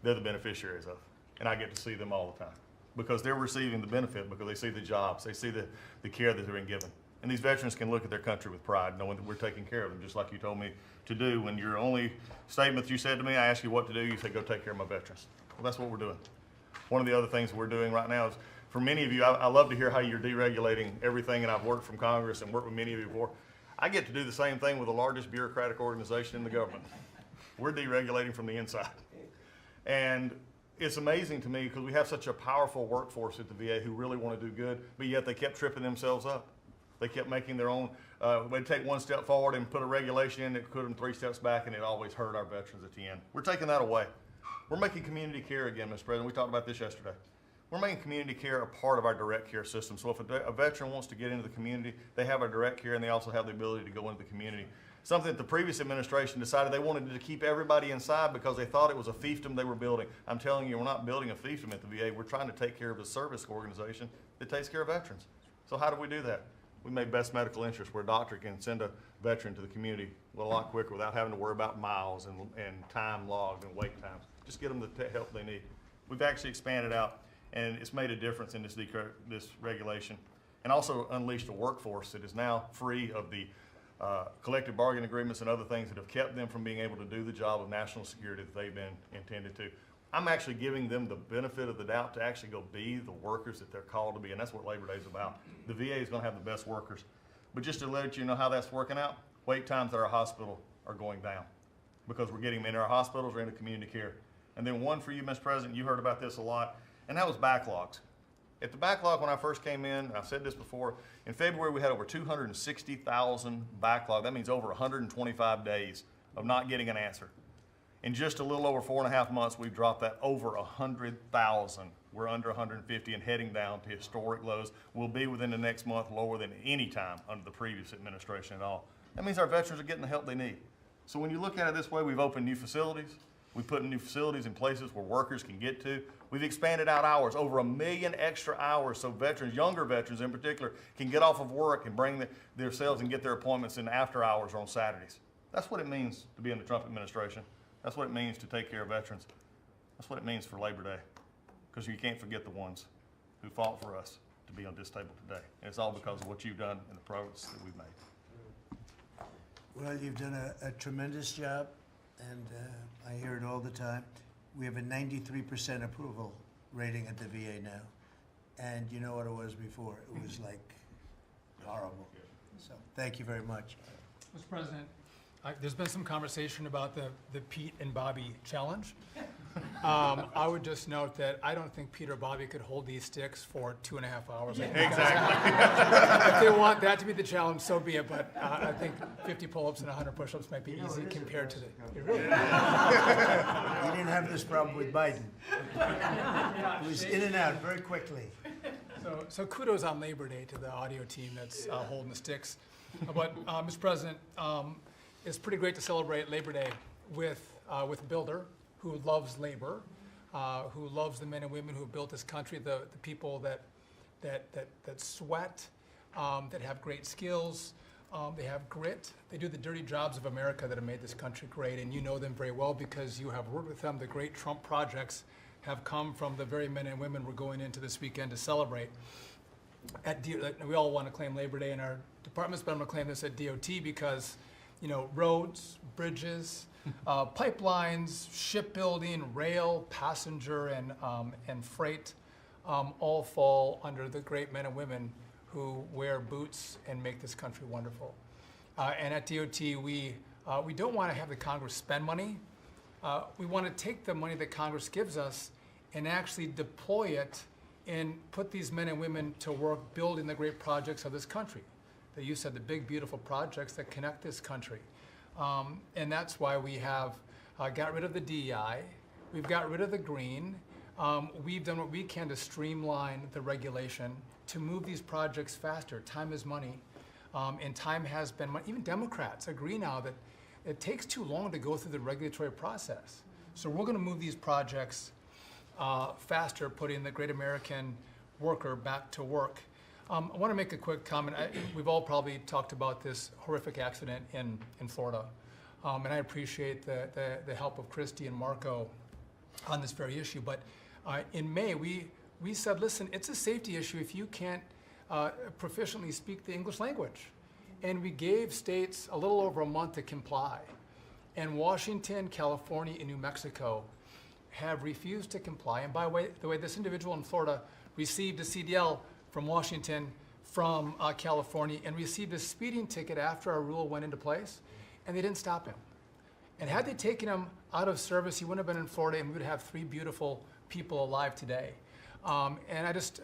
they're the beneficiaries of. And I get to see them all the time because they're receiving the benefit because they see the jobs, they see the care that they're being given. And these veterans can look at their country with pride, knowing that we're taking care of them, just like you told me to do. When your only statement that you said to me, I asked you what to do, you said, go take care of my veterans. Well, that's what we're doing. One of the other things we're doing right now is, for many of you, I love to hear how you're deregulating everything, and I've worked from Congress and worked with many of you before. I get to do the same thing with the largest bureaucratic organization in the government. We're deregulating from the inside. And it's amazing to me because we have such a powerful workforce at the VA who really want to do good, but yet they kept tripping themselves up. They kept making their own, they'd take one step forward and put a regulation in that put them 3 steps back, and it always hurt our veterans at the end. We're taking that away. We're making community care again, Mr. President. We talked about this yesterday. We're making community care a part of our direct care system. So if a veteran wants to get into the community, they have our direct care and they also have the ability to go into the community. Something that the previous administration decided they wanted to keep everybody inside because they thought it was a fiefdom they were building. I'm telling you, we're not building a fiefdom at the VA. We're trying to take care of a service organization that takes care of veterans. So how do we do that? We made best medical interest where a doctor can send a veteran to the community a lot quicker without having to worry about miles and time logged and wait times. Just get them the help they need. We've actually expanded out, and it's made a difference in this regulation, and also unleashed a workforce that is now free of the collective bargaining agreements and other things that have kept them from being able to do the job of national security that they've been intended to. I'm actually giving them the benefit of the doubt to actually go be the workers that they're called to be, and that's what Labor Day is about. The VA is going to have the best workers. But just to let you know how that's working out, wait times at our hospital are going down because we're getting them into our hospitals or into community care. And then one for you, Mr. President, you heard about this a lot, and that was backlogs. At the backlog when I first came in, I've said this before, in February we had over 260,000 backlog. That means over 125 days of not getting an answer. In just a little over 4.5 months, we've dropped that over 100,000. We're under 150 and heading down to historic lows. We'll be within the next month lower than any time under the previous administration at all. That means our veterans are getting the help they need. So when you look at it this way, we've opened new facilities. We've put new facilities in places where workers can get to. We've expanded out hours, over 1 million extra hours, so veterans, younger veterans in particular, can get off of work and bring themselves and get their appointments in after hours or on Saturdays. That's what it means to be in the Trump administration. That's what it means to take care of veterans. That's what it means for Labor Day, because you can't forget the ones who fought for us to be on this table today. And it's all because of what you've done and the progress that we've made. Well, you've done a tremendous job, and I hear it all the time. We have a 93% approval rating at the VA now. and you know what it was before. It was like horrible. So thank you very much. Mr. President, there's been some conversation about the Pete and Bobby challenge. I would just note that I don't think Pete or Bobby could hold these sticks for 2.5 hours. Exactly. If they want that to be the challenge, so be it. But I think 50 pull-ups and 100 push-ups might be easy compared to the. You didn't have this problem with Biden. It was in and out very quickly. So kudos on Labor Day to the audio team that's holding the sticks. But Mr. President, it's pretty great to celebrate Labor Day with a builder who loves labor, who loves the men and women who have built this country, the people that sweat, that have great skills, they have grit. They do the dirty jobs of America that have made this country great, and you know them very well because you have worked with them. The great Trump projects have come from the very men and women we're going into this weekend to celebrate. We all want to claim Labor Day in our departments, but I'm going to claim this at DOT because, roads, bridges, pipelines, shipbuilding, rail, passenger, and freight all fall under the great men and women who wear boots and make this country wonderful. And at DOT, we don't want to have the Congress spend money. We want to take the money that Congress gives us and actually deploy it and put these men and women to work building the great projects of this country. That you said, the big, beautiful projects that connect this country. And that's why we have got rid of the DEI. We've got rid of the green. We've done what we can to streamline the regulation to move these projects faster. Time is money, and time has been money. Even Democrats agree now that it takes too long to go through the regulatory process. So we're going to move these projects faster, putting the great American worker back to work. I want to make a quick comment. We've all probably talked about this horrific accident in Florida, and I appreciate the help of Christy and Marco on this very issue. But in May, we said, listen, it's a safety issue if you can't proficiently speak the English language. And we gave states a little over a month to comply. And Washington, California, and New Mexico have refused to comply. And by the way, this individual in Florida received a CDL from Washington, from California, and received a speeding ticket after our rule went into place, and they didn't stop him. And had they taken him out of service, he wouldn't have been in Florida, and we would have 3 beautiful people alive today. And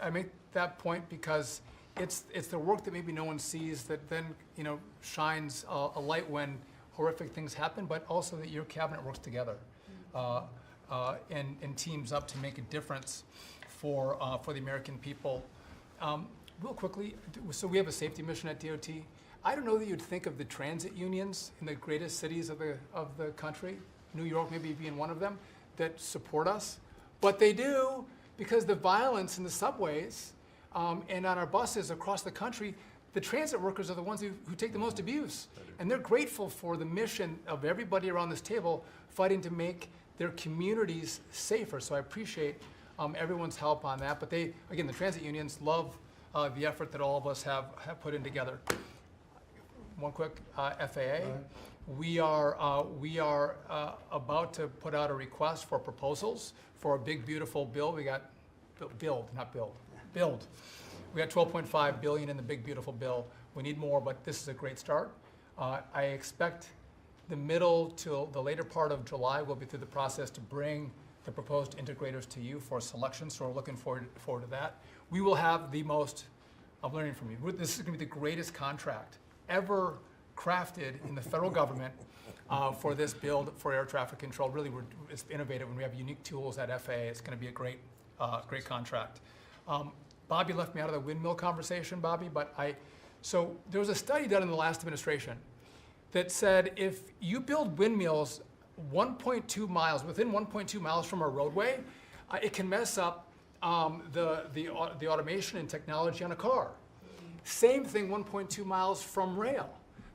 I make that point because it's the work that maybe no one sees that then shines a light when horrific things happen, but also that your cabinet works together and teams up to make a difference for the American people. Real quickly, so we have a safety mission at DOT. I don't know that you'd think of the transit unions in the greatest cities of the country, New York maybe being one of them, that support us, but they do, because the violence in the subways and on our buses across the country, the transit workers are the ones who take the most abuse. And they're grateful for the mission of everybody around this table fighting to make their communities safer. So I appreciate everyone's help on that. But the transit unions love the effort that all of us have put in together. One quick FAA. We are about to put out a request for proposals for a big, beautiful bill. We got build. We got $12.5 billion in the big, beautiful bill. We need more, but this is a great start. I expect the middle to the later part of July, we'll be through the process to bring the proposed integrators to you for selection, so we're looking forward to that. We will have the most, I'm learning from you, this is going to be the greatest contract ever crafted in the federal government for this build for air traffic control. Really, it's innovative, and we have unique tools at FAA. It's going to be a great contract. Bobby left me out of the windmill conversation, Bobby, but so there was a study done in the last administration that said if you build windmills 1.2 miles, within 1.2 miles from a roadway, it can mess up the automation and technology on a car. Same thing 1.2 miles from rail.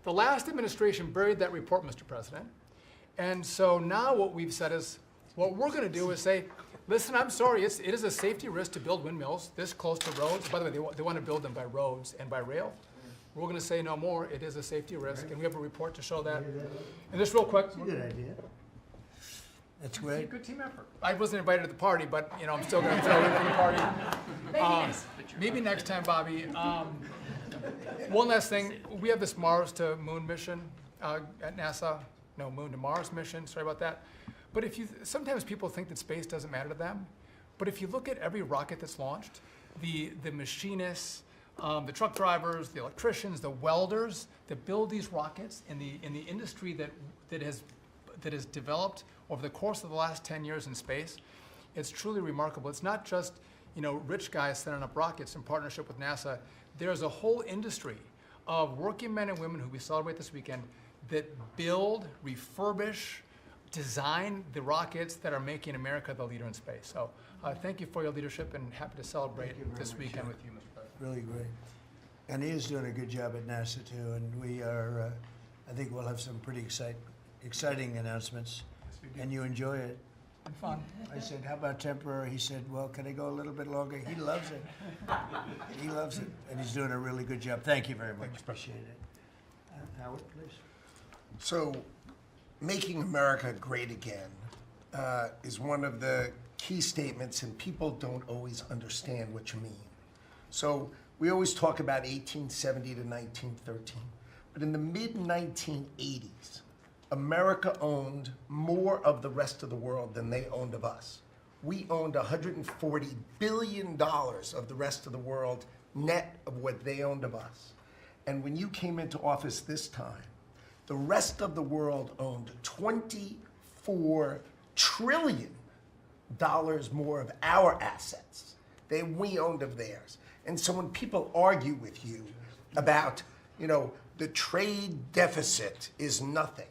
The last administration buried that report, Mr. President. And so now what we've said is, what we're going to do is say, listen, I'm sorry, it is a safety risk to build windmills this close to roads. By the way, they want to build them by roads and by rail. We're going to say no more. It is a safety risk, and we have a report to show that. And just real quick. That's a good idea. That's great. Good team effort. I wasn't invited to the party, but I'm still going to throw in for the party. Maybe next time, Bobby. One last thing, we have this Mars to Moon mission at NASA. No, Moon to Mars mission, sorry about that. But sometimes people think that space doesn't matter to them. But if you look at every rocket that's launched, the machinists, the truck drivers, the electricians, the welders that build these rockets in the industry that has developed over the course of the last 10 years in space, it's truly remarkable. It's not just rich guys sending up rockets in partnership with NASA. There's a whole industry of working men and women who we celebrate this weekend that build, refurbish, design the rockets that are making America the leader in space. So thank you for your leadership, and happy to celebrate this weekend with you, Mr. President. Really great. And he is doing a good job at NASA too, and we are, I think we'll have some pretty exciting announcements. And you enjoy it. And fun. I said, how about temporary? He said, well, can I go a little bit longer? He loves it. He loves it, and he's doing a really good job. Thank you very much. Appreciate it. Howard, please. So, making America great again is one of the key statements, and people don't always understand what you mean. So, we always talk about 1870 to 1913, but in the mid-1980s, America owned more of the rest of the world than they owned of us. We owned $140 billion of the rest of the world net of what they owned of us. And when you came into office this time, the rest of the world owned $24 trillion more of our assets than we owned of theirs. And so when people argue with you about, the trade deficit is nothing,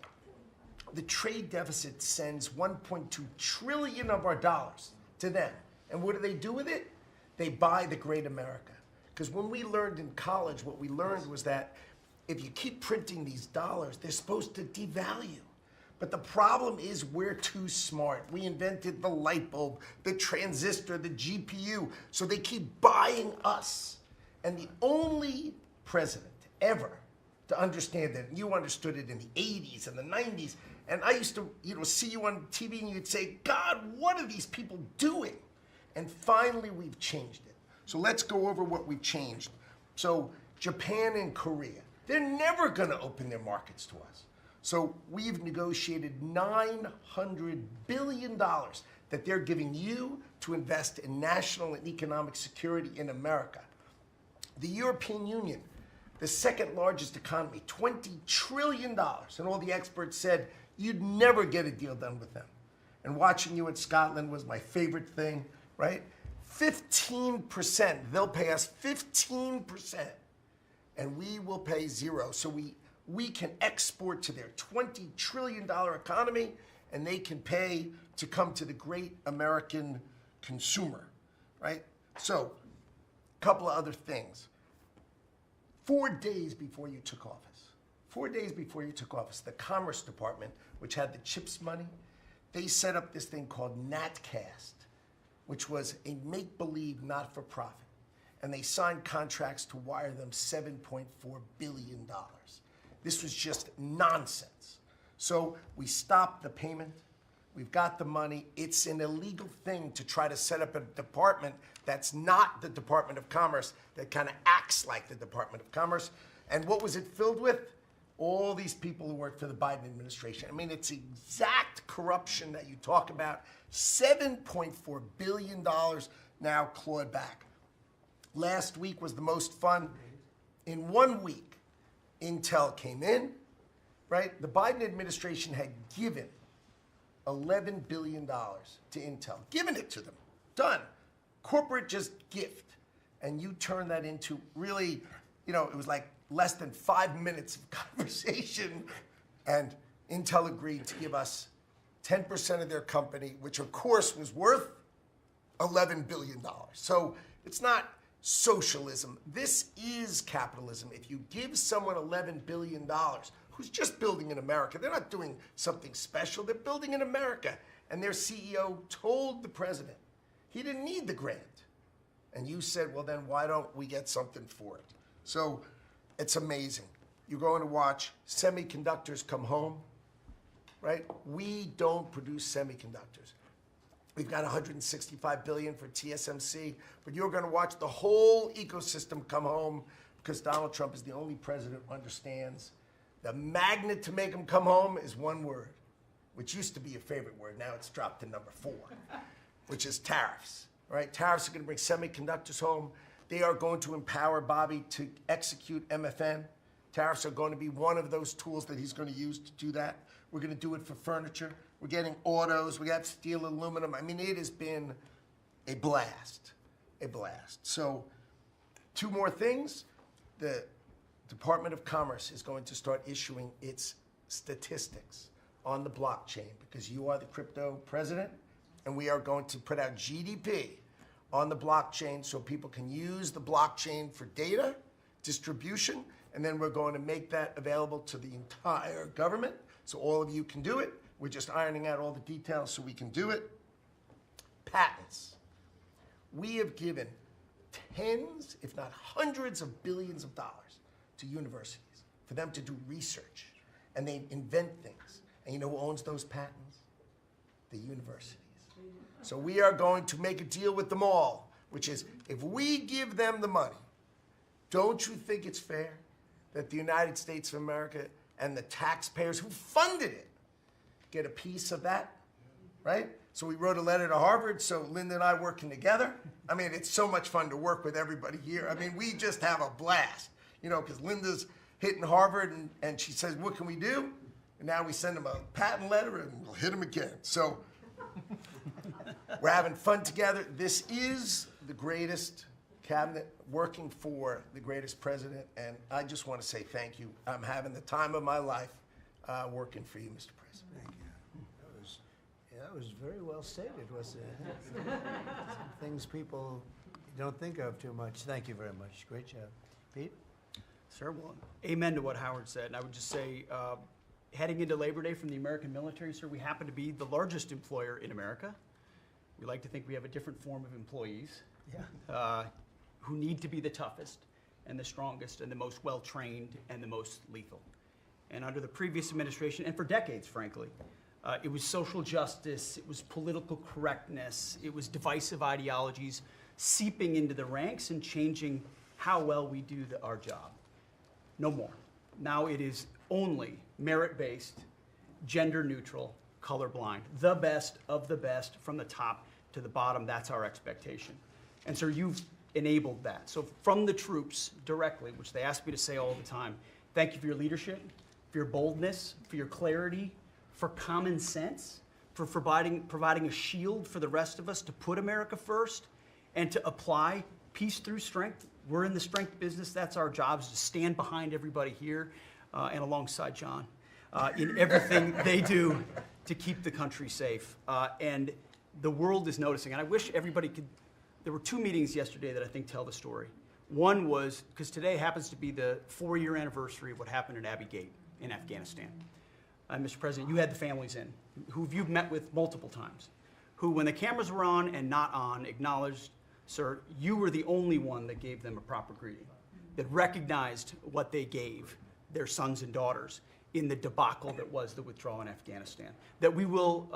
the trade deficit sends 1.2 trillion of our dollars to them. And what do they do with it? They buy the great America. Because when we learned in college, what we learned was that if you keep printing these dollars, they're supposed to devalue. But the problem is we're too smart. We invented the light bulb, the transistor, the GPU, so they keep buying us. And the only president ever to understand that, and you understood it in the 80s and the 90s, and I used to see you on TV and you'd say, God, what are these people doing? And finally we've changed it. So let's go over what we've changed. So Japan and Korea, they're never gonna open their markets to us. So we've negotiated $900 billion that they're giving you to invest in national and economic security in America. The European Union, the second largest economy, $20 trillion. And all the experts said you'd never get a deal done with them. And watching you in Scotland was my favorite thing, right? 15%, they'll pay us 15%, and we will pay zero. So we can export to their $20 trillion economy, and they can pay to come to the great American consumer, right? So, a couple of other things. 4 days before you took office, the Commerce Department, which had the CHIPS money, they set up this thing called NatCast, which was a make-believe not-for-profit. And they signed contracts to wire them $7.4 billion. This was just nonsense. So we stopped the payment. We've got the money. It's an illegal thing to try to set up a department that's not the Department of Commerce, that kind of acts like the Department of Commerce. And what was it filled with? All these people who work for the Biden administration. I mean, it's exact corruption that you talk about. $7.4 billion now clawed back. Last week was the most fun. In 1 week, Intel came in, right? The Biden administration had given $11 billion to Intel, given it to them, done. Corporate just gift. And you turn that into really, it was like less than 5 minutes of conversation, and Intel agreed to give us 10% of their company, which of course was worth $11 billion. So it's not socialism. This is capitalism. If you give someone $11 billion, who's just building in America, they're not doing something special, they're building in America. And their CEO told the president he didn't need the grant. And you said, well, then why don't we get something for it? So it's amazing. You're going to watch semiconductors come home, right? We don't produce semiconductors. We've got 165 billion for TSMC, but you're going to watch the whole ecosystem come home because Donald Trump is the only president who understands the magnet to make them come home is one word, which used to be your favorite word. Now it's dropped to number 4, which is tariffs. Right? Tariffs are going to bring semiconductors home. They are going to empower Bobby to execute MFN. Tariffs are going to be one of those tools that he's going to use to do that. We're going to do it for furniture. We're getting autos. We got steel, aluminum. I mean, it has been a blast, a blast. So 2 more things. The Department of Commerce is going to start issuing its statistics on the blockchain because you are the crypto president, and we are going to put out GDP on the blockchain so people can use the blockchain for data distribution, and then we're going to make that available to the entire government so all of you can do it. We're just ironing out all the details so we can do it. Patents. We have given tens, if not hundreds of billions of dollars to universities for them to do research, and they invent things. And you know who owns those patents? The universities. So we are going to make a deal with them all, which is if we give them the money, don't you think it's fair that the United States of America and the taxpayers who funded it get a piece of that, right? So we wrote a letter to Harvard, so Linda and I working together. I mean, it's so much fun to work with everybody here. I mean, we just have a blast, you know, because Linda's hitting Harvard and she says, what can we do? And now we send them a patent letter and we'll hit them again. So we're having fun together. This is the greatest cabinet working for the greatest president, and I just want to say thank you. I'm having the time of my life working for you, Mr. President. Thank you. That was very well stated, wasn't it? Some things people don't think of too much. Thank you very much. Great job. Pete? Sir, well, amen to what Howard said. And I would just say, heading into Labor Day from the American military, sir, we happen to be the largest employer in America. We like to think we have a different form of employees who need to be the toughest and the strongest and the most well-trained and the most lethal. And under the previous administration, and for decades, frankly, it was social justice, it was political correctness, it was divisive ideologies seeping into the ranks and changing how well we do our job. No more. Now it is only merit-based, gender-neutral, colorblind. The best of the best from the top to the bottom. That's our expectation. And sir, you've enabled that. So from the troops directly, which they ask me to say all the time, thank you for your leadership, for your boldness, for your clarity, for common sense, for providing a shield for the rest of us to put America first and to apply peace through strength. We're in the strength business. That's our job, is to stand behind everybody here and alongside John in everything they do to keep the country safe. And the world is noticing. And I wish everybody could. There were 2 meetings yesterday that I think tell the story. One was, because today happens to be the 4-year anniversary of what happened in Abbey Gate in Afghanistan. Mr. President, you had the families in, who you've met with multiple times, who, when the cameras were on and not on, acknowledged, sir, you were the only one that gave them a proper greeting, that recognized what they gave their sons and daughters in the debacle that was the withdrawal in Afghanistan, that we will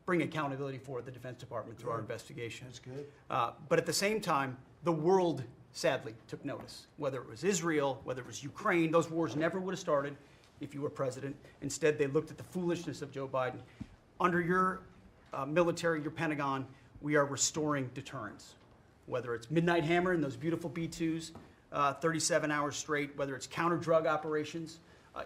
bring accountability for at the Defense Department through our investigation. That's good. But at the same time, the world sadly took notice, whether it was Israel, whether it was Ukraine. Those wars never would have started if you were president. Instead, they looked at the foolishness of Joe Biden. Under your military, your Pentagon, we are restoring deterrence, whether it's Midnight Hammer and those beautiful B-2s, 37 hours straight, whether it's counter-drug operations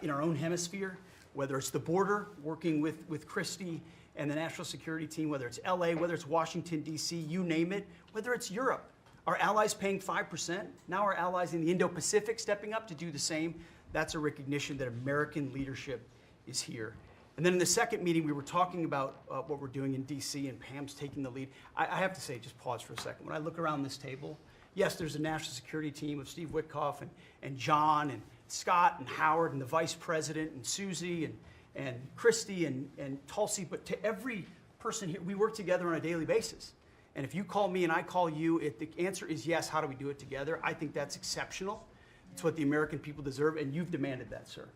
in our own hemisphere, whether it's the border, working with Christie and the national security team, whether it's LA, whether it's Washington, D.C., you name it, whether it's Europe. Our allies paying 5%, now our allies in the Indo-Pacific stepping up to do the same. That's a recognition that American leadership is here. And then in the second meeting, we were talking about what we're doing in D.C., and Pam's taking the lead. I have to say, just pause for a second. When I look around this table, yes, there's a national security team of Steve Witkoff and John and Scott and Howard and the vice president and Susie and Christy and Tulsi, but to every person here, we work together on a daily basis. And if you call me and I call you, the answer is yes. How do we do it together? I think that's exceptional. It's what the American people deserve, and you've demanded that, sir.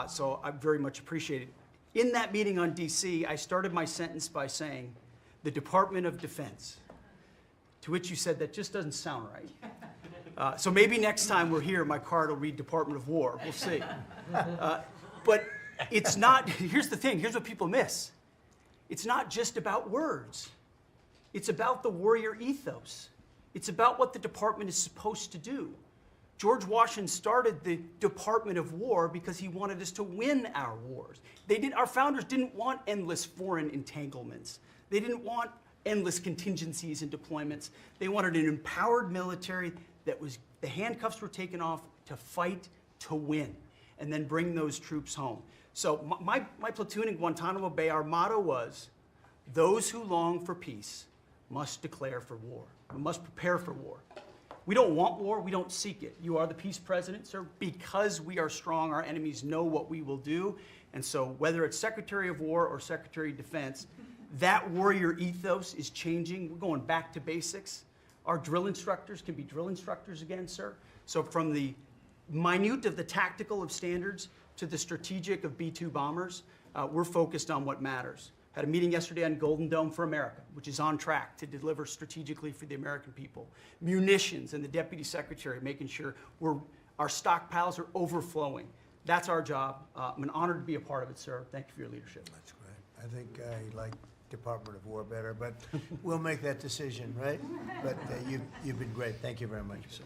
So I very much appreciate it. In that meeting on D.C., I started my sentence by saying, the Department of Defense. To which you said, that just doesn't sound right. So maybe next time we're here, my card will read Department of War. We'll see. But it's not, here's the thing, here's what people miss. It's not just about words. It's about the warrior ethos. It's about what the department is supposed to do. George Washington started the Department of War because he wanted us to win our wars. Our founders didn't want endless foreign entanglements. They didn't want endless contingencies and deployments. They wanted an empowered military that the handcuffs were taken off to fight to win, and then bring those troops home. So my platoon in Guantanamo Bay, our motto was, those who long for peace must declare for war. We must prepare for war. We don't want war, we don't seek it. You are the peace president, sir. Because we are strong, our enemies know what we will do. And so whether it's Secretary of War or Secretary of Defense, that warrior ethos is changing. We're going back to basics. Our drill instructors can be drill instructors again, sir. So from the minute of the tactical of standards to the strategic of B-2 bombers, we're focused on what matters. Had a meeting yesterday on Golden Dome for America, which is on track to deliver strategically for the American people. Munitions and the Deputy Secretary making sure our stockpiles are overflowing. That's our job. I'm an honor to be a part of it, sir. Thank you for your leadership. That's great. I think I like Department of War better, but we'll make that decision, right? But you've been great. Thank you very much, sir.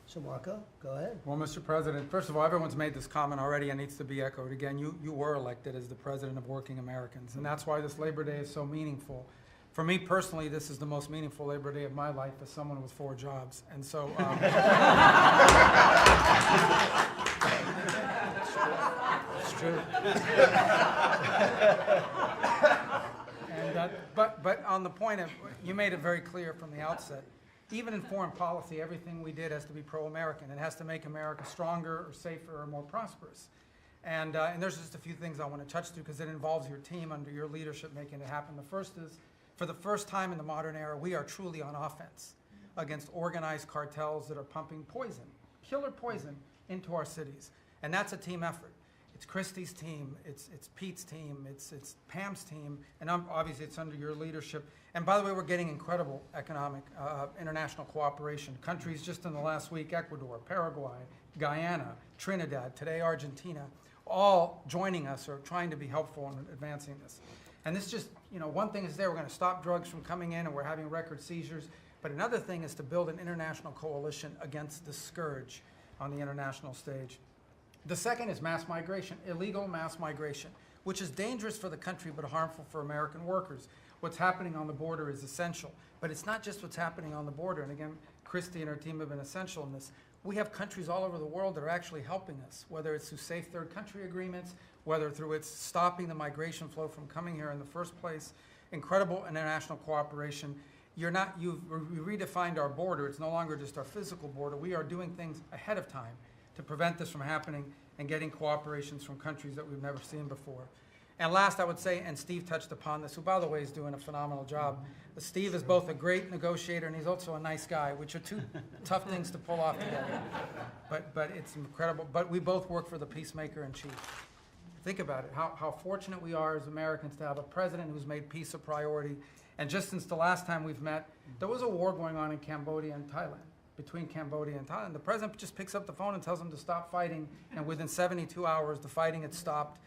So Marco, go ahead. Well, Mr. President, first of all, everyone's made this comment already and needs to be echoed again. You were elected as the President of Working Americans, and that's why this Labor Day is so meaningful. For me personally, this is the most meaningful Labor Day of my life as someone with 4 jobs. And so, it's true. And, but on the point of, you made it very clear from the outset, even in foreign policy, everything we did has to be pro-American. It has to make America stronger or safer or more prosperous. And there's just a few things I want to touch to because it involves your team under your leadership making it happen. The first is, for the first time in the modern era, we are truly on offense against organized cartels that are pumping poison, killer poison, into our cities. And that's a team effort. It's Christie's team, it's Pete's team, it's Pam's team, and obviously it's under your leadership. And by the way, we're getting incredible economic international cooperation. Countries just in the last week, Ecuador, Paraguay, Guyana, Trinidad, today Argentina, all joining us or trying to be helpful in advancing this. And this just, one thing is we're going to stop drugs from coming in and we're having record seizures. But another thing is to build an international coalition against the scourge on the international stage. The second is mass migration, illegal mass migration, which is dangerous for the country but harmful for American workers. What's happening on the border is essential, but it's not just what's happening on the border. And again, Christy and her team have been essential in this. We have countries all over the world that are actually helping us, whether it's through safe third country agreements, whether through it's stopping the migration flow from coming here in the first place. Incredible international cooperation. You've redefined our border. It's no longer just our physical border. We are doing things ahead of time to prevent this from happening and getting cooperations from countries that we've never seen before. And last, I would say, and Steve touched upon this, who by the way is doing a phenomenal job. Steve is both a great negotiator and he's also a nice guy, which are 2 tough things to pull off together. But it's incredible. But we both work for the peacemaker in chief. Think about it, how fortunate we are as Americans to have a president who's made peace a priority. And just since the last time we've met, there was a war going on in Cambodia and Thailand. Between Cambodia and Thailand. The president just picks up the phone and tells them to stop fighting, and within 72 hours, the fighting had stopped.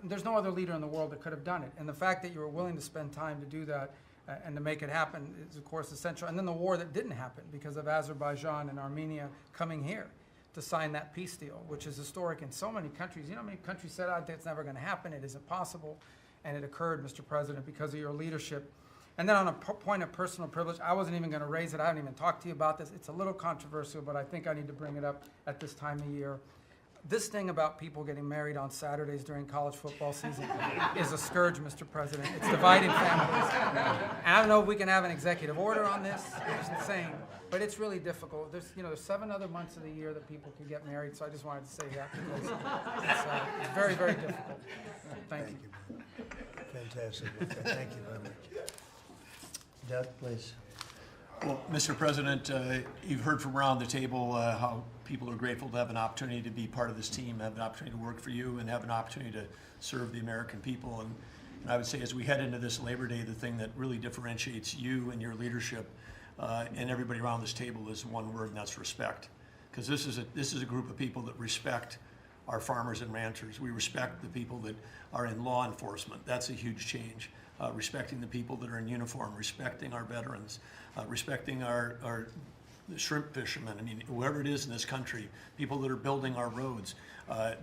There's no other leader in the world that could have done it. And the fact that you were willing to spend time to do that and to make it happen is, of course, essential. And then the war that didn't happen because of Azerbaijan and Armenia coming here to sign that peace deal, which is historic in so many countries. You know how many countries said, I think it's never going to happen, it isn't possible. And it occurred, Mr. President, because of your leadership. And then on a point of personal privilege, I wasn't even going to raise it. I haven't even talked to you about this. It's a little controversial, but I think I need to bring it up at this time of year. This thing about people getting married on Saturdays during college football season is a scourge, Mr. President. It's dividing families. And I don't know if we can have an executive order on this. It's insane. But it's really difficult. There's 7 other months of the year that people can get married, so I just wanted to say that because it's very, very difficult. Thank you. Fantastic. Okay, thank you very much. Doug, please. Well, Mr. President, you've heard from around the table how people are grateful to have an opportunity to be part of this team, have an opportunity to work for you, and have an opportunity to serve the American people. And And I would say as we head into this Labor Day, the thing that really differentiates you and your leadership and everybody around this table is one word, and that's respect. Because this is a group of people that respect our farmers and ranchers. We respect the people that are in law enforcement. That's a huge change. Respecting the people that are in uniform, respecting our veterans, respecting our shrimp fishermen. I mean, whoever it is in this country, people that are building our roads.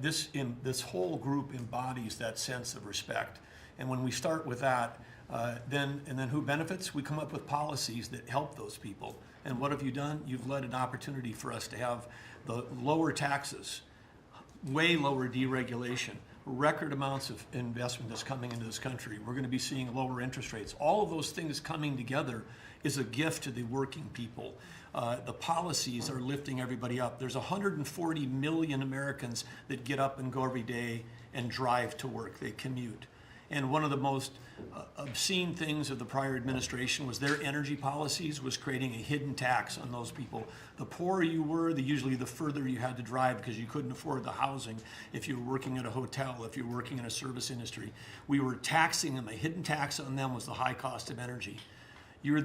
This whole group embodies that sense of respect. And when we start with that, then who benefits? We come up with policies that help those people. And what have you done? You've led an opportunity for us to have the lower taxes, way lower deregulation, record amounts of investment that's coming into this country. We're going to be seeing lower interest rates. All of those things coming together is a gift to the working people. The policies are lifting everybody up. There's 140 million Americans that get up and go every day and drive to work. They commute. And one of the most obscene things of the prior administration was their energy policies was creating a hidden tax on those people. The poorer you were, usually the further you had to drive because you couldn't afford the housing if you were working at a hotel, if you were working in a service industry. We were taxing them. A hidden tax on them was the high cost of energy. You're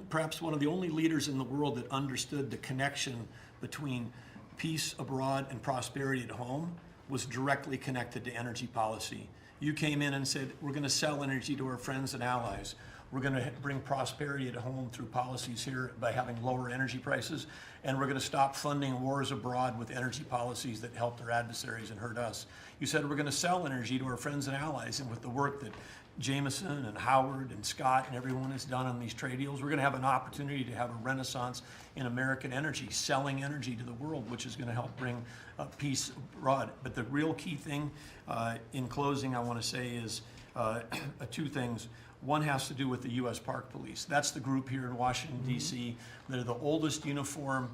perhaps one of the only leaders in the world that understood the connection between peace abroad and prosperity at home was directly connected to energy policy. You came in and said, we're going to sell energy to our friends and allies. We're going to bring prosperity at home through policies here by having lower energy prices. And we're going to stop funding wars abroad with energy policies that help their adversaries and hurt us. You said we're going to sell energy to our friends and allies. And with the work that Jameson and Howard and Scott and everyone has done on these trade deals, we're going to have an opportunity to have a renaissance in American energy, selling energy to the world, which is going to help bring peace abroad. But the real key thing, in closing, I want to say is two things. One has to do with the U.S. Park Police. That's the group here in Washington, D.C. They're the oldest uniform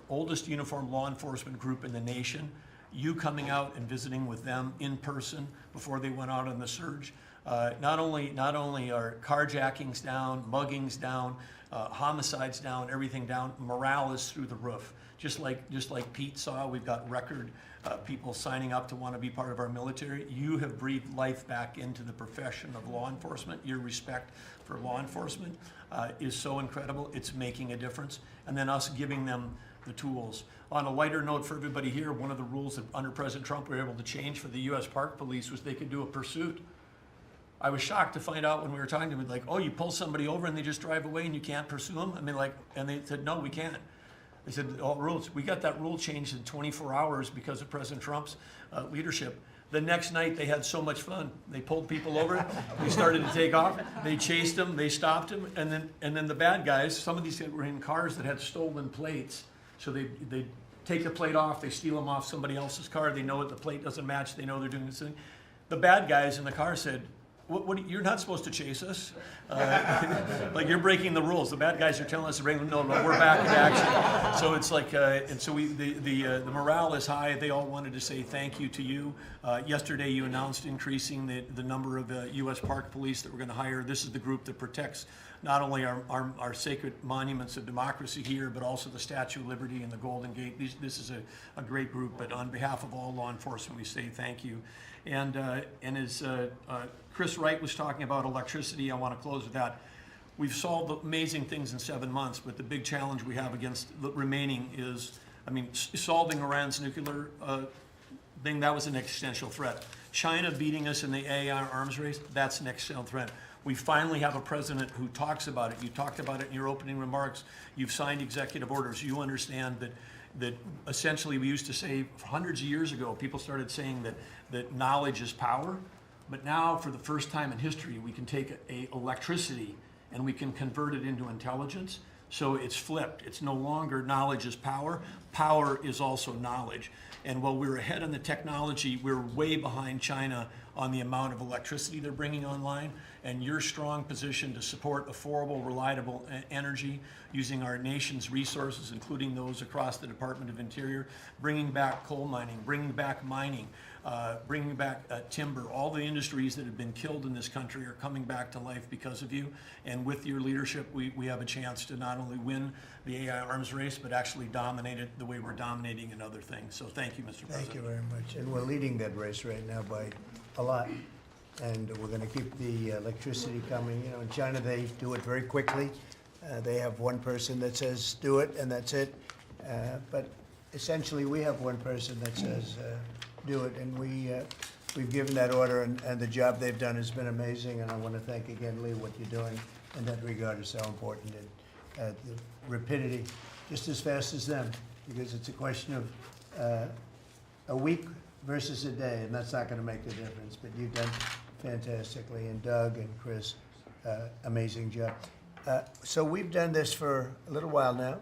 law enforcement group in the nation. You coming out and visiting with them in person before they went out on the surge. Not only are carjackings down, muggings down, homicides down, everything down, morale is through the roof. Just like Pete saw, we've got record people signing up to want to be part of our military. You have breathed life back into the profession of law enforcement. Your respect for law enforcement is so incredible. It's making a difference. And then us giving them the tools. On a lighter note for everybody here, one of the rules that under President Trump we were able to change for the U.S. Park Police was they could do a pursuit. I was shocked to find out when we were talking to them, like, oh, you pull somebody over and they just drive away and you can't pursue them? I mean, and they said, no, we can't. They said, all rules. We got that rule changed in 24 hours because of President Trump's leadership. The next night, they had so much fun. They pulled people over. They started to take off. They chased them. They stopped them. And then the bad guys, some of these were in cars that had stolen plates. So they take the plate off. They steal them off somebody else's car. They know that the plate doesn't match. They know they're doing this thing. The bad guys in the car said, What, you're not supposed to chase us. Like, you're breaking the rules. The bad guys are telling us to bring them. No, we're back in action. So it's like, and so the morale is high. They all wanted to say thank you to you. Yesterday, you announced increasing the number of U.S. Park Police that we're going to hire. This is the group that protects not only our sacred monuments of democracy here, but also the Statue of Liberty and the Golden Gate. This is a great group. But on behalf of all law enforcement, we say thank you. And as Chris Wright was talking about electricity, I want to close with that. We've solved amazing things in 7 months, but the big challenge we have against the remaining is, solving Iran's nuclear thing, that was an existential threat. China beating us in the AI arms race, that's an existential threat. We finally have a president who talks about it. You talked about it in your opening remarks. You've signed executive orders. You understand that essentially we used to say hundreds of years ago, people started saying that knowledge is power. But now, for the first time in history, we can take electricity and we can convert it into intelligence. So it's flipped. It's no longer knowledge is power. Power is also knowledge. And while we're ahead in the technology, we're way behind China on the amount of electricity they're bringing online. And your strong position to support affordable, reliable energy using our nation's resources, including those across the Department of Interior, bringing back coal mining, bringing back mining, bringing back timber. All the industries that have been killed in this country are coming back to life because of you. And with your leadership, we have a chance to not only win the AI arms race, but actually dominate it the way we're dominating in other things. So thank you, Mr. President. Thank you very much. And we're leading that race right now by a lot. and we're going to keep the electricity coming. You know, in China, they do it very quickly. They have one person that says, do it, and that's it. But essentially, we have one person that says, do it, and we've given that order, and the job they've done has been amazing, and I want to thank again, Lee, what you're doing in that regard is so important, and the rapidity, just as fast as them, because it's a question of a week versus a day, and that's not going to make the difference, but you've done fantastically, and Doug and Chris, amazing job. So we've done this for a little while now.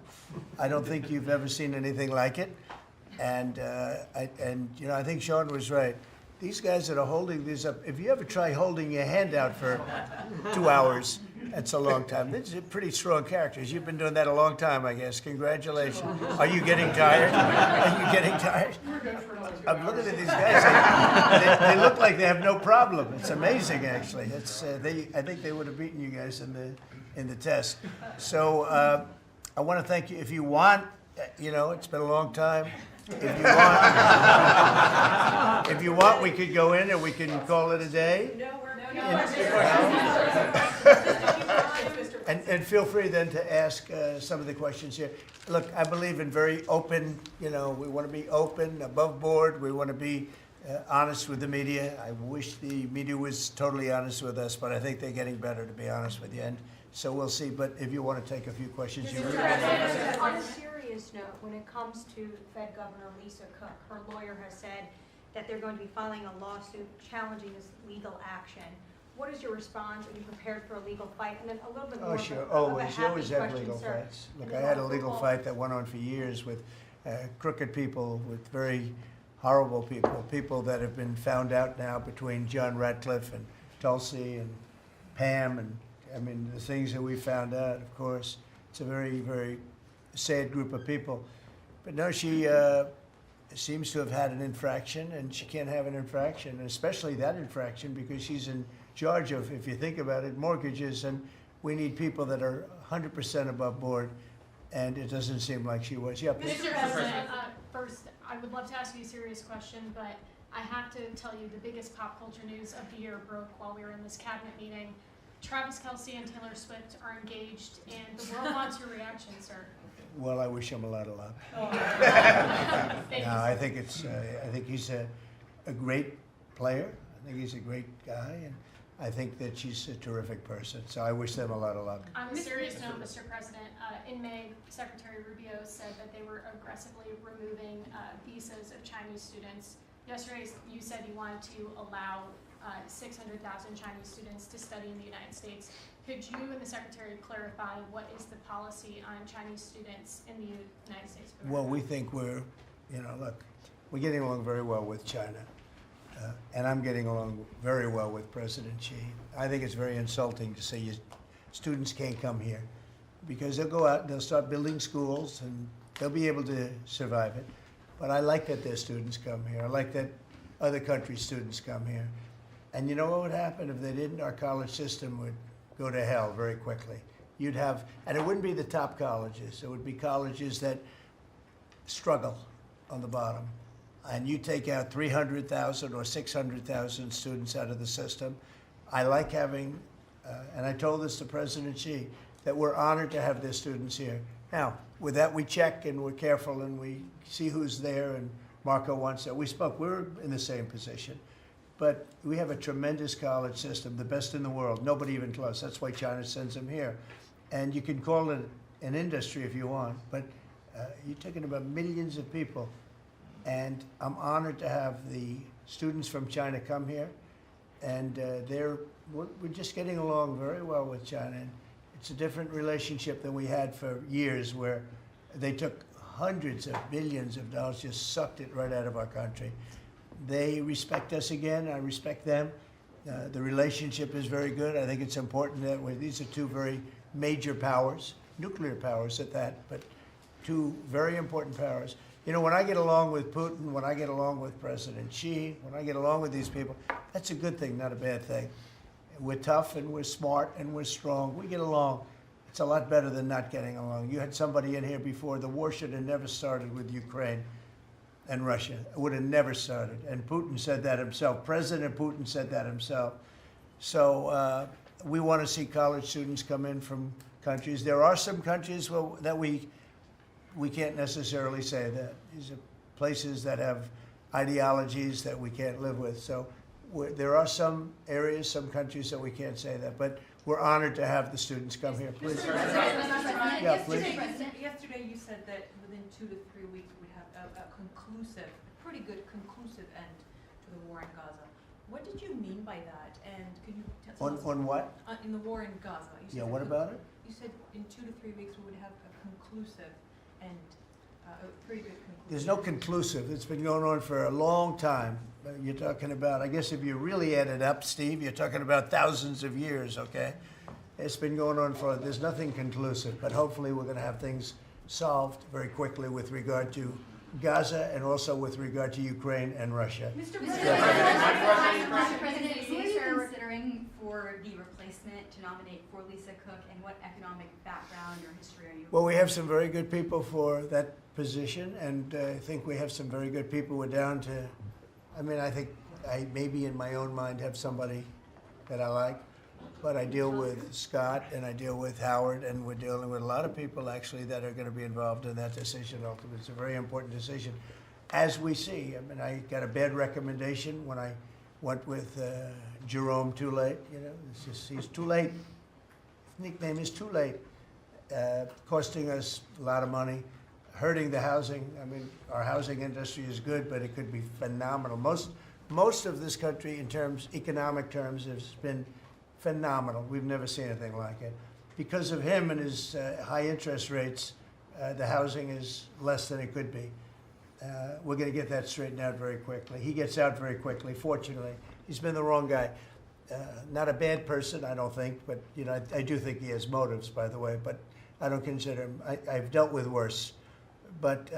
I don't think you've ever seen anything like it. And you know, I think Sean was right. These guys that are holding these up, if you ever try holding your hand out for 2 hours, that's a long time. These are pretty strong characters. You've been doing that a long time, I guess. Congratulations. Are you getting tired? Are you getting tired? I'm looking at these guys. They look like they have no problem. It's amazing, actually. It's, I think they would have beaten you guys in the test. So I want to thank you. If you want, you know, it's been a long time. If you want, we could go in and we can call it a day. And feel free then to ask some of the questions here. Look, I believe in very open, you know, we want to be open, above board. We want to be honest with the media. I wish the media was totally honest with us, but I think they're getting better, to be honest with you. And so we'll see. But if you want to take a few questions, you really On a serious note, when it comes to Fed Governor Lisa Cook, her lawyer has said that they're going to be filing a lawsuit challenging this legal action. What is your response? Are you prepared for a legal fight? And then a little bit more Oh, sure. of a Always. You happy always have question, legal sir. fights. Look, I had a legal fight that went on for years with crooked people, with very horrible people, people that have been found out now between John Ratcliffe and Tulsi and Pam. And I mean, the things that we found out, of course, it's a very, very sad group of people. But no, she seems to have had an infraction, and she can't have an infraction, and especially that infraction because she's in charge of, if you think about it, mortgages, and we need people that are 100% above board, and it doesn't seem like she was. Yeah, please. Mr. President, first, I would love to ask you a serious question, but I have to tell you the biggest pop culture news of the year broke while we were in this cabinet meeting. Travis Kelce and Taylor Swift are engaged, and the world wants your reaction, sir. Well, I wish him a lot of luck. Thank No, you. I think it's. I think he's a great player. I think he's a great guy, and I think that she's a terrific person. So I wish them a lot of luck. On a serious note, Mr. President, in May, Secretary Rubio said that they were aggressively removing visas of Chinese students. Yesterday, you said you wanted to allow 600,000 Chinese students to study in the United States. Could you and the Secretary clarify what is the policy on Chinese students in the United States? Well, we think we're, you know, look, we're getting along very well with China, and I'm getting along very well with President Xi. I think it's very insulting to say students can't come here because they'll go out and they'll start building schools and they'll be able to survive it. But I like that their students come here. I like that other countries' students come here. And you know what would happen if they didn't? Our college system would go to hell very quickly. You'd have, and it wouldn't be the top colleges. It would be colleges that struggle on the bottom. And you take out 300,000 or 600,000 students out of the system. I like having, and I told this to President Xi, that we're honored to have their students here. Now, with that, we check and we're careful and we see who's there, and Marco wants that. We spoke, we're in the same position. But we have a tremendous college system, the best in the world, nobody even close. That's why China sends them here. And you can call it an industry if you want, but you're talking about millions of people. And I'm honored to have the students from China come here. And we're just getting along very well with China. And it's a different relationship than we had for years, where they took hundreds of billions of dollars, just sucked it right out of our country. They respect us again. I respect them. The relationship is very good. I think it's important that these are two very major powers, nuclear powers at that, but two very important powers. You know, when I get along with Putin, when I get along with President Xi, when I get along with these people, that's a good thing, not a bad thing. We're tough and we're smart and we're strong. We get along. It's a lot better than not getting along. You had somebody in here before. The war should have never started with Ukraine. and Russia. It would have never started. And Putin said that himself. President Putin said that himself. So we want to see college students come in from countries. There are some countries that we can't necessarily say that. These are places that have ideologies that we can't live with. So there are some areas, some countries that we can't say that. But we're honored to have the students come here. Please. Yeah, please. Yesterday you said that within 2 to 3 weeks we would have a pretty good conclusive end to the war in Gaza. What did you mean by that? And could you tell us On what? In the war in Gaza? You said Yeah, what about it? You said in 2 to 3 weeks we would have a conclusive end, a pretty good conclusive. There's no conclusive. It's been going on for a long time. You're talking about, I guess if you really add it up, Steve, you're talking about thousands of years, okay? It's been going on there's nothing conclusive, but hopefully we're going to have things solved very quickly with regard to Gaza and also with regard to Ukraine and Russia. Mr. President, who are you considering for the replacement to nominate for Lisa Cook, and what economic background or history are you? Well, we have some very good people for that position, and I think we have some very good people. We're down to, I think I maybe in my own mind have somebody that I like, but I deal with Scott and I deal with Howard, and we're dealing with a lot of people actually that are going to be involved in that decision ultimately. It's a very important decision. As we see, I got a bad recommendation when I went with Jerome Too Late. It's just, he's too late. His nickname is Too Late. Costing us a lot of money, hurting the housing. Our housing industry is good, but it could be phenomenal. Most of this country, in economic terms, has been phenomenal. We've never seen anything like it. Because of him and his high interest rates, the housing is less than it could be. We're going to get that straightened out very quickly. He gets out very quickly, fortunately. He's been the wrong guy. Not a bad person, I don't think, but I do think he has motives, by the way, but I don't consider him. I've dealt with worse, but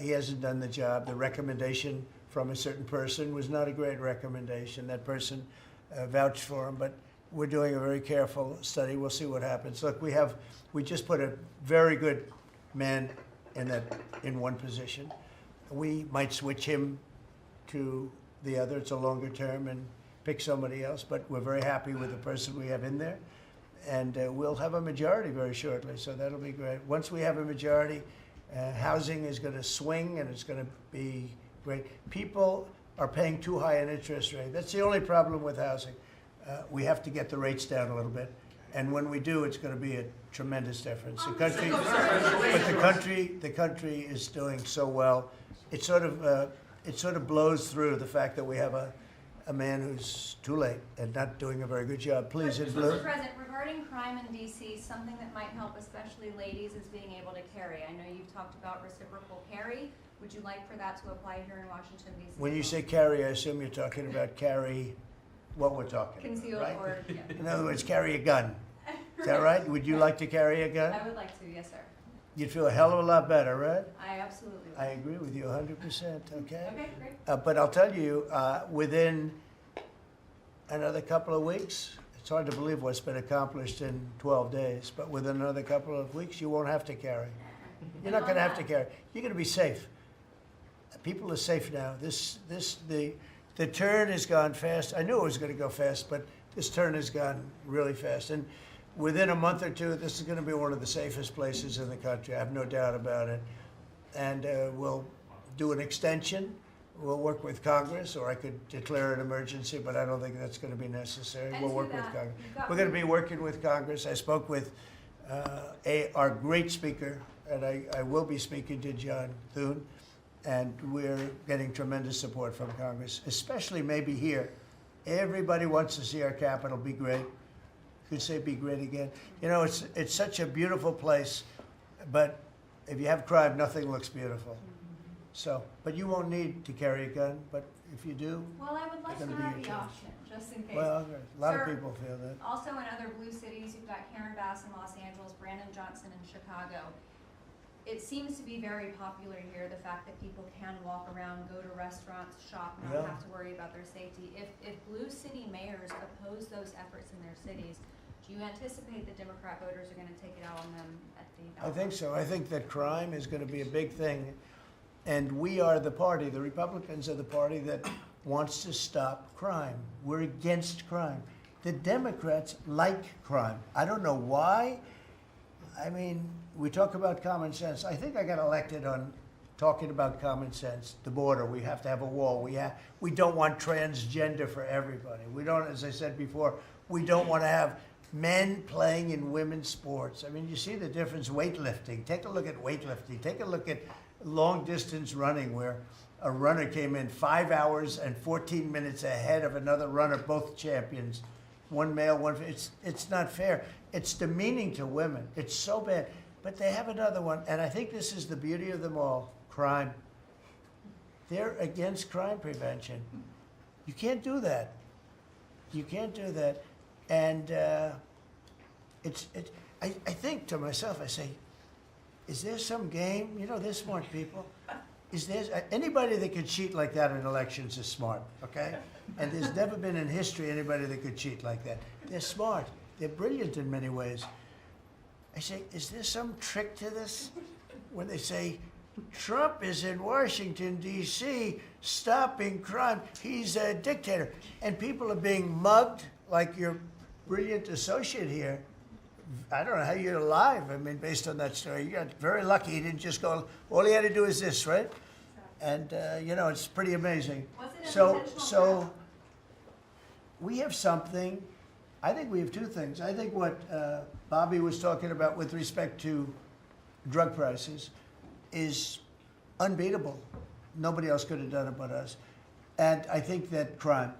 he hasn't done the job. The recommendation from a certain person was not a great recommendation. That person vouched for him, but we're doing a very careful study. We'll see what happens. Look, we just put a very good man in one position. We might switch him to the other. It's a longer term and pick somebody else, but we're very happy with the person we have in there. And we'll have a majority very shortly, so that'll be great. Once we have a majority, housing is going to swing and it's going to be great. People are paying too high an interest rate. That's the only problem with housing. We have to get the rates down a little bit. And when we do, it's going to be a tremendous difference. The country is doing so well. It sort of blows through the fact that we have a man who's too late and not doing a very good job. Please, in blue. Mr. President, regarding crime in D.C., something that might help especially ladies is being able to carry. I know you've talked about reciprocal carry. Would you like for that to apply here in Washington, D.C.? When you say carry, I assume you're talking about carry what we're talking Concealed about, right? or, yeah. In other words, carry a gun. Is that right? Would you like to carry a gun? I would like to, yes, sir. You'd feel a hell of a lot better, right? I absolutely would. I agree with you 100%, okay? Okay, great. But I'll tell you, within another couple of weeks, it's hard to believe what's been accomplished in 12 days, but within another couple of weeks, you won't have to carry. You're not going to have to carry. You're going to be safe. People are safe now. The turn has gone fast. I knew it was going to go fast, but this turn has gone really fast. And within a month or two, this is going to be one of the safest places in the country. I have no doubt about it. And we'll do an extension. We'll work with Congress, or I could declare an emergency, but I don't think that's going to be necessary. We'll work with Congress. We're going to be working with Congress. I spoke with our great speaker, and I will be speaking to John Thune, and we're getting tremendous support from Congress, especially maybe here. Everybody wants to see our capital be great. Could say be great again. It's such a beautiful place, but if you have crime, nothing looks beautiful. So, but you won't need to carry a gun, but if you do, Well, I would like to it's gonna be have your the choice. option, just in case. Well, a lot of Sir, people feel that. Also in other blue cities, you've got Karen Bass in Los Angeles, Brandon Johnson in Chicago. It seems to be very popular here, the fact that people can walk around, go to restaurants, shop, not Yeah. have to worry about their safety. If blue city mayors oppose those efforts in their cities, do you anticipate that Democrat voters are going to take it out on them at the I think so. I think that crime is going to be a big thing. And we are the party, the Republicans are the party that wants to stop crime. We're against crime. The Democrats like crime. I don't know why. I mean, we talk about common sense. I think I got elected on talking about common sense. The border, we have to have a wall. We don't want transgender for everybody. We don't, as I said before, we don't want to have men playing in women's sports. I mean, you see the difference. Weightlifting. Take a look at weightlifting. Take a look at long distance running, where a runner came in 5 hours and 14 minutes ahead of another runner, both champions. One male, one female. It's not fair. It's demeaning to women. It's so bad. But they have another one, and I think this is the beauty of them all. Crime. They're against crime prevention. You can't do that. You can't do that. And I think to myself, I say, is there some game? You know, they're smart people. Is there anybody that could cheat like that in elections is smart, okay? And there's never been in history anybody that could cheat like that. They're smart. They're brilliant in many ways. I say, is there some trick to this? When they say, Trump is in Washington, D.C., stopping crime. He's a dictator. And people are being mugged like your brilliant associate here. I don't know how you're alive. I mean, based on that story, you got very lucky. He didn't just go, all he had to do is this, right? And, you know, it's pretty amazing. So we have something. I think we have two things. I think what Bobby was talking about with respect to drug prices is unbeatable. Nobody else could have done it but us. And I think that crime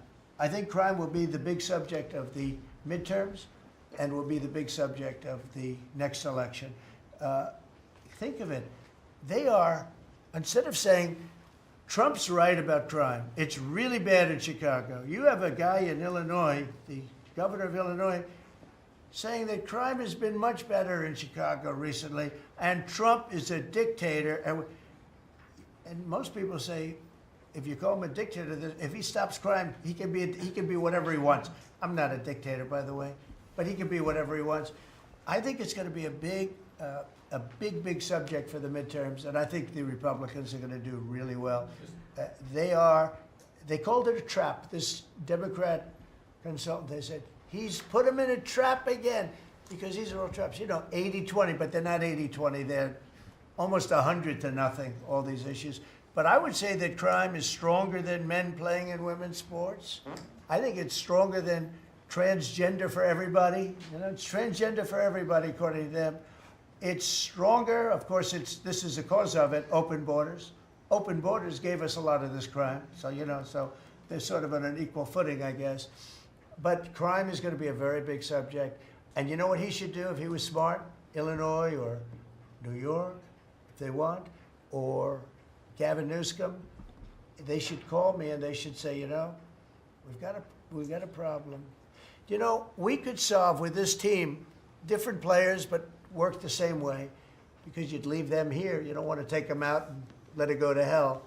will be the big subject of the midterms and will be the big subject of the next election. Think of it. They are, instead of saying, Trump's right about crime, it's really bad in Chicago. You have a guy in Illinois, the governor of Illinois, saying that crime has been much better in Chicago recently, and Trump is a dictator. And most people say, if you call him a dictator, if he stops crime, he can be whatever he wants. I'm not a dictator, by the way, but he can be whatever he wants. I think it's going to be a big subject for the midterms, and I think the Republicans are going to do really well. They called it a trap. This Democrat consultant, they said, he's put him in a trap again, because these are all traps. You know, 80-20, but they're not 80-20. They're almost 100-0, all these issues. But I would say that crime is stronger than men playing in women's sports. I think it's stronger than transgender for everybody. You know, it's transgender for everybody, according to them. It's stronger, of course, this is the cause of it, open borders. Open borders gave us a lot of this crime. So, you know, so they're sort of on an equal footing, I guess. But crime is going to be a very big subject. And you know what he should do if he was smart? Illinois or New York, if they want, or Gavin Newsom, they should call me and they should say, you know, we've got a problem. You know, we could solve with this team, different players, but work the same way, because you'd leave them here. You don't want to take them out and let it go to hell.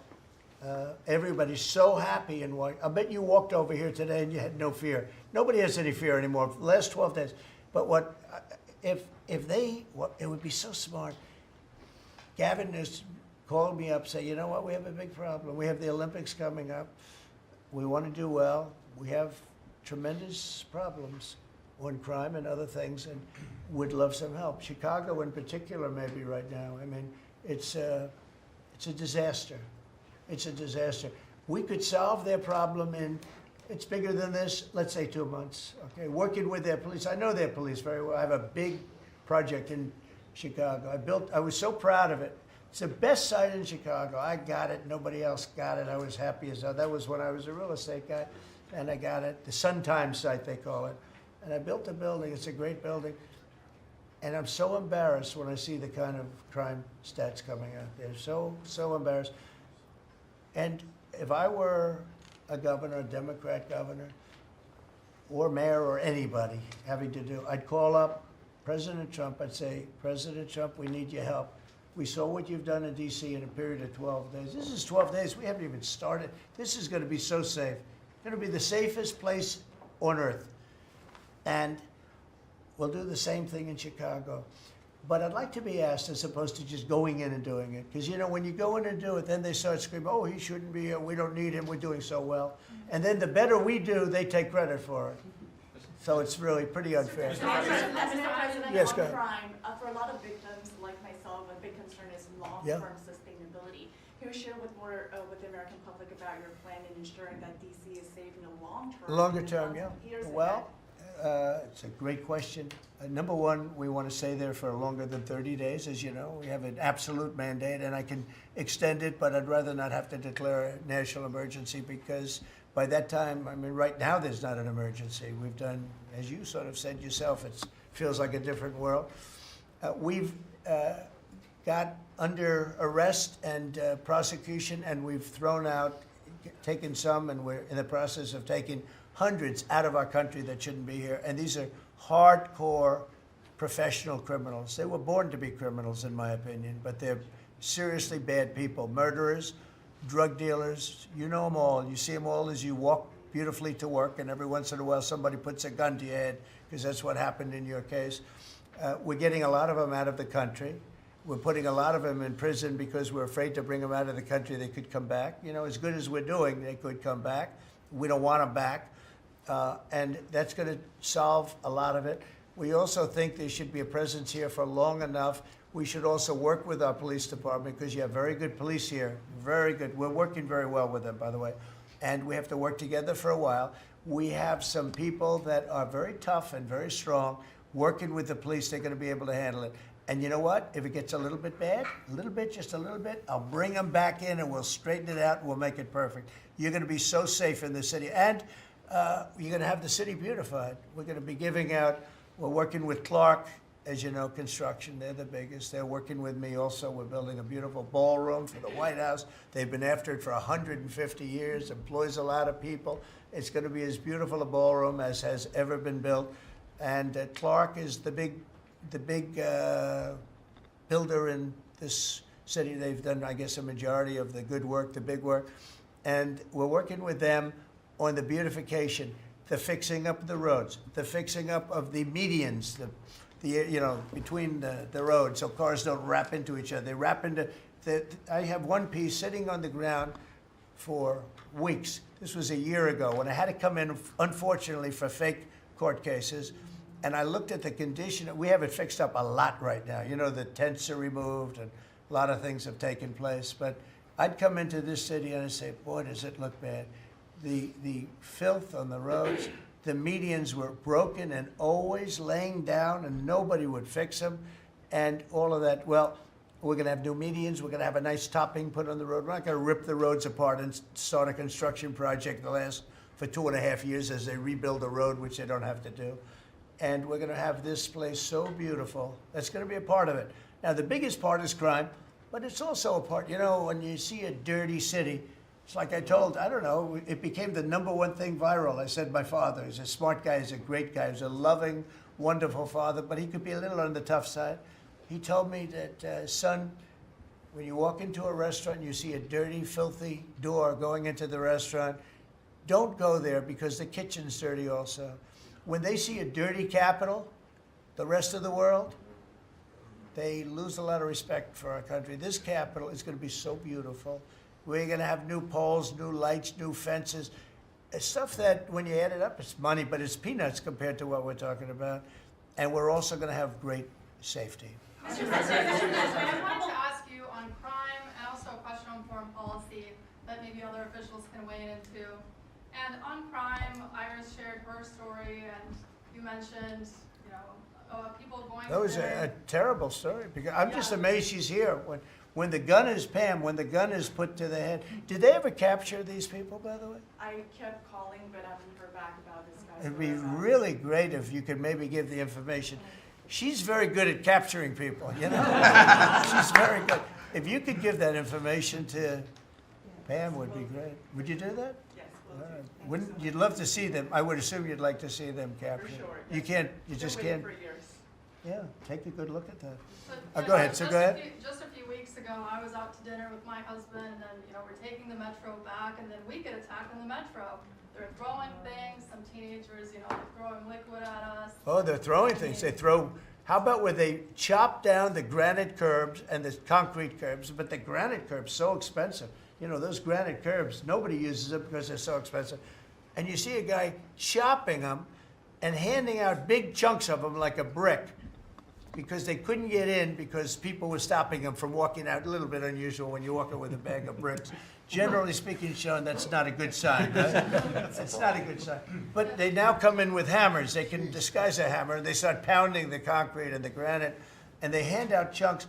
Everybody's so happy in Washington. I bet you walked over here today and you had no fear. Nobody has any fear anymore for the last 12 days. But it would be so smart. Gavin Newsom called me up, say, you know what, we have a big problem. We have the Olympics coming up. We want to do well. We have tremendous problems on crime and other things, and would love some help. Chicago in particular, maybe right now. I mean, it's a disaster. It's a disaster. We could solve their problem in, it's bigger than this, let's say 2 months, okay? Working with their police. I know their police very well. I have a big project in Chicago. I was so proud of it. It's the best site in Chicago. I got it. Nobody else got it. I was happy as hell. That was when I was a real estate guy, and I got it. The Sun Times site, they call it. And I built a building. It's a great building. And I'm so embarrassed when I see the kind of crime stats coming out there. So embarrassed. And if I were a governor, a Democrat governor, or mayor, or anybody having to do, I'd call up President Trump. I'd say, President Trump, we need your help. We saw what you've done in D.C. in a period of 12 days. This is 12 days. We haven't even started. This is going to be so safe. It's going to be the safest place on earth. And we'll do the same thing in Chicago. But I'd like to be asked as opposed to just going in and doing it. Because, when you go in and do it, then they start screaming, oh, he shouldn't be here, we don't need him, we're doing so well. And then the better we do, they take credit for it. So it's really pretty unfair. Mr. President, Yes, on go ahead. crime, for a lot of victims like myself, a big concern is long-term sustainability. Can you share with the American public about your plan in ensuring that DC is safe in the long term? Longer in the term, months yeah. and years Well, it's a great question. Number one, we want to stay there for longer than 30 days, as you know. We have an absolute mandate, and I can extend it, but I'd rather not have to declare a national emergency because by that time, right now there's not an emergency. We've done, as you sort of said yourself, it feels like a different world. We've got under arrest and prosecution, and we've taken some, and we're in the process of taking hundreds out of our country that shouldn't be here. And these are hardcore professional criminals. They were born to be criminals, in my opinion, but they're seriously bad people. Murderers, drug dealers, you know them all. You see them all as you walk beautifully to work, and every once in a while somebody puts a gun to your head, because that's what happened in your case. We're getting a lot of them out of the country. We're putting a lot of them in prison because we're afraid to bring them out of the country. They could come back. As good as we're doing, they could come back. We don't want them back. And that's going to solve a lot of it. We also think there should be a presence here for long enough. We should also work with our police department because you have very good police here. Very good. We're working very well with them, by the way. And we have to work together for a while. We have some people that are very tough and very strong working with the police. They're going to be able to handle it. And you know what? If it gets a little bit bad, just a little bit, I'll bring them back in and we'll straighten it out and we'll make it perfect. You're going to be so safe in the city. And you're going to have the city beautified. We're going to be we're working with Clark, as you know, construction. They're the biggest. They're working with me also. We're building a beautiful ballroom for the White House. They've been after it for 150 years, employs a lot of people. It's going to be as beautiful a ballroom as has ever been built. And Clark is the big builder in this city. They've done, I guess, a majority of the good work, the big work. And we're working with them on the beautification, the fixing up of the roads, the fixing up of the medians, between the roads, so cars don't wrap into each other. They wrap into. I have one piece sitting on the ground for weeks. This was a year ago when I had to come in, unfortunately, for fake court cases. And I looked at the condition. We have it fixed up a lot right now. The tents are removed and a lot of things have taken place. But I'd come into this city and I'd say, boy, does it look bad. The filth on the roads, the medians were broken and always laying down and nobody would fix them and all of that. Well, we're going to have new medians. We're going to have a nice topping put on the road. We're not going to rip the roads apart and start a construction project that lasts for 2.5 years as they rebuild the road, which they don't have to do. And we're going to have this place so beautiful. That's going to be a part of it. Now, the biggest part is crime, but it's also a part, when you see a dirty city, it's like I don't know, it became the #1 thing viral. I said my father, he's a smart guy, he's a great guy, he's a loving, wonderful father, but he could be a little on the tough side. He told me that, son, when you walk into a restaurant and you see a dirty, filthy door going into the restaurant, don't go there because the kitchen's dirty also. When they see a dirty Capitol, the rest of the world, they lose a lot of respect for our country. This Capitol is going to be so beautiful. We're going to have new poles, new lights, new fences. It's stuff that, when you add it up, it's money, but it's peanuts compared to what we're talking about. And we're also going to have great safety. Mr. President, I wanted to ask you on crime and also a question on foreign policy that maybe other officials can weigh in into. And on crime, Iris shared her story, and you mentioned, people going. That was a terrible story because I'm just amazed she's here. When the gun is when the gun is put to the head. Did they ever capture these people, by the way? I kept calling, but I haven't heard back about this guy. It'd be really great if you could maybe give the information. She's very good at capturing people, She's very good. If you could give that information to Pam, would be great. Would you do that? Yes. Wouldn't you'd love to see them? I would assume you'd like to see them captured. For sure. You can't. You just can't. For years. Yeah, take a good look at that. But, Go ahead, so just go ahead. Just a few weeks ago, I was out to dinner with my husband, and, we're taking the metro back, and then we get attacked on the metro. They're throwing things, some teenagers, they're throwing liquid at us. Oh, they're throwing things. They throw, how about where they chop down the granite curbs and the concrete curbs, but the granite curbs so expensive. Those granite curbs, nobody uses them because they're so expensive. And you see a guy chopping them and handing out big chunks of them like a brick because they couldn't get in because people were stopping them from walking out. A little bit unusual when you're walking with a bag of bricks. Generally speaking, Sean, that's not a good sign, right? That's not a good sign. But they now come in with hammers. They can disguise a hammer. They start pounding the concrete and the granite, and they hand out chunks.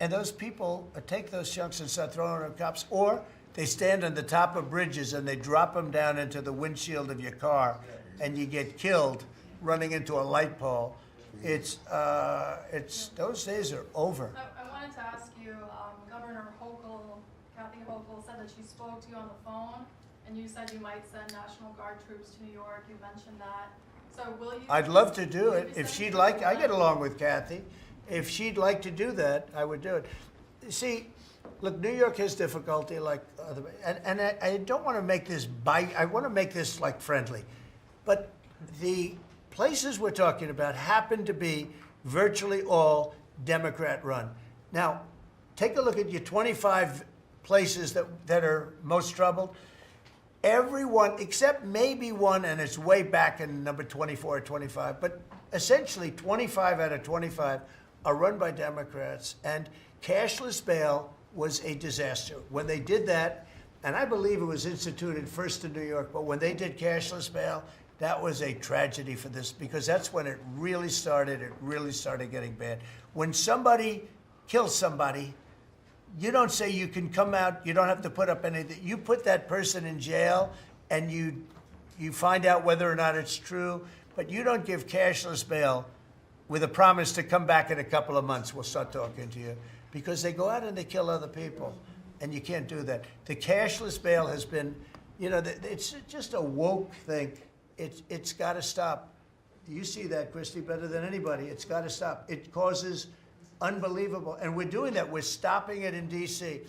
And those people take those chunks and start throwing them at cops. Or they stand on the top of bridges and they drop them down into the windshield of your car, and you get killed running into a light pole. It's those days are over. I wanted to ask you, Governor Hochul, Kathy Hochul said that she spoke to you on the phone, and you said you might send National Guard troops to New York. You mentioned that. So will you? I'd love to do it. If she'd like, I get along with Kathy. If she'd like to do that, I would do it. See, look, New York has difficulty like other, and I don't want to make this I want to make this like friendly. But the places we're talking about happen to be virtually all Democrat run. Now, take a look at your 25 places that are most troubled. Everyone, except maybe one, and it's way back in number 24 or 25, but essentially 25 out of 25 are run by Democrats, and cashless bail was a disaster. When they did that, and I believe it was instituted first in New York, but when they did cashless bail, that was a tragedy for this, because that's when it really started getting bad. When somebody kills somebody, you don't say you can come out, you don't have to put up anything. You put that person in jail, and you find out whether or not it's true, but you don't give cashless bail with a promise to come back in a couple of months, we'll start talking to you. Because they go out and they kill other people, and you can't do that. The cashless bail has been, it's just a woke thing. It's got to stop. You see that, Christy, better than anybody. It's got to stop. It causes unbelievable, and we're doing that. We're stopping it in D.C.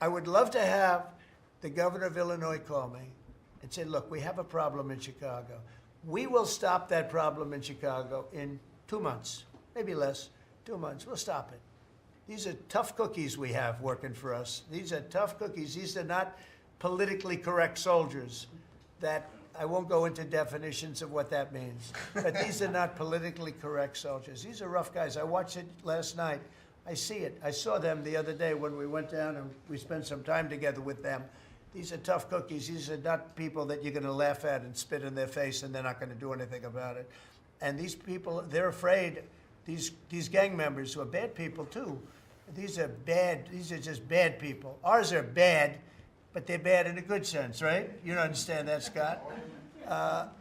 I would love to have the governor of Illinois call me and say, look, we have a problem in Chicago. We will stop that problem in Chicago in 2 months, maybe less, 2 months. We'll stop it. These are tough cookies we have working for us. These are tough cookies. These are not politically correct soldiers. That I won't go into definitions of what that means. But these are not politically correct soldiers. These are rough guys. I watched it last night. I see it. I saw them the other day when we went down and we spent some time together with them. These are tough cookies. These are not people that you're going to laugh at and spit in their face and they're not going to do anything about it. And these people, they're afraid. These gang members who are bad people too. These are bad. These are just bad people. Ours are bad, but they're bad in a good sense, right? You don't understand that, Scott.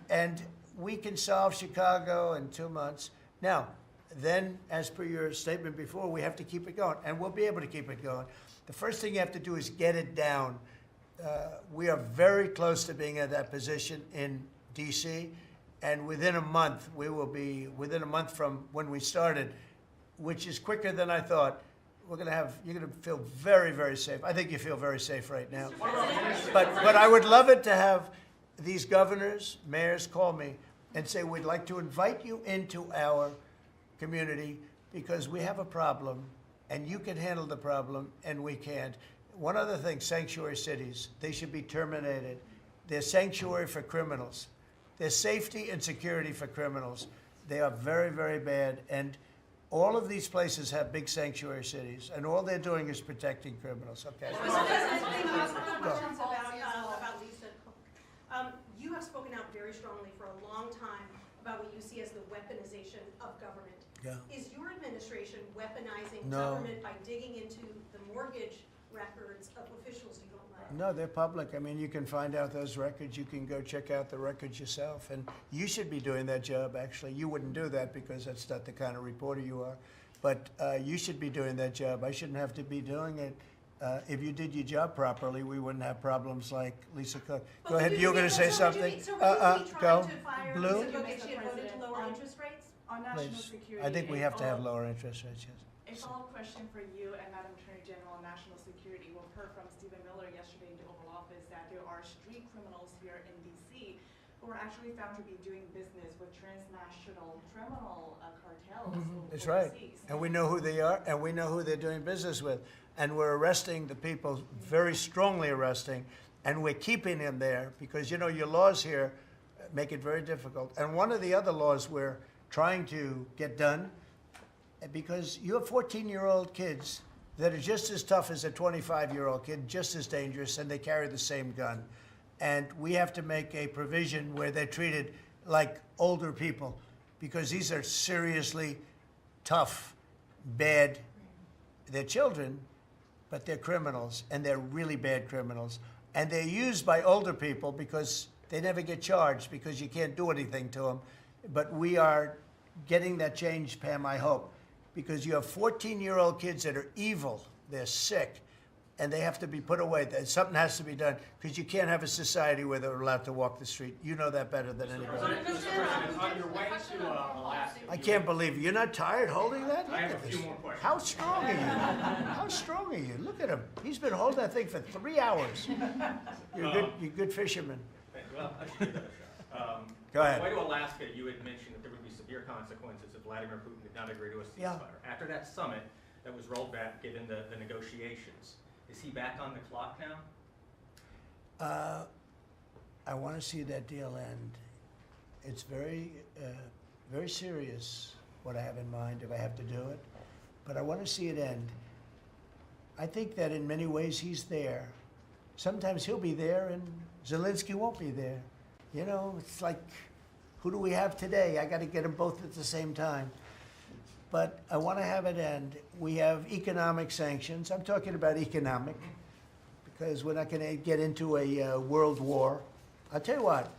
And we can solve Chicago in 2 months. Now, then, as per your statement before, we have to keep it going, and we'll be able to keep it going. The first thing you have to do is get it down. We are very close to being at that position in D.C., and within a month, we will be, within a month from when we started, which is quicker than I thought, you're going to feel very, very safe. I think you feel very safe right now. But I would love it to have these governors, mayors call me and say, we'd like to invite you into our community because we have a problem and you can handle the problem and we can't. One other thing, sanctuary cities, they should be terminated. They're sanctuary for criminals. They're safety and security for criminals. They are very, very bad. And all of these places have big sanctuary cities, and all they're doing is protecting criminals. Okay. Questions about Lisa. You have spoken out very strongly for a long time about what you see as the weaponization of government. Yeah. Is your administration weaponizing No. government by digging into the mortgage records of officials you don't like? No, they're public. I mean, you can find out those records. You can go check out the records yourself. And you should be doing that job, actually. You wouldn't do that because that's not the kind of reporter you are. But you should be doing that job. I shouldn't have to be doing it. If you did your job properly, we wouldn't have problems like Lisa Cook. Go ahead. You were going to say something? Go. Blue? So she had voted to lower interest rates? On national Please. security. I think we a have to have follow- lower interest rates, yes. A follow-up question for you and Madam Attorney General on national security. We've heard from Stephen Miller yesterday in the Oval Office that there are street criminals here in DC who are actually found to be doing business with transnational criminal cartels That's right. overseas. And we know who they are, and we know who they're doing business with. And we're arresting the people, very strongly arresting, and we're keeping them there because, you know, your laws here make it very difficult. And one of the other laws we're trying to get done, because you have 14-year-old kids that are just as tough as a 25-year-old kid, just as dangerous, and they carry the same gun. And we have to make a provision where they're treated like older people, because these are seriously tough, bad. They're children, but they're criminals, and they're really bad criminals. And they're used by older people because they never get charged, because you can't do anything to them. But we are getting that change, Pam, I hope, because you have 14-year-old kids that are evil, they're sick, and they have to be put away. Something has to be done, because you can't have a society where they're allowed to walk the street. You know that better than anybody. On your way to Alaska. I can't believe it. You're not tired holding that? I have Look a at few this. more questions. How strong are you? How strong are you? Look at him. He's been holding that thing for 3 hours. You're a good fisherman. Well, Go ahead. On the way to Alaska, you had mentioned that there would be severe consequences if Vladimir Putin did not agree to a ceasefire. Yeah. After that summit that was rolled back, given the negotiations, is he back on the clock now? I want to see that deal end. It's very, very serious what I have in mind if I have to do it, but I want to see it end. I think that in many ways he's there. Sometimes he'll be there and Zelensky won't be there. You know, it's like, who do we have today? I got to get them both at the same time. But I want to have it end. We have economic sanctions. I'm talking about economic, because we're not going to get into a world war. I'll tell you what,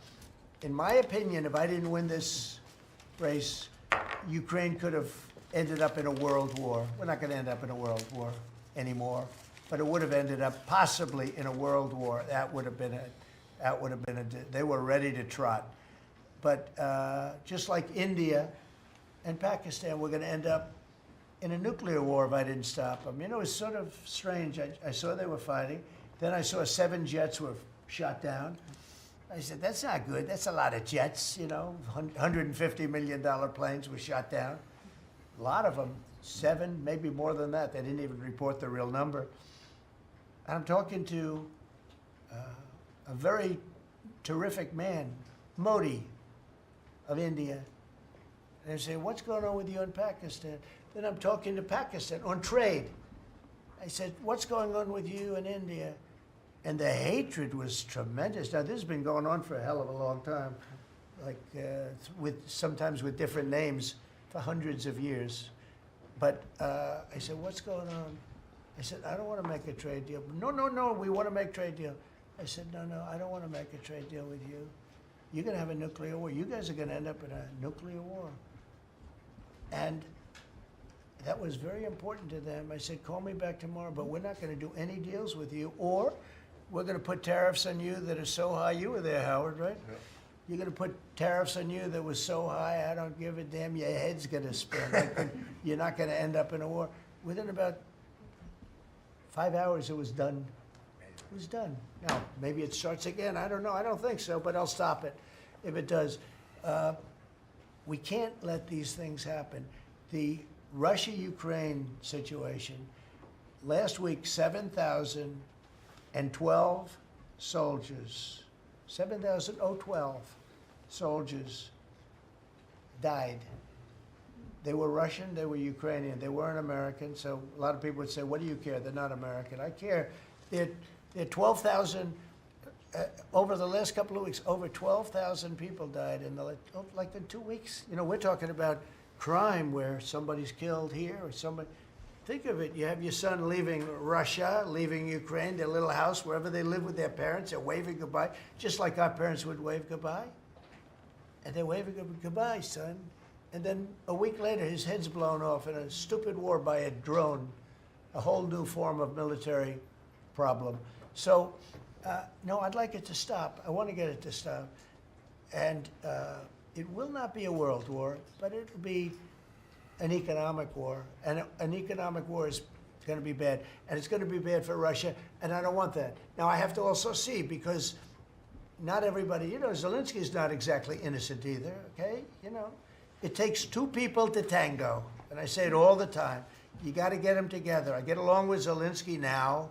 in my opinion, if I didn't win this race, Ukraine could have ended up in a world war. We're not going to end up in a world war anymore, but it would have ended up possibly in a world war. That would have been they were ready to trot. But just like India and Pakistan, we're going to end up in a nuclear war if I didn't stop them. You know, it's sort of strange. I saw they were fighting. Then I saw 7 jets were shot down. I said, that's not good. That's a lot of jets, you know. $150 million planes were shot down. A lot of them, 7, maybe more than that. They didn't even report the real number. And I'm talking to a very terrific man, Modi of India. And I say, what's going on with you in Pakistan? Then I'm talking to Pakistan on trade. I said, what's going on with you in India? And the hatred was tremendous. Now, this has been going on for a hell of a long time, like sometimes with different names for hundreds of years. But I said, what's going on? I said, I don't want to make a trade deal. No, we want to make trade deal. I said, no, I don't want to make a trade deal with you. You're going to have a nuclear war. You guys are going to end up in a nuclear war. And that was very important to them. I said, call me back tomorrow, but we're not going to do any deals with you, or we're going to put tariffs on you that are so high. You were there, Howard, right? Yeah. You're going to put tariffs on you that was so high, I don't give a damn. Your head's going to spin. You're not going to end up in a war. Within about 5 hours, it was done. It was done. Now, maybe it starts again. I don't know. I don't think so, but I'll stop it if it does. We can't let these things happen. The Russia-Ukraine situation, last week, 7,012 soldiers, 7,012 soldiers died. They were Russian, they were Ukrainian, they weren't American, so a lot of people would say, what do you care? They're not American. I care. They're 12,000, over the last couple of weeks, over 12,000 people died in like in 2 weeks. You know, we're talking about crime where somebody's killed here or somebody. Think of it, you have your son leaving Russia, leaving Ukraine, their little house, wherever they live with their parents, they're waving goodbye, just like our parents would wave goodbye. And they're waving goodbye, son. And then a week later, his head's blown off in a stupid war by a drone, a whole new form of military problem. So, no, I'd like it to stop. I want to get it to stop. And it will not be a world war, but it will be an economic war. And an economic war is going to be bad. And it's going to be bad for Russia, and I don't want that. Now, I have to also see, because not everybody, Zelensky's not exactly innocent either, okay? It takes two people to tango, and I say it all the time. You got to get them together. I get along with Zelensky now,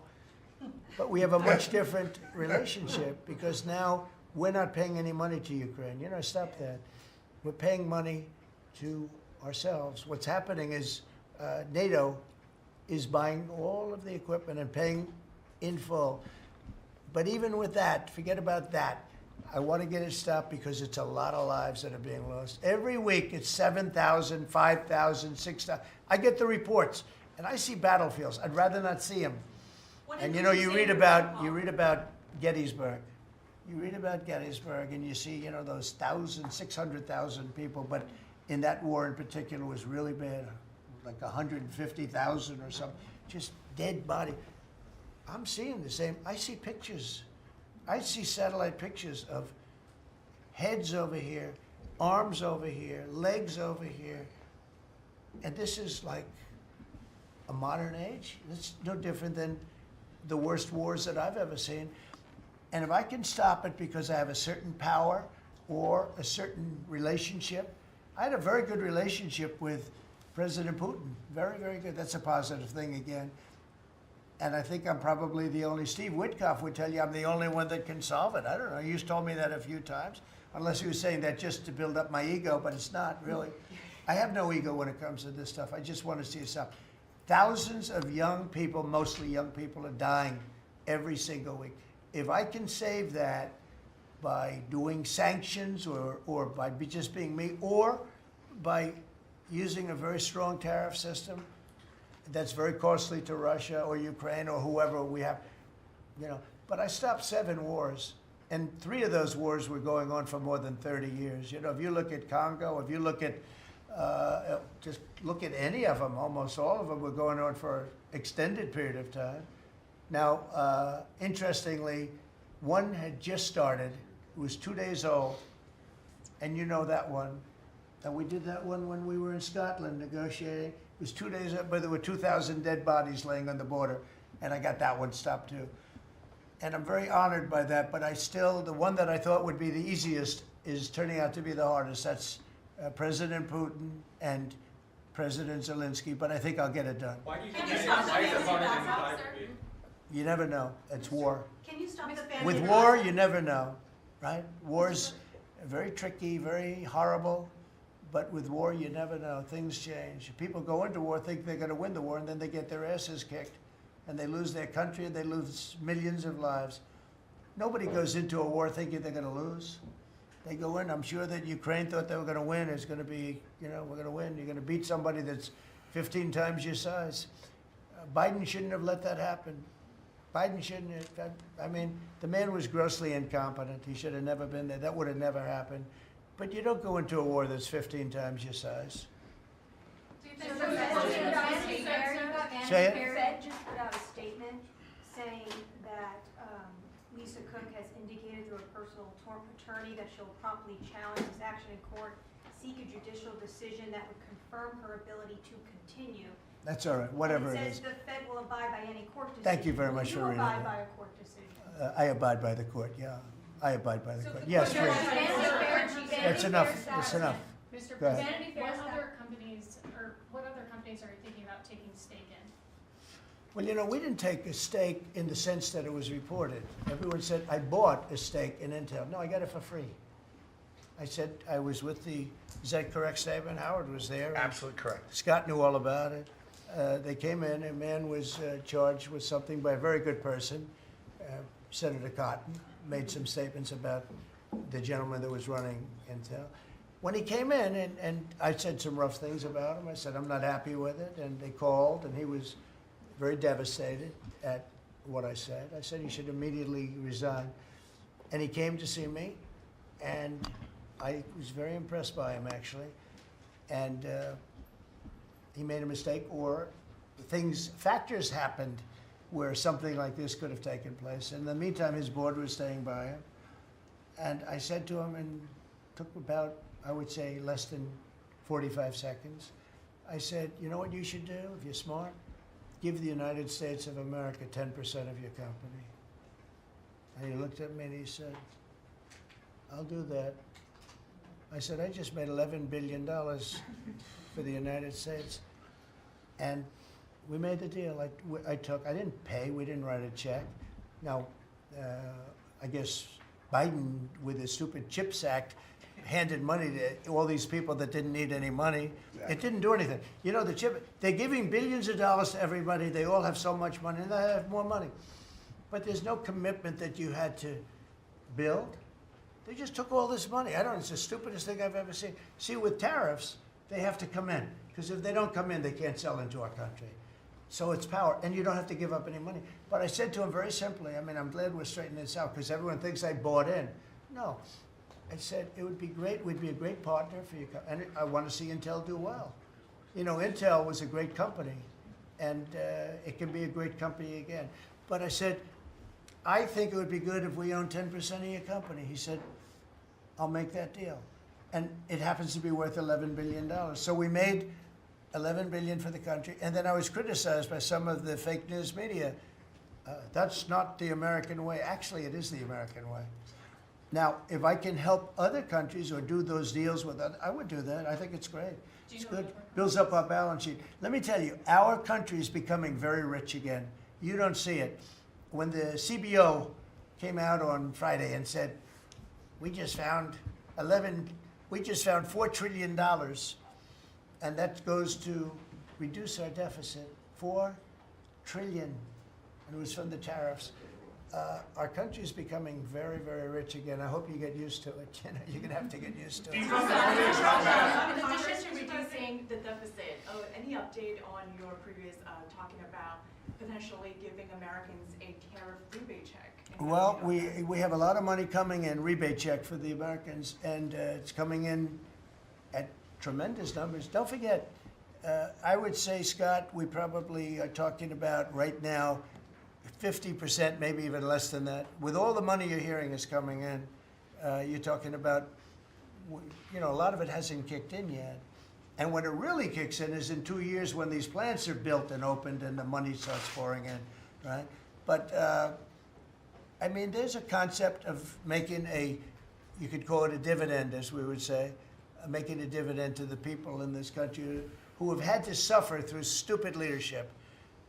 but we have a much different relationship because now we're not paying any money to Ukraine. Stop that. We're paying money to ourselves. What's happening is NATO is buying all of the equipment and paying in full. But even with that, forget about that. I want to get it stopped because it's a lot of lives that are being lost. Every week it's 7,000, 5,000, 6,000. I get the reports and I see battlefields. I'd rather not see them. And you read about Gettysburg. You read about Gettysburg and you see, those 600,000 people, but in that war in particular was really bad, like 150,000 or something, just dead body. I'm seeing the same. I see pictures. I see satellite pictures of heads over here, arms over here, legs over here. And this is like a modern age. It's no different than the worst wars that I've ever seen. And if I can stop it because I have a certain power or a certain relationship, I had a very good relationship with President Putin. Very, very good. That's a positive thing again. And I think I'm probably the only, Steve Witkoff would tell you I'm the only one that can solve it. I don't know. You've told me that a few times, unless he was saying that just to build up my ego, but it's not really. I have no ego when it comes to this stuff. I just want to see it stop. Thousands of young people, mostly young people, are dying every single week. If I can save that by doing sanctions or by just being me, or by using a very strong tariff system, that's very costly to Russia or Ukraine or whoever we have, But I stopped 7 wars, and 3 of those wars were going on for more than 30 years. If you look at Congo, if you look at, just look at any of them, almost all of them were going on for an extended period of time. Now, interestingly, one had just started. It was 2 days old, and that one. And we did that one when we were in Scotland negotiating. It was 2 days up, but there were 2,000 dead bodies laying on the border, and I got that one stopped too. And I'm very honored by that, but the one that I thought would be the easiest is turning out to be the hardest. That's President Putin and President Zelensky, but I think I'll get it done. Why do you think that? You never know. It's war. Can you stop the family? With war, you never know, right? War's very tricky, very horrible. But with war, you never know. Things change. People go into war, think they're going to win the war, and then they get their asses kicked. And they lose their country, and they lose millions of lives. Nobody goes into a war thinking they're going to lose. They go in. I'm sure that Ukraine thought they were going to win. It's going to be, we're going to win. You're going to beat somebody that's 15 times your size. Biden shouldn't have let that happen. Biden shouldn't have. The man was grossly incompetent. He should have never been there. That would have never happened. But you don't go into a war that's 15 times your size. Do you think Say it? Fed just put out a statement saying that Lisa Cook has indicated through a personal attorney that she'll promptly challenge this action in court, seek a judicial decision that would confirm her ability to continue. That's all right, whatever it It is. says the Fed will abide by any court decision. Thank you very much for reading You abide that. by a court decision. I abide by the court, yeah. I abide by the court. Yes, please. That's enough. That's enough. Mr. Go ahead. President, what other companies are you thinking about taking stake in? Well, we didn't take a stake in the sense that it was reported. Everyone said, I bought a stake in Intel. No, I got it for free. I said I was with is that a correct statement? Howard was there. Absolutely correct. Scott knew all about it. They came in, a man was charged with something by a very good person, Senator Cotton, made some statements about the gentleman that was running Intel. When he came in, and I said some rough things about him, I said, I'm not happy with it, and they called, and he was very devastated at what I said. I said he should immediately resign. And he came to see me, and I was very impressed by him, actually. And he made a mistake, or factors happened where something like this could have taken place. In the meantime, his board was staying by him. And I said to him, and took about I would say less than 45 seconds. I said, you know what you should do if you're smart? Give the United States of America 10% of your company. And he looked at me and he said, I'll do that. I said, I just made $11 billion for the United States. And we made the deal. I didn't pay, we didn't write a check. Now, I guess Biden, with his stupid CHIPS Act, handed money to all these people that didn't need any money. It didn't do anything. You know, they're giving billions of dollars to everybody. They all have so much money, and they have more money. But there's no commitment that you had to build. They just took all this money. I don't know, it's the stupidest thing I've ever seen. See, with tariffs, they have to come in, because if they don't come in, they can't sell into our country. So it's power, and you don't have to give up any money. But I said to him very simply, I mean, I'm glad we're straightening this out, because everyone thinks I bought in. No. I said, it would be great, we'd be a great partner for you, and I want to see Intel do well. You know, Intel was a great company, and it can be a great company again. But I said, I think it would be good if we own 10% of your company. He said, I'll make that deal. And it happens to be worth $11 billion. So we made $11 billion for the country, and then I was criticized by some of the fake news media. That's not the American way. Actually, it is the American way. Now, if I can help other countries or do those deals with others, I would do that. I think it's great. It's good. Builds up our balance sheet. Let me tell you, our country is becoming very rich again. You don't see it. When the CBO came out on Friday and said, we just found $4 trillion, and that goes to reduce our deficit, $4 trillion, and it was from the tariffs. Our country is becoming very, very rich again. I hope you get used to it. You know, you're gonna have to get used to it. In addition to reducing the deficit, any update on your previous talking about potentially giving Americans a tariff rebate check? Well, we have a lot of money coming in, rebate check for the Americans, and it's coming in at tremendous numbers. Don't forget, I would say, Scott, we probably are talking about right now 50%, maybe even less than that. With all the money you're hearing is coming in, you're talking about, you know, a lot of it hasn't kicked in yet. And when it really kicks in is in 2 years when these plants are built and opened and the money starts pouring in, right? But, I mean, there's a concept of making you could call it a dividend, as we would say, making a dividend to the people in this country who have had to suffer through stupid leadership.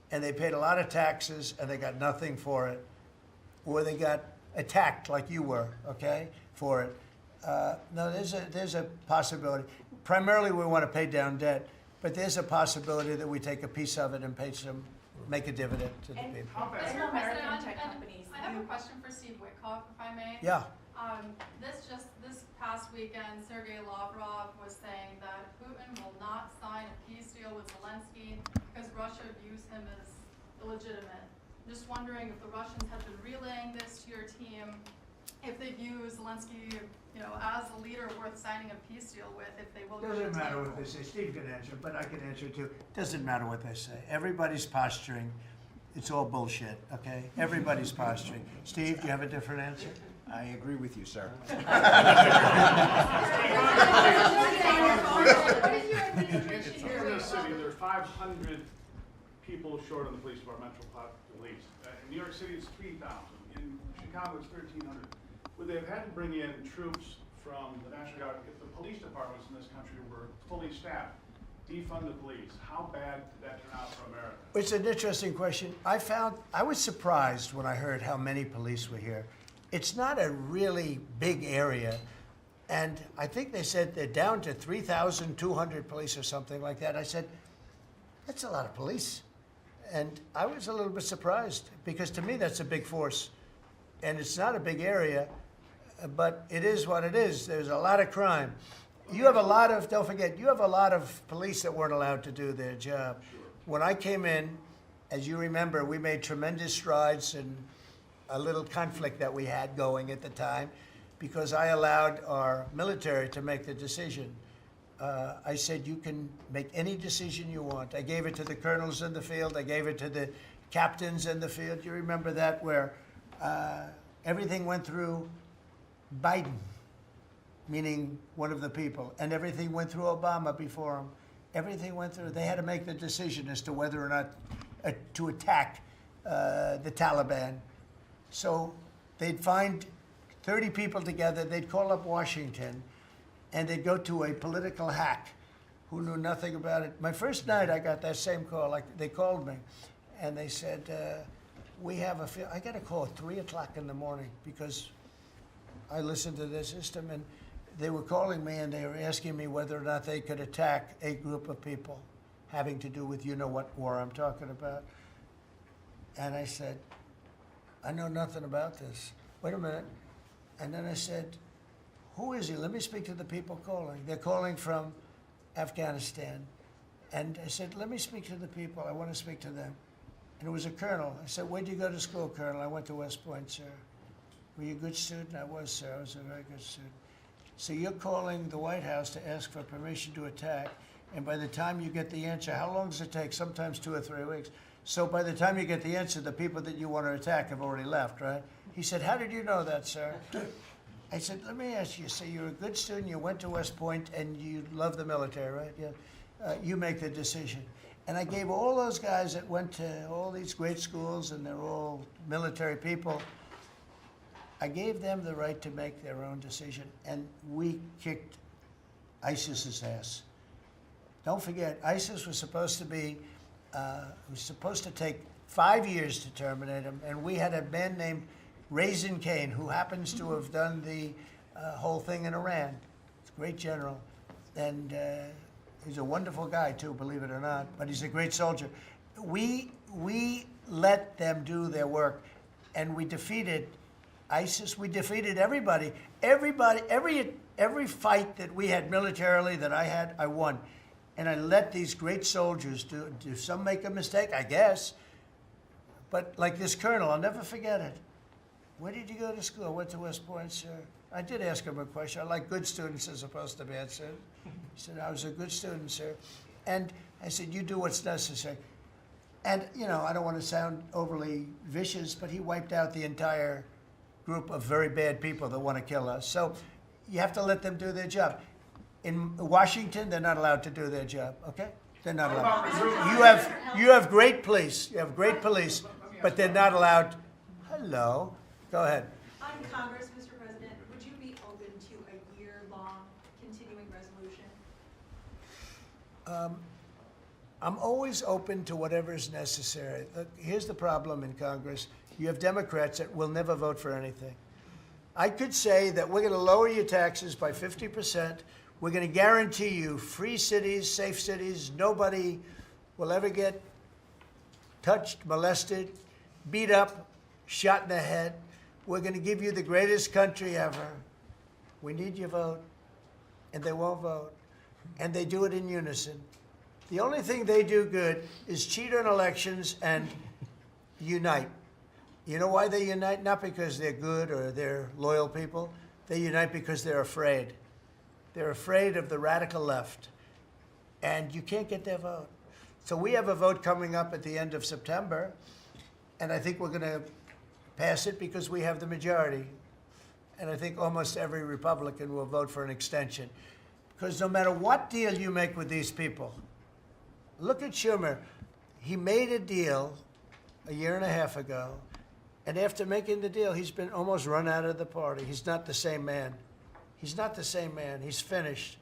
And they paid a lot of taxes, and they got nothing for it. Or they got attacked like you were, okay, for it. No, there's a possibility. Primarily, we want to pay down debt, but there's a possibility that we take a piece of it and make a dividend to the people. Mr. President, I have a question for Steve Witkoff, if I may. Yeah. This past weekend, Sergei Lavrov was saying that Putin will not sign a peace deal with Zelensky because Russia views him as illegitimate. I'm just wondering if the Russians have been relaying this to your team, if they view Zelensky, you know, as a leader worth signing a peace deal with, if they will. Doesn't matter what they say. Steve can answer, but I can answer too. Doesn't matter what they say. Everybody's posturing. It's all bullshit, okay? Everybody's posturing. Steve, do you have a different answer? I agree with you, sir. In this city, there's 500 people short of the police department, police. In New York City, it's 3,000. In Chicago, it's 1,300. Would they have had to bring in troops from the National Guard if the police departments in this country were fully staffed? Defund the police. How bad did that turn out for America? It's an interesting question. I was surprised when I heard how many police were here. It's not a really big area, and I think they said they're down to 3,200 police or something like that. I said, that's a lot of police. And I was a little bit surprised, because to me that's a big force. And it's not a big area, but it is what it is. There's a lot of crime. You have a lot of, don't forget, you have a lot of police that weren't allowed to do their job. When I came in, as you remember, we made tremendous strides in a little conflict that we had going at the time, because I allowed our military to make the decision. I said, you can make any decision you want. I gave it to the colonels in the field. I gave it to the captains in the field. You remember that, where everything went through Biden. meaning one of the people, and everything went through Obama before him. Everything went through. They had to make the decision as to whether or not to attack the Taliban. So they'd find 30 people together, they'd call up Washington, and they'd go to a political hack who knew nothing about it. My first night, I got that same call. Like, they called me, and they said, I got a call at 3 o'clock in the morning because I listened to their system, and they were calling me, and they were asking me whether or not they could attack a group of people having to do with you-know-what war I'm talking about. And I said, I know nothing about this. Wait a minute. And then I said, who is he? Let me speak to the people calling. They're calling from Afghanistan. And I said, let me speak to the people. I want to speak to them. And it was a colonel. I said, where'd you go to school, Colonel? I went to West Point, sir. Were you a good student? I was, sir. I was a very good student. So you're calling the White House to ask for permission to attack, and by the time you get the answer, how long does it take? Sometimes 2 or 3 weeks. So by the time you get the answer, the people that you want to attack have already left, right? He said, how did you know that, sir? I said, let me ask you, so you're a good student, you went to West Point, and you love the military, right? Yeah. You make the decision. And I gave all those guys that went to all these great schools, and they're all military people, I gave them the right to make their own decision, and we kicked ISIS's ass. Don't forget, ISIS was supposed to take 5 years to terminate him, and we had a man named Raisin Kane, who happens to have done the whole thing in Iran. He's a great general, and he's a wonderful guy too, believe it or not, but he's a great soldier. We let them do their work, and we defeated ISIS. We defeated everybody. Every fight that we had militarily that I had, I won. And I let these great soldiers do some make a mistake, I guess. But like this colonel, I'll never forget it. Where did you go to school? I went to West Point, sir. I did ask him a question. I like good students as opposed to bad students. He said, I was a good student, sir. And I said, you do what's necessary. And, you know, I don't want to sound overly vicious, but he wiped out the entire group of very bad people that want to kill us. So you have to let them do their job. In Washington, they're not allowed to do their job, okay? They're not allowed. You have great police. You have great police, but they're not allowed. Hello. Go ahead. On Congress, Mr. President, would you be open to a year-long continuing resolution? I'm always open to whatever is necessary. Look, here's the problem in Congress. You have Democrats that will never vote for anything. I could say that we're going to lower your taxes by 50%. We're going to guarantee you free cities, safe cities. Nobody will ever get touched, molested, beat up, shot in the head. We're going to give you the greatest country ever. We need your vote. And they won't vote. And they do it in unison. The only thing they do good is cheat on elections and unite. You know why they unite? Not because they're good or they're loyal people. They unite because they're afraid. They're afraid of the radical left. And you can't get their vote. So we have a vote coming up at the end of September. And I think we're going to pass it because we have the majority. And I think almost every Republican will vote for an extension. Because no matter what deal you make with these people, look at Schumer. He made a deal a year and a half ago. And after making the deal, he's been almost run out of the party. He's not the same man. He's not the same man. He's finished.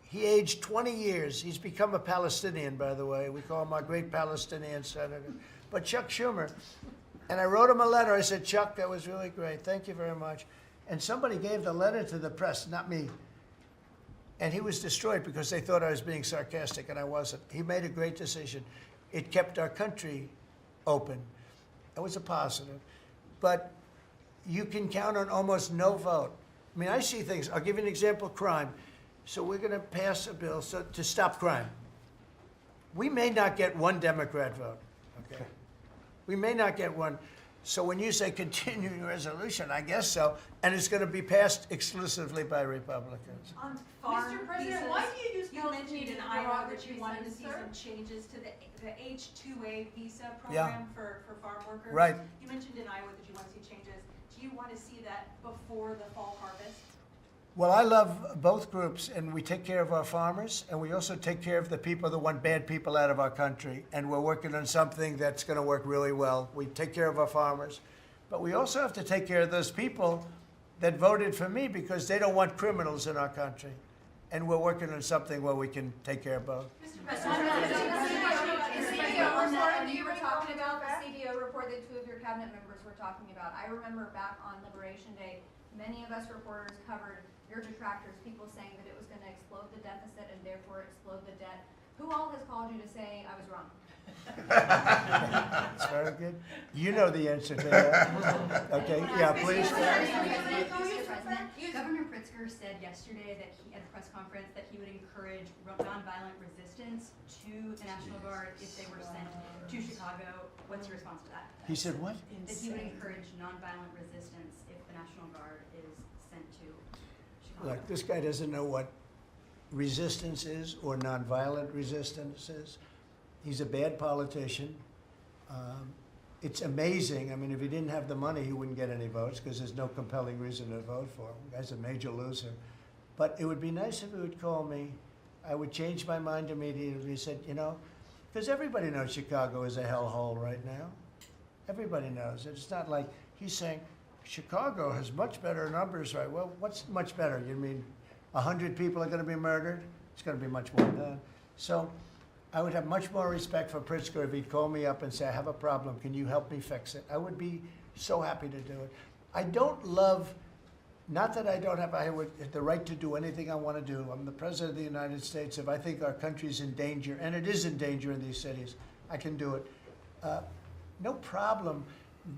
He aged 20 years. He's become a Palestinian, by the way. We call him our great Palestinian senator. But Chuck Schumer, and I wrote him a letter. I said, Chuck, that was really great. Thank you very much. And somebody gave the letter to the press, not me. And he was destroyed because they thought I was being sarcastic, and I wasn't. He made a great decision. It kept our country open. It was a positive. But you can count on almost no vote. I mean, I see things. I'll give you an example, crime. So we're going to pass a bill to stop crime. We may not get one Democrat vote, okay? We may not get one. So when you say continuing resolution, I guess so. And it's going to be passed exclusively by Republicans. On farm Mr. President, visas, why do you use you those mentioned in meetings Iowa that you derogatory wanted to see sentences, some changes to the H-2A visa Yeah. program for farm workers. Right. You mentioned in Iowa that you want to see changes. Do you want to see that before the fall harvest? Well, I love both groups, and we take care of our farmers, and we also take care of the people that want bad people out of our country. And we're working on something that's going to work really well. We take care of our farmers, but we also have to take care of those people that voted for me because they don't want criminals in our country. And we're working on something where we can take care of both. Mr. President, the CBO report that you were talking about, the CBO report that 2 of your cabinet members were talking about. I remember back on Liberation Day, many of us reporters covered your detractors, people saying that it was going to explode the deficit and therefore explode the debt. Who all has called you to say I was wrong? That's very good. You know the answer to that. Okay, yeah, please. Governor Pritzker said yesterday that at the press conference that he would encourage nonviolent resistance to the National Guard if they were sent to Chicago. What's your response to that? He said what? That he would encourage nonviolent resistance if the National Guard is sent to Chicago. Look, this guy doesn't know what resistance is or nonviolent resistance is. He's a bad politician. It's amazing. I mean, if he didn't have the money, he wouldn't get any votes because there's no compelling reason to vote for him. The guy's a major loser. But it would be nice if he would call me. I would change my mind immediately. He said, you know, because everybody knows Chicago is a hellhole right now. Everybody knows it. It's not like he's saying Chicago has much better numbers, right? Well, what's much better? You mean 100 people are going to be murdered? It's going to be much more than that. So I would have much more respect for Pritzker if he'd call me up and say, I have a problem. Can you help me fix it? I would be so happy to do it. I don't love, not that I don't have the right to do anything I want to do. I'm the President of the United States. If I think our country's in danger, and it is in danger in these cities, I can do it. No problem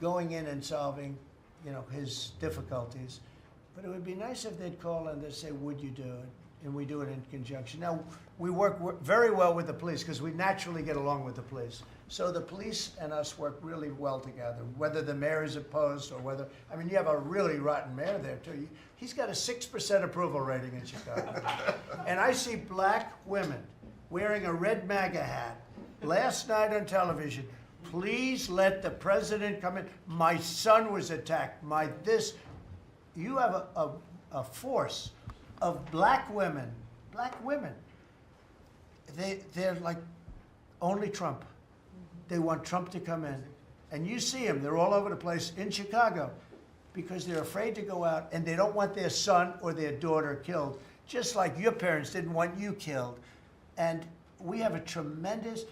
going in and solving, you know, his difficulties. But it would be nice if they'd call and they'd say, would you do it? And we do it in conjunction. Now, we work very well with the police because we naturally get along with the police. So the police and us work really well together, whether the mayor is opposed or whether, I mean, you have a really rotten mayor there too. He's got a 6% approval rating in Chicago. And I see black women wearing a red MAGA hat last night on television. Please let the president come in. My son was attacked. You have a force of black women. They're like only Trump. They want Trump to come in. And you see them, they're all over the place in Chicago because they're afraid to go out and they don't want their son or their daughter killed, just like your parents didn't want you killed. And we have a tremendous,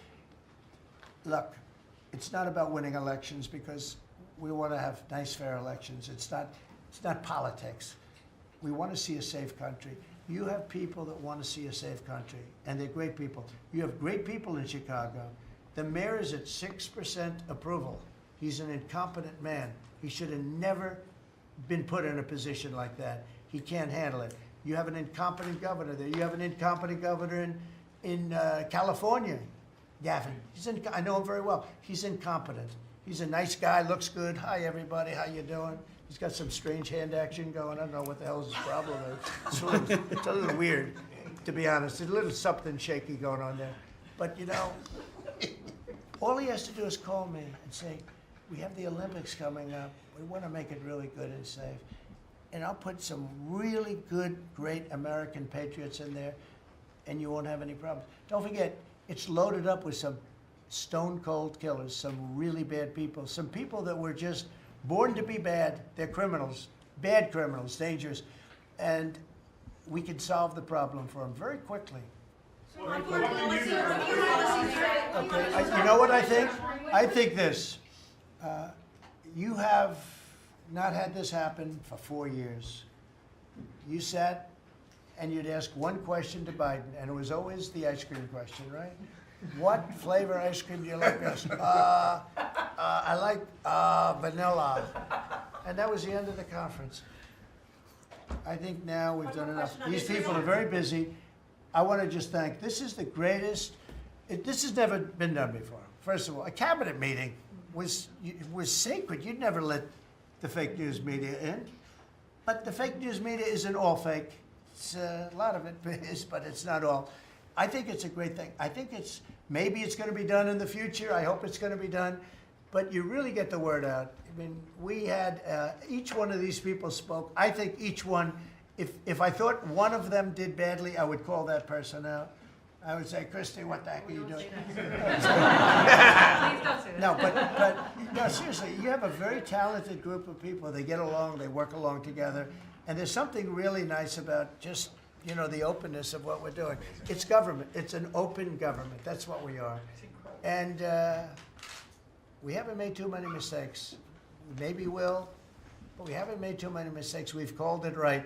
look, it's not about winning elections because we want to have nice, fair elections. It's not politics. We want to see a safe country. You have people that want to see a safe country, and they're great people. You have great people in Chicago. The mayor is at 6% approval. He's an incompetent man. He should have never been put in a position like that. He can't handle it. You have an incompetent governor there. You have an incompetent governor in California, Gavin. I know him very well. He's incompetent. He's a nice guy, looks good. Hi, everybody. How you doing? He's got some strange hand action going. I don't know what the hell his problem is. It's a little weird, to be honest. There's a little something shaky going on there. But, you know, all he has to do is call me and say, we have the Olympics coming up. We want to make it really good and safe. And I'll put some really good, great American patriots in there, and you won't have any problems. Don't forget, it's loaded up with some stone-cold killers, some really bad people, some people that were just born to be bad. They're criminals, bad criminals, dangerous. And we can solve the problem for them very quickly. Okay, you know what I think? I think this. You have not had this happen for 4 years. You sat and you'd ask one question to Biden, and it was always the ice cream question, right? What flavor ice cream do you like best? I like vanilla. And that was the end of the conference. I think now we've done enough. These people are very busy. I want to just thank, this is the greatest, this has never been done before. First of all, a cabinet meeting was sacred. You'd never let the fake news media in. But the fake news media isn't all fake. It's, a lot of it is, but it's not all. I think it's a great thing. I think maybe it's going to be done in the future. I hope it's going to be done. But you really get the word out. I mean, we had, each one of these people spoke. I think each one if I thought one of them did badly, I would call that person out. I would say, Christy, what the heck are you doing? Please don't say that. No, but no, seriously, you have a very talented group of people. They get along, they work along together, and there's something really nice about just, you know, the openness of what we're doing. It's government. It's an open government. That's what we are. And we haven't made too many mistakes. Maybe will, but we haven't made too many mistakes. We've called it right.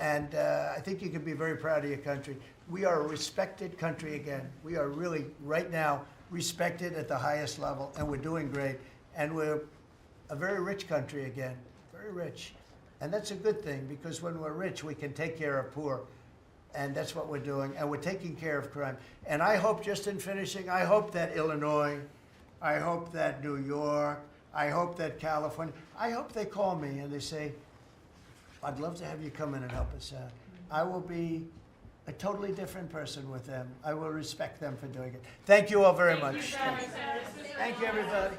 And I think you can be very proud of your country. We are a respected country again. We are really, right now, respected at the highest level, and we're doing great. And we're a very rich country again, very rich. And that's a good thing, because when we're rich, we can take care of poor. And that's what we're doing, and we're taking care of crime. And I hope, just in finishing, I hope that Illinois, I hope that New York, I hope that California, I hope they call me and they say, I'd love to have you come in and help us out. I will be a totally different person with them. I will respect them for doing it. Thank you all very much. Thank you, everybody.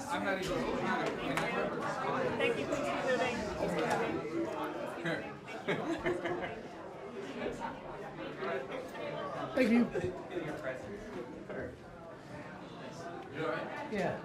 I'm not even. Thank you for including. Thank you. Yeah.